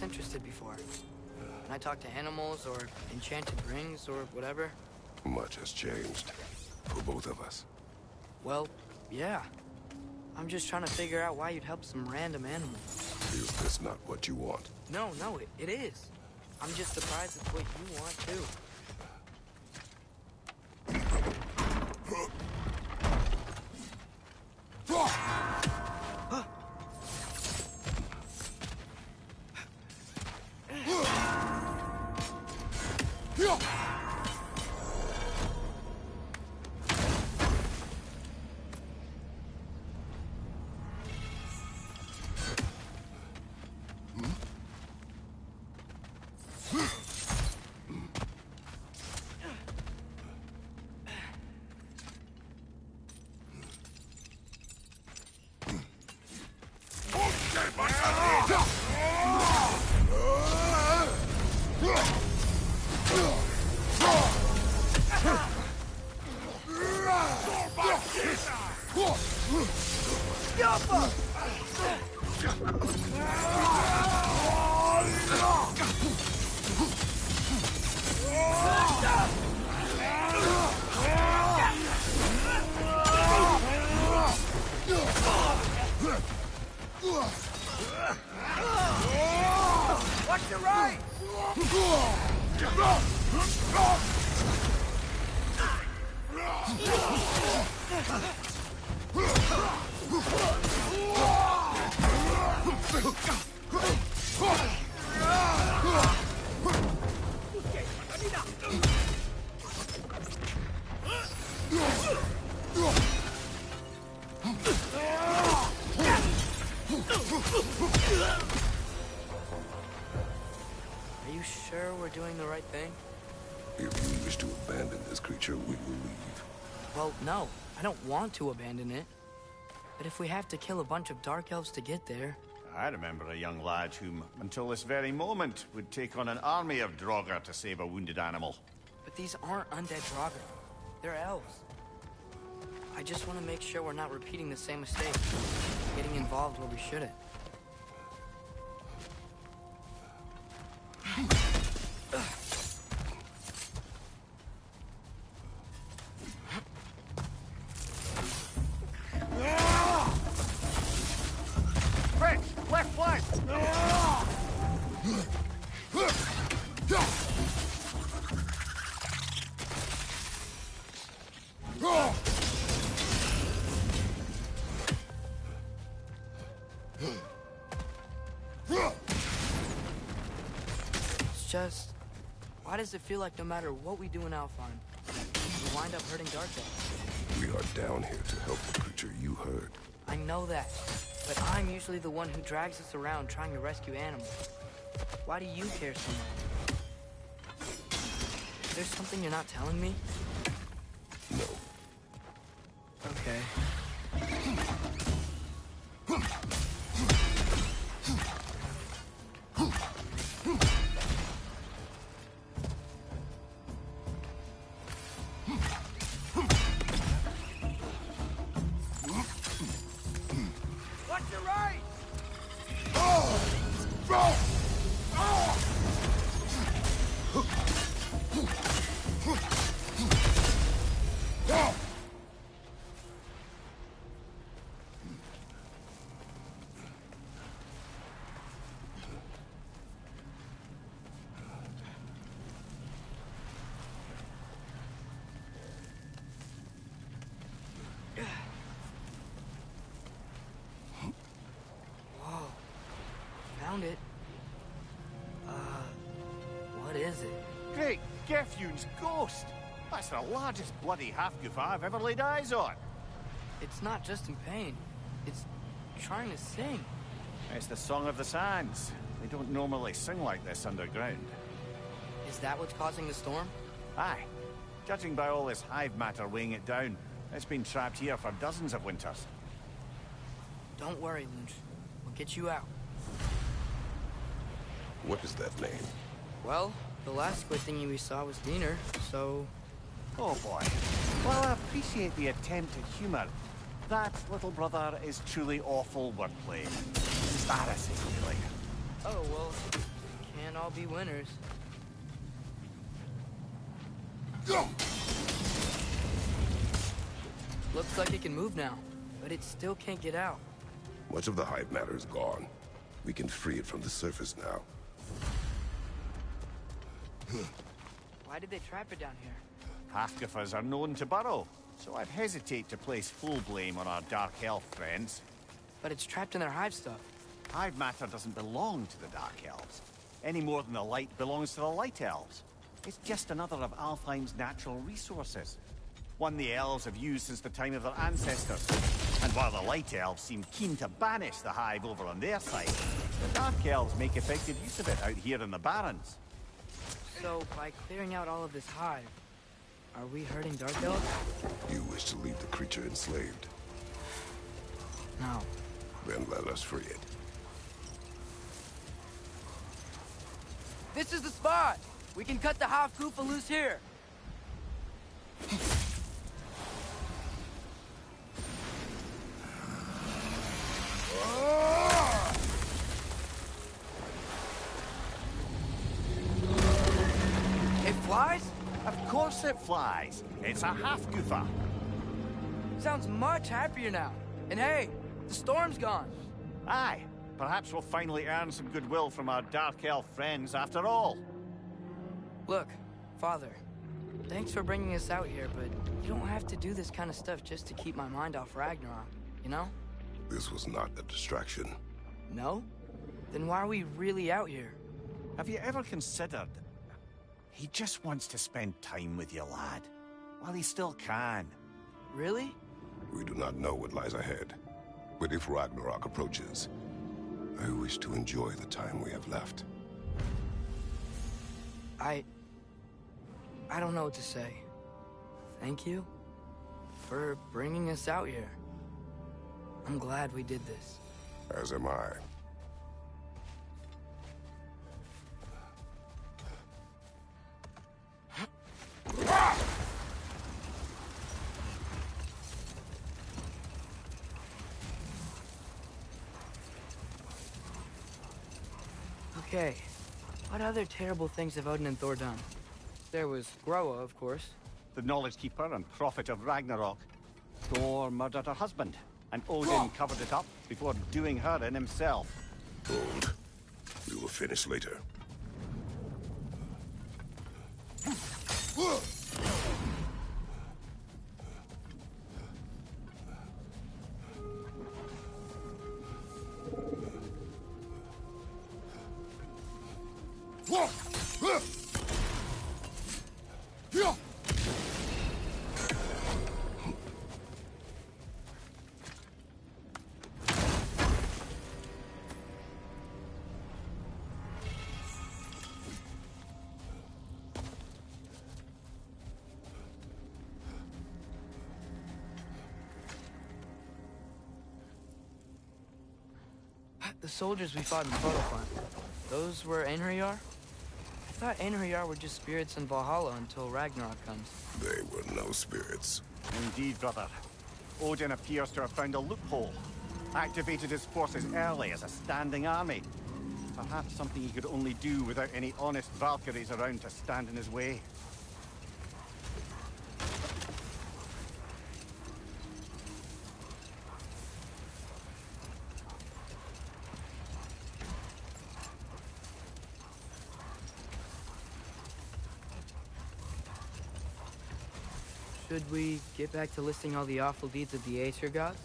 Interested before. When I talk to animals or enchanted rings or whatever. Much has changed. For both of us. Well, yeah. I'm just trying to figure out why you'd help some random animal. Is this not what you want? No, it is. I'm just surprised it's what you want too. Watch the right! Are you sure we're doing the right thing? If you wish to abandon this creature, we will leave. Well, no. I don't want to abandon it. But if we have to kill a bunch of Dark Elves to get there... I remember a young lad whom, until this very moment, would take on an army of Draugr to save a wounded animal. But these aren't undead Draugr. They're elves. I just want to make sure we're not repeating the same mistake. Getting involved where we shouldn't. French, left flank! It's just... why does it feel like no matter what we do in Alfheim, we wind up hurting Dark Elves? We are down here to help the creature you heard. I know that, but I'm usually the one who drags us around trying to rescue animals. Why do you care so much? There's something you're not telling me? No. Okay. Watch your right! Whoa. Found it. What is it? Great Gefyun's ghost! That's the largest bloody half-goof I've ever laid eyes on. It's not just in pain. It's trying to sing. It's the Song of the Sands. They don't normally sing like this underground. Is that what's causing the storm? Aye. Judging by all this hive matter weighing it down, it's been trapped here for dozens of winters. Don't worry, Lunch. We'll get you out. What is that name? Well, the last squid thingy we saw was Diener, so... Oh boy. Well, I appreciate the attempt at humor. That, little brother, is truly awful wordplay. Embarrassing, really. Oh, well, can't all be winners. Looks like it can move now, but it still can't get out. Much of the hive matter is gone. We can free it from the surface now. Why did they trap it down here? Half-goofers are known to burrow, so I'd hesitate to place full blame on our Dark Elf friends. But it's trapped in their hive stuff. Hive matter doesn't belong to the Dark Elves, any more than the light belongs to the Light Elves. It's just another of Alfheim's natural resources. One the elves have used since the time of their ancestors. And while the Light Elves seem keen to banish the hive over on their side, the Dark Elves make effective use of it out here in the Barrens. So, by clearing out all of this hive, are we hurting Dark Elves? You wish to leave the creature enslaved? No. Then let us free it. This is the spot! We can cut the half-goofa loose here! It flies? Of course it flies. It's a half-goofa. Sounds much happier now. And hey, the storm's gone. Aye. Perhaps we'll finally earn some goodwill from our Dark Elf friends after all. Look, Father, thanks for bringing us out here, but you don't have to do this kind of stuff just to keep my mind off Ragnarok, you know? This was not a distraction. No? Then why are we really out here? Have you ever considered... He just wants to spend time with you, lad. While he still can. Really? We do not know what lies ahead. But if Ragnarok approaches, I wish to enjoy the time we have left. I don't know what to say. Thank you for bringing us out here. I'm glad we did this. As am I. Okay, what other terrible things have Odin and Thor done? There was Groa, of course. The Knowledge Keeper and Prophet of Ragnarok. Thor murdered her husband, and Odin covered it up before doing her in himself. Hold. We will finish later. The soldiers we fought in the photo farm, those were Einherjar? I thought Einherjar were just spirits in Valhalla until Ragnarok comes. They were no spirits. Indeed, brother. Odin appears to have found a loophole. Activated his forces early as a standing army. Perhaps something he could only do without any honest Valkyries around to stand in his way. Should we get back to listing all the awful deeds of the Aesir gods?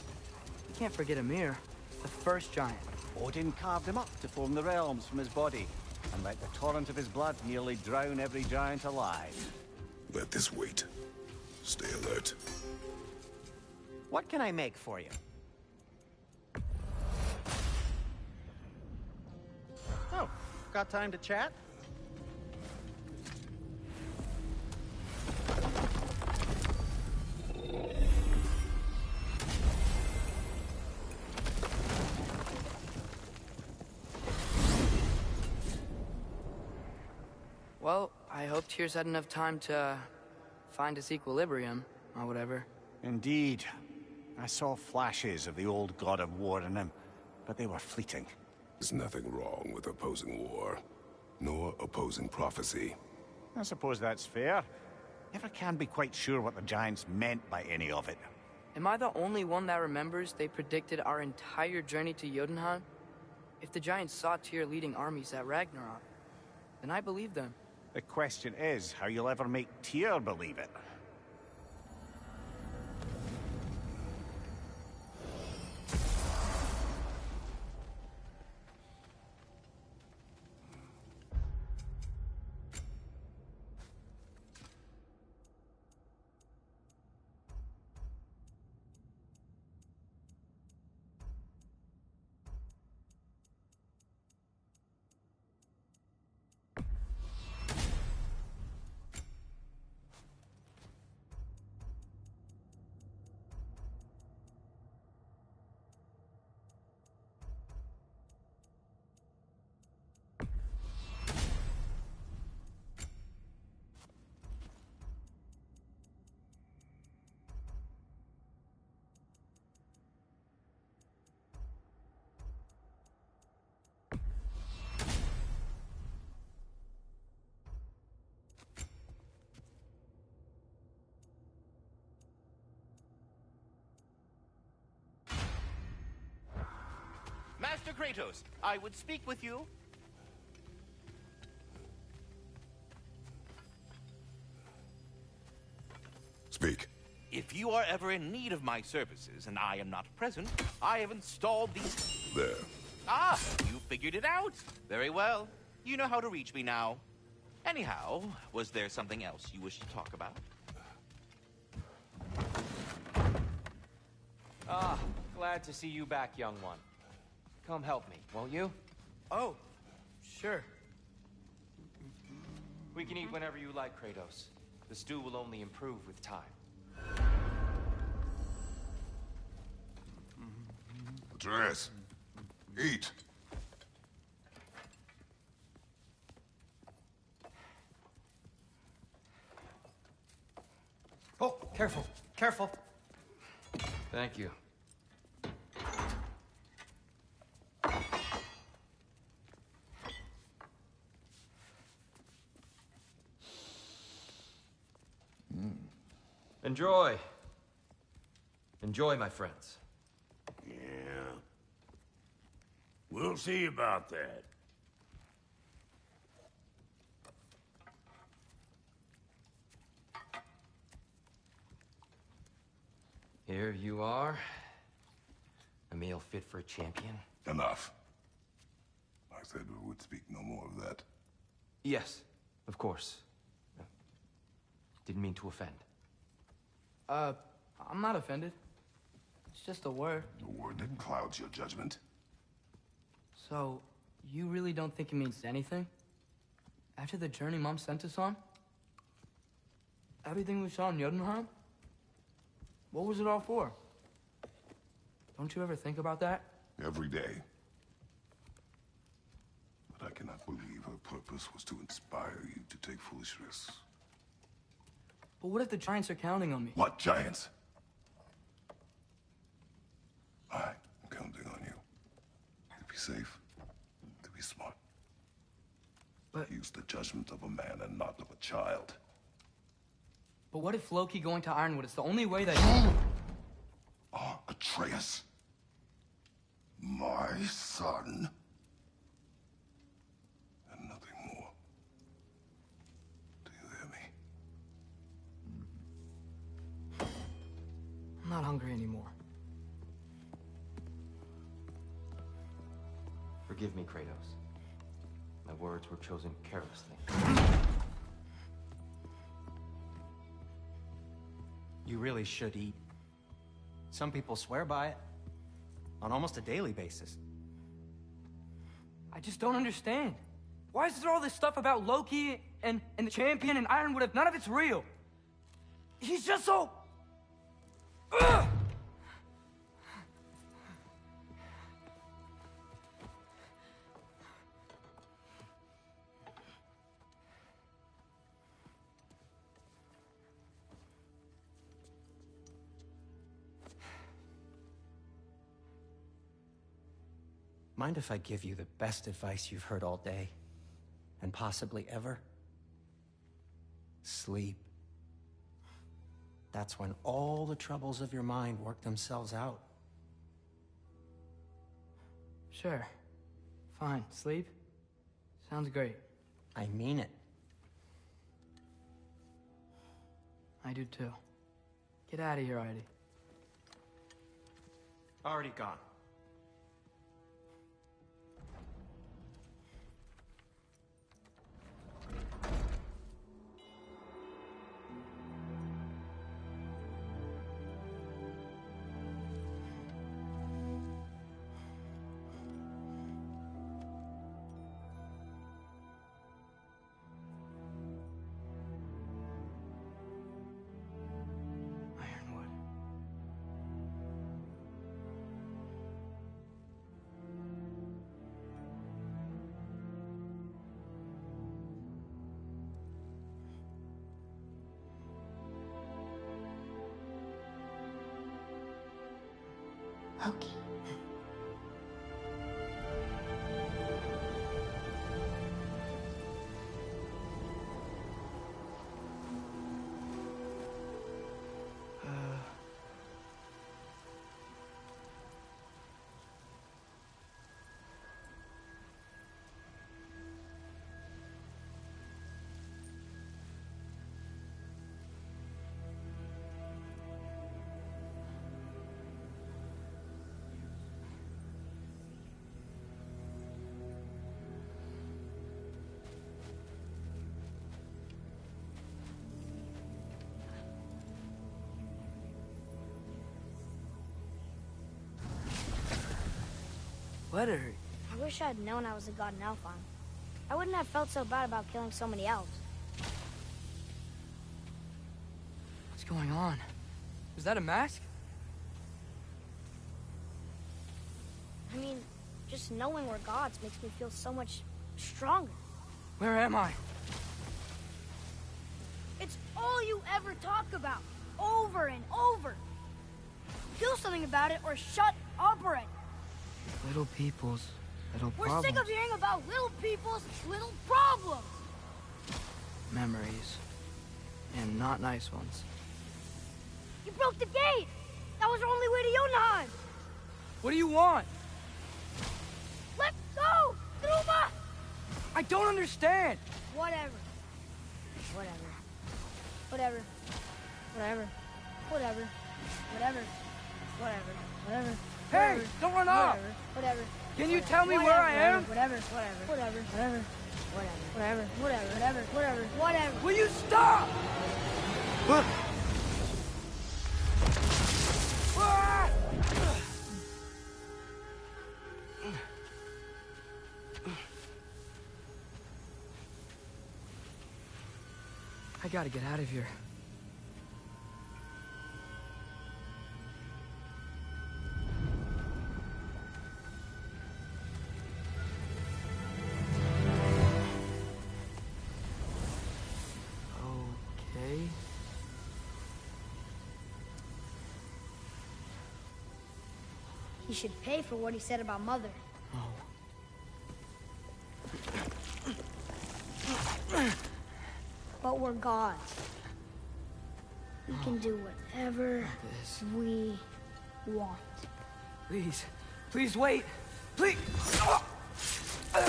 We can't forget Ymir, the first giant. Odin carved him up to form the realms from his body, and let the torrent of his blood nearly drown every giant alive. Let this wait. Stay alert. What can I make for you? Oh, got time to chat? Well, I hope Tyr's had enough time to find his equilibrium, or whatever. Indeed. I saw flashes of the old god of war in him, but they were fleeting. There's nothing wrong with opposing war, nor opposing prophecy. I suppose that's fair. Never can be quite sure what the Giants meant by any of it. Am I the only one that remembers they predicted our entire journey to Jotunheim? If the Giants saw Tyr leading armies at Ragnarok, then I believe them. The question is how you'll ever make Tyr believe it. Master Kratos, I would speak with you. Speak. If you are ever in need of my services and I am not present, I have installed these... There. Ah, you figured it out. Very well. You know how to reach me now. Anyhow, was there something else you wish to talk about? Ah, glad to see you back, young one. Come help me, won't you? Oh, sure. We can eat whenever you like, Kratos. The stew will only improve with time. Atreus, eat. Oh, careful, careful. Thank you. Enjoy. Enjoy, my friends. Yeah. We'll see about that. Here you are. A meal fit for a champion. Enough. I said we would speak no more of that. Yes, of course. Didn't mean to offend. I'm not offended. It's just a word. The word that clouds your judgment. So, you really don't think it means anything? After the journey Mom sent us on? Everything we saw in Jotunheim? What was it all for? Don't you ever think about that? Every day. But I cannot believe her purpose was to inspire you to take foolish risks. But what if the Giants are counting on me? What Giants? I'm counting on you. To be safe, to be smart. But use the judgment of a man and not of a child. But what if Loki going to Ironwood is the only way that Atreus. My son. And nothing more. Do you hear me? I'm not hungry anymore. Forgive me, Kratos. My words were chosen carelessly. You really should eat. Some people swear by it. On almost a daily basis. I just don't understand. Why is there all this stuff about Loki and the champion and Ironwood if none of it's real? He's just so... Ugh! Mind if I give you the best advice you've heard all day? And possibly ever? Sleep. That's when all the troubles of your mind work themselves out. Sure. Fine. Sleep? Sounds great. I mean it. I do too. Get out of here, Heidi. Already gone. Ironwood. Loki. What are you? I wish I had known I was a god in Alfheim. I wouldn't have felt so bad about killing so many elves. What's going on? Is that a mask? I mean, just knowing we're gods makes me feel so much stronger. Where am I? It's all you ever talk about, over and over. Do something about it or shut up already. Little people's little We're problems. sick of hearing about little people's little problems. Memories. And not nice ones. You broke the gate. That was our only way to Jotunheim. What do you want? Let's go, Truma! I don't understand. Whatever. Whatever. Whatever. Whatever. Whatever. Whatever. Whatever. Whatever. Hey, don't run off. Whatever. Can you tell me where I am? Whatever. Whatever. Whatever. Whatever. Whatever. Whatever. Whatever. Whatever. Whatever. Will you stop? I gotta get out of here. Okay. He should pay for what he said about Mother. But we're gods. We can do whatever we want. Please. Please wait. Please. Why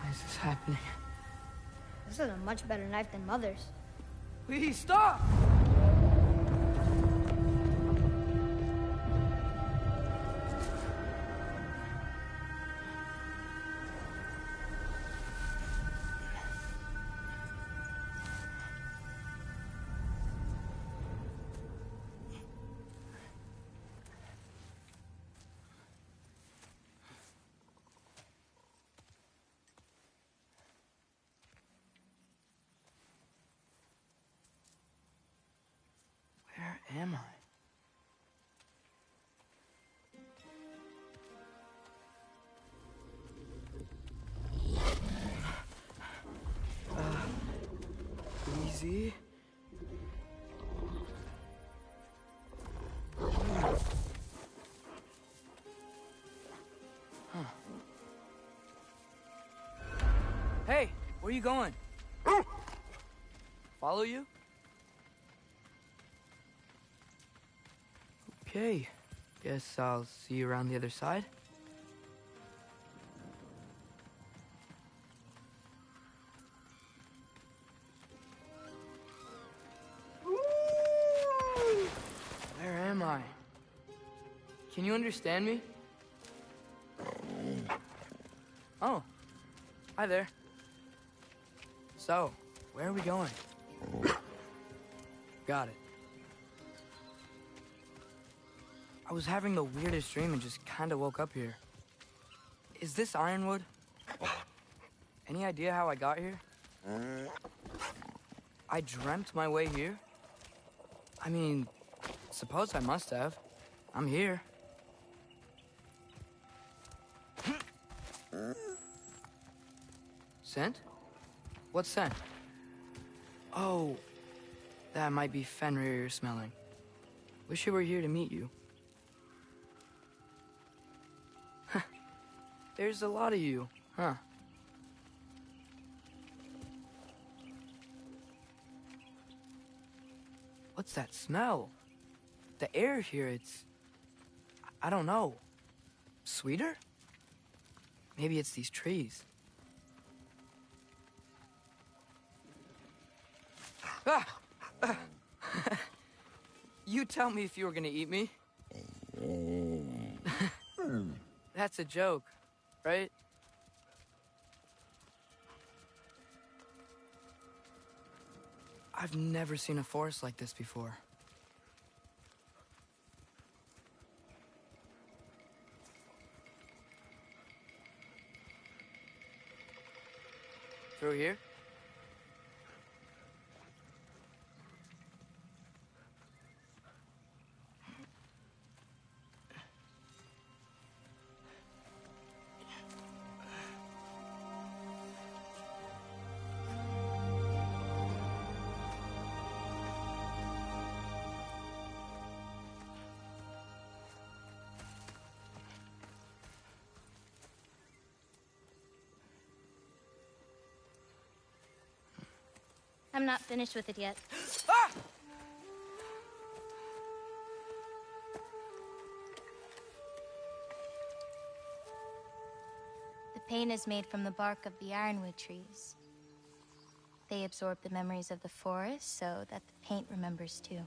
is this happening? This is a much better knife than Mother's. Please stop! Where am I? Easy. Huh. Hey, where are you going? Follow you? Okay. Guess I'll see you around the other side. Where am I? Can you understand me? Oh. Hi there. So, where are we going? Got it. I was having the weirdest dream and just kind of woke up here. Is this Ironwood? Any idea how I got here? I dreamt my way here? I mean, suppose I must have. I'm here. Scent? What scent? Oh, that might be Fenrir you're smelling. Wish you were here to meet you. There's a lot of you, huh? What's that smell? The air here, I don't know. Sweeter? Maybe it's these trees. You tell me if you were gonna eat me. That's a joke, right? I've never seen a forest like this before. Through here? I'm not finished with it yet. Ah! The paint is made from the bark of the ironwood trees. They absorb the memories of the forest so that the paint remembers too.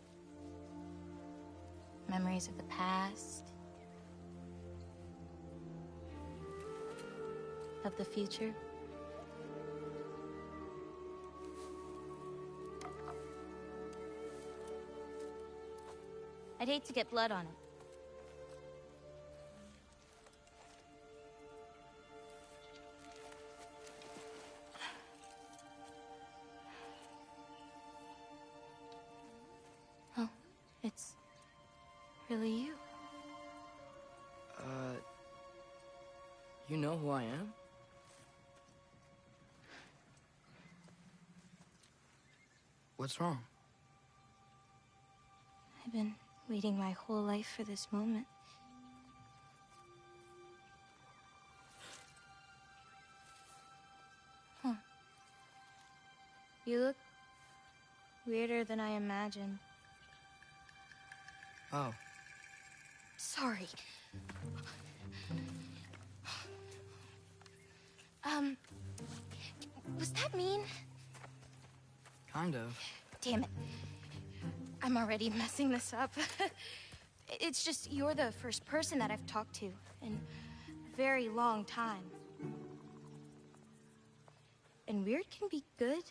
Memories of the past, of the future. I'd hate to get blood on it. Oh, it's really you. You know who I am? What's wrong? I've been waiting my whole life for this moment. Huh. You look weirder than I imagined. Oh. Sorry. Was that mean? Kind of. Damn it. I'm already messing this up. It's just you're the first person that I've talked to in a very long time. And weird can be good.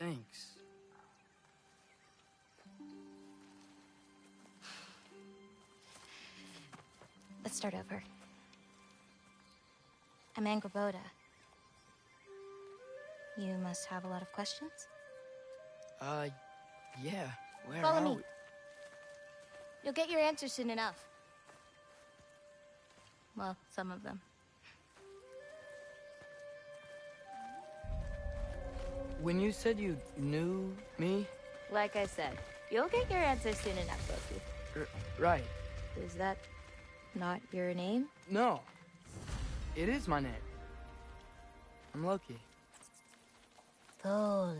Thanks. Let's start over. I'm Angraboda. You must have a lot of questions? Yeah. Where Follow are me. we? You'll get your answers soon enough. Well, some of them. When you said you knew me? Like I said, you'll get your answers soon enough, Loki. Right. Is that not your name? No. It is my name. I'm Loki. Lola.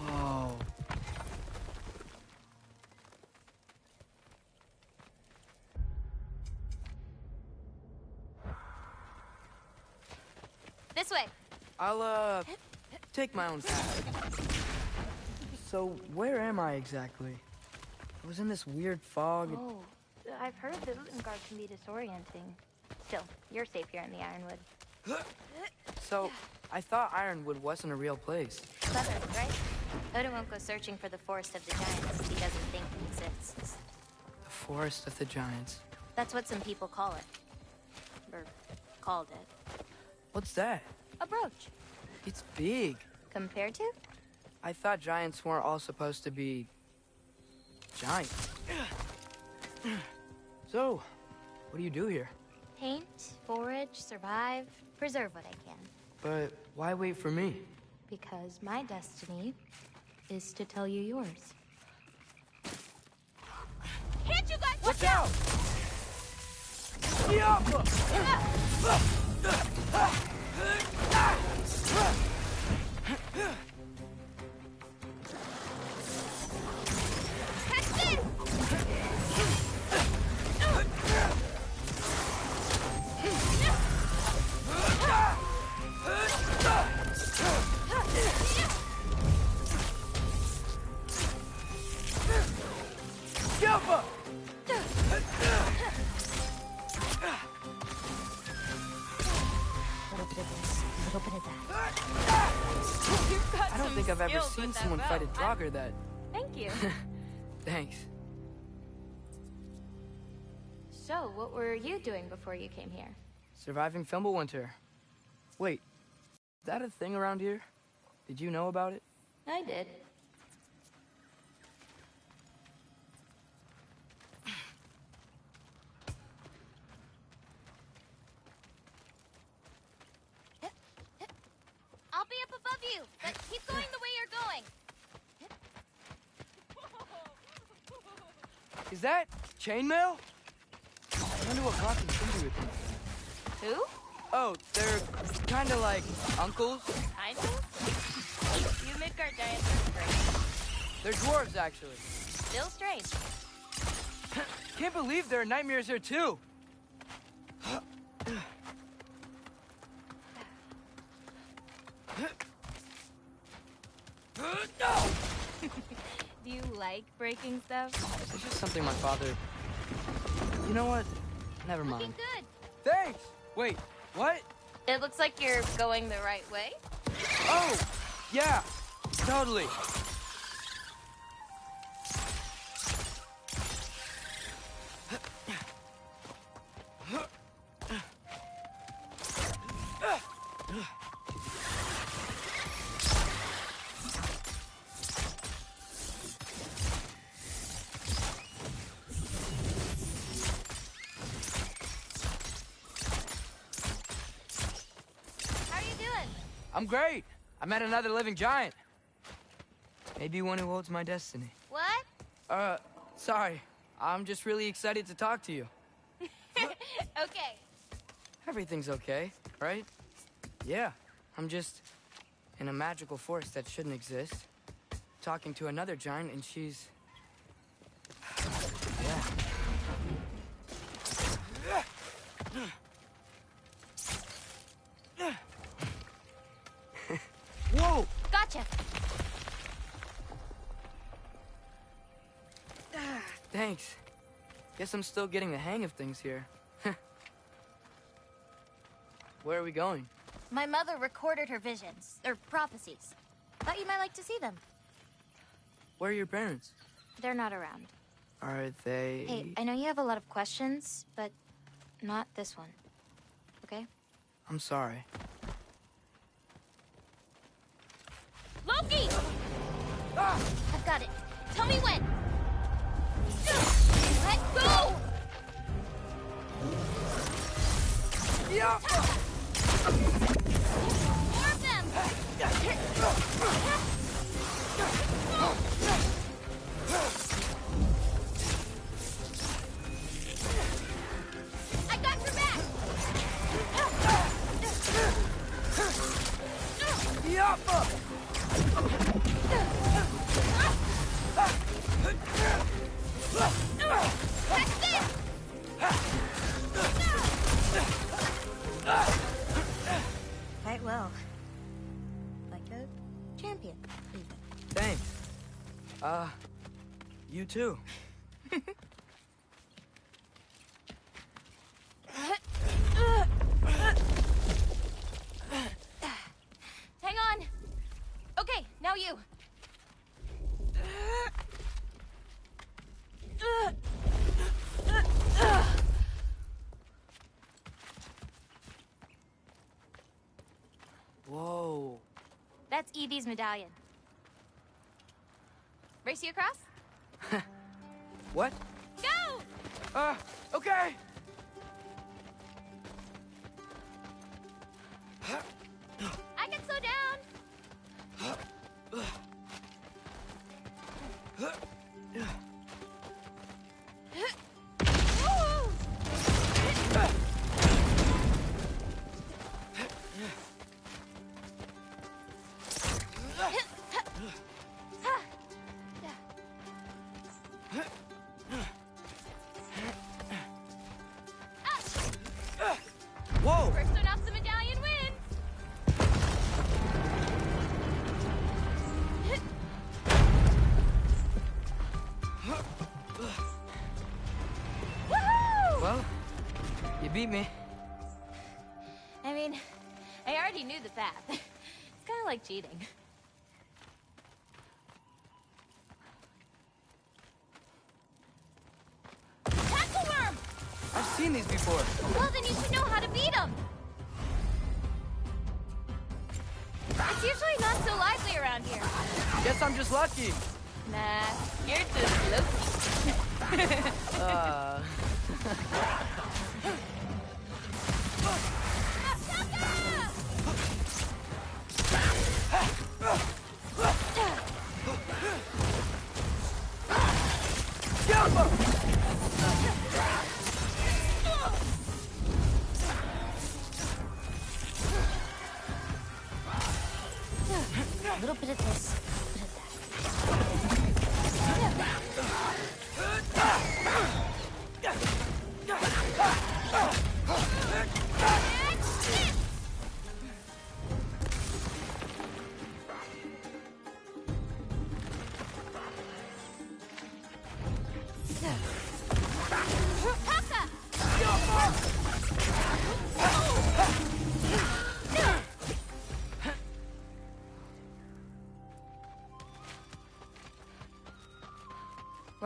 Oh. This way. I'll, take my own path. So, where am I exactly? I was in this weird fog. Oh, I've heard the Utengard can be disorienting. Still, you're safe here in the Ironwood. So, I thought Ironwood wasn't a real place. Clever, right? Odin won't go searching for the Forest of the Giants if he doesn't think it exists. The Forest of the Giants. That's what some people call it. Or called it. What's that? A brooch. It's big. Compared to? I thought giants weren't all supposed to be... giants. So, what do you do here? Paint, forage, survive, preserve what I can. But why wait for me? Because my destiny is to tell you yours. Can't you guys watch out? I don't think I've ever seen someone fight a Draugr that... Thank you. Thanks. So, what were you doing before you came here? Surviving Fimbulwinter. Wait, is that a thing around here? Did you know about it? I did. I'll be up above you, but keep going the way you're going. Is that chainmail? I wonder what Brock can do with it. Who? Oh, they're kind of like uncles. Kind of? You Midgard giants are great. They're dwarves, actually. Still strange. Can't believe there are nightmares here, too. Do you like breaking stuff? It's just something my father... You know what? Never mind. Looking good. Thanks! Wait, what? It looks like you're going the right way. Oh! Yeah! Totally! I'm great. I met another living giant. Maybe one who holds my destiny. What? Sorry. I'm just really excited to talk to you. Okay. Everything's okay, right? Yeah. I'm just in a magical forest that shouldn't exist. Talking to another giant and she's... Yeah. Whoa! Gotcha. Thanks. Guess I'm still getting the hang of things here. Where are we going? My mother recorded her visions, or prophecies. Thought you might like to see them. Where are your parents? They're not around. Are they... Hey, I know you have a lot of questions, but not this one. Okay? I'm sorry. Loki! I've got it. Tell me when. Let go! Yeah! More of them! I got your back! Yeah! Quite well. Like a champion, even. Thanks. You too. Hang on. Okay, now you. Whoa. That's Evie's medallion. Race you across? What? Go! Okay. I can slow down. Whoa! First one off the medallion wins. Woohoo! Well, you beat me. I mean, I already knew the path. It's kind of like cheating. Tackle worm! I've seen these before. Well, then you should know how to beat them. It's usually not so lively around here. Guess I'm just lucky. Nah, you're just Loki. little bit of this, a bit of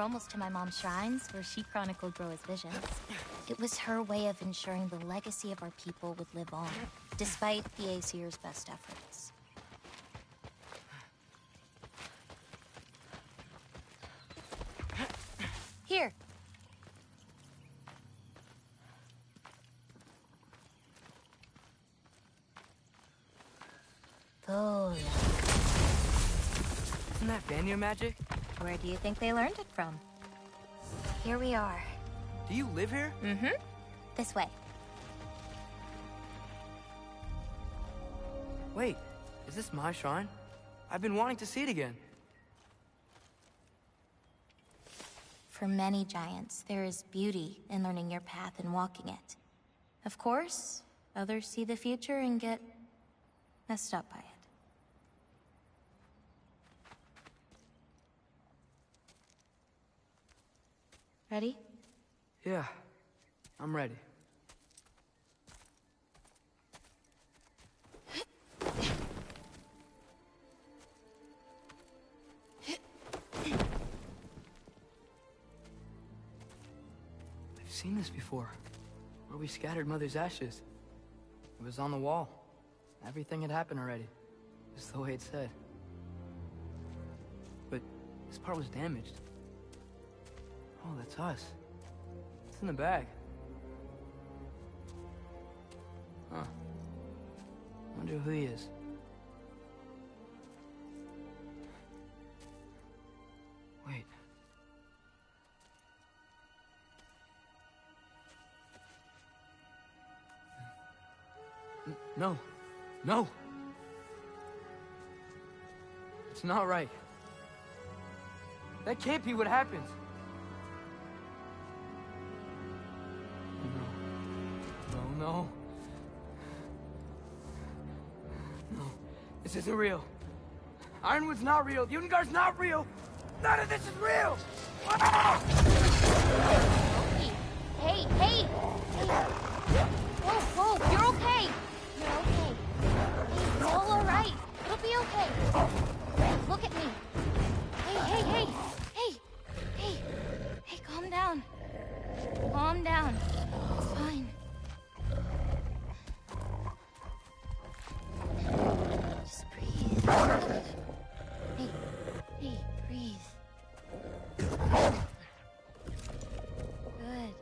We're almost to my mom's shrines, where she chronicled Groa's visions. It was her way of ensuring the legacy of our people would live on, despite the Aesir's best efforts. Here. Oh, Isn't that Vanir magic? where do you think they learned it from? Here we are. Do you live here? Mm-hmm. This way. Wait, is this my shrine? I've been wanting to see it again. For many giants, there is beauty in learning your path and walking it. Of course, others see the future and get messed up by it. Ready? Yeah, I'm ready. I've seen this before, where we scattered Mother's ashes. It was on the wall. Everything had happened already, just the way it said. But this part was damaged. Oh, that's us. It's in the bag. Huh. Wonder who he is. Wait. No. No! It's not right. That can't be what happens. No. No. This isn't real. Ironwood's not real. Ungar's not real. None of this is real! Ah! Hey! Hey! Whoa! You're okay! You're okay. It's all alright. It'll be okay. Look at me. Hey, calm down. Calm down. It's fine. Just breathe. Hey, breathe. Good.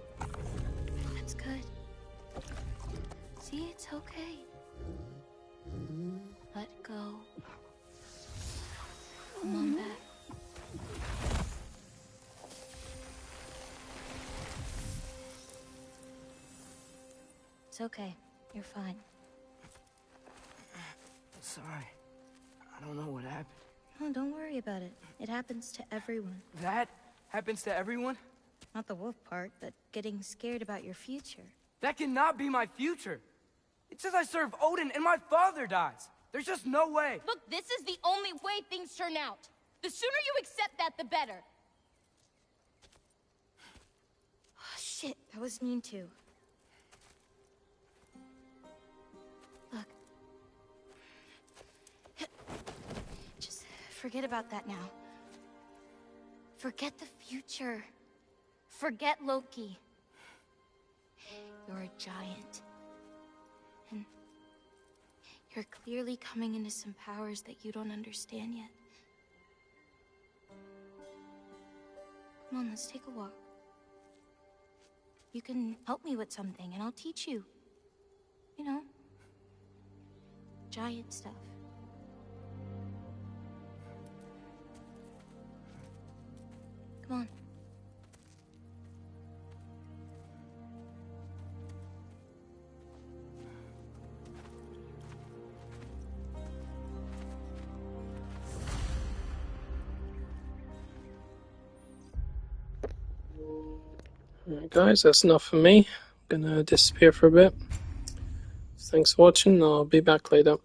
That's good. See, it's okay. Let go. Come on back. It's okay. You're fine. Sorry. I don't know what happened. No, don't worry about it. It happens to everyone. That happens to everyone? Not the wolf part, but getting scared about your future. That cannot be my future. It says I serve Odin and my father dies. There's just no way. Look, this is the only way things turn out. The sooner you accept that, the better. Oh, shit, that was mean too. Look. Just forget about that now. Forget the future. Forget Loki. You're a giant. And you're clearly coming into some powers that you don't understand yet. Come on, let's take a walk. You can help me with something, and I'll teach you. You know, giant stuff. Come on. Alright guys, that's enough for me. I'm gonna disappear for a bit. Thanks for watching, I'll be back later.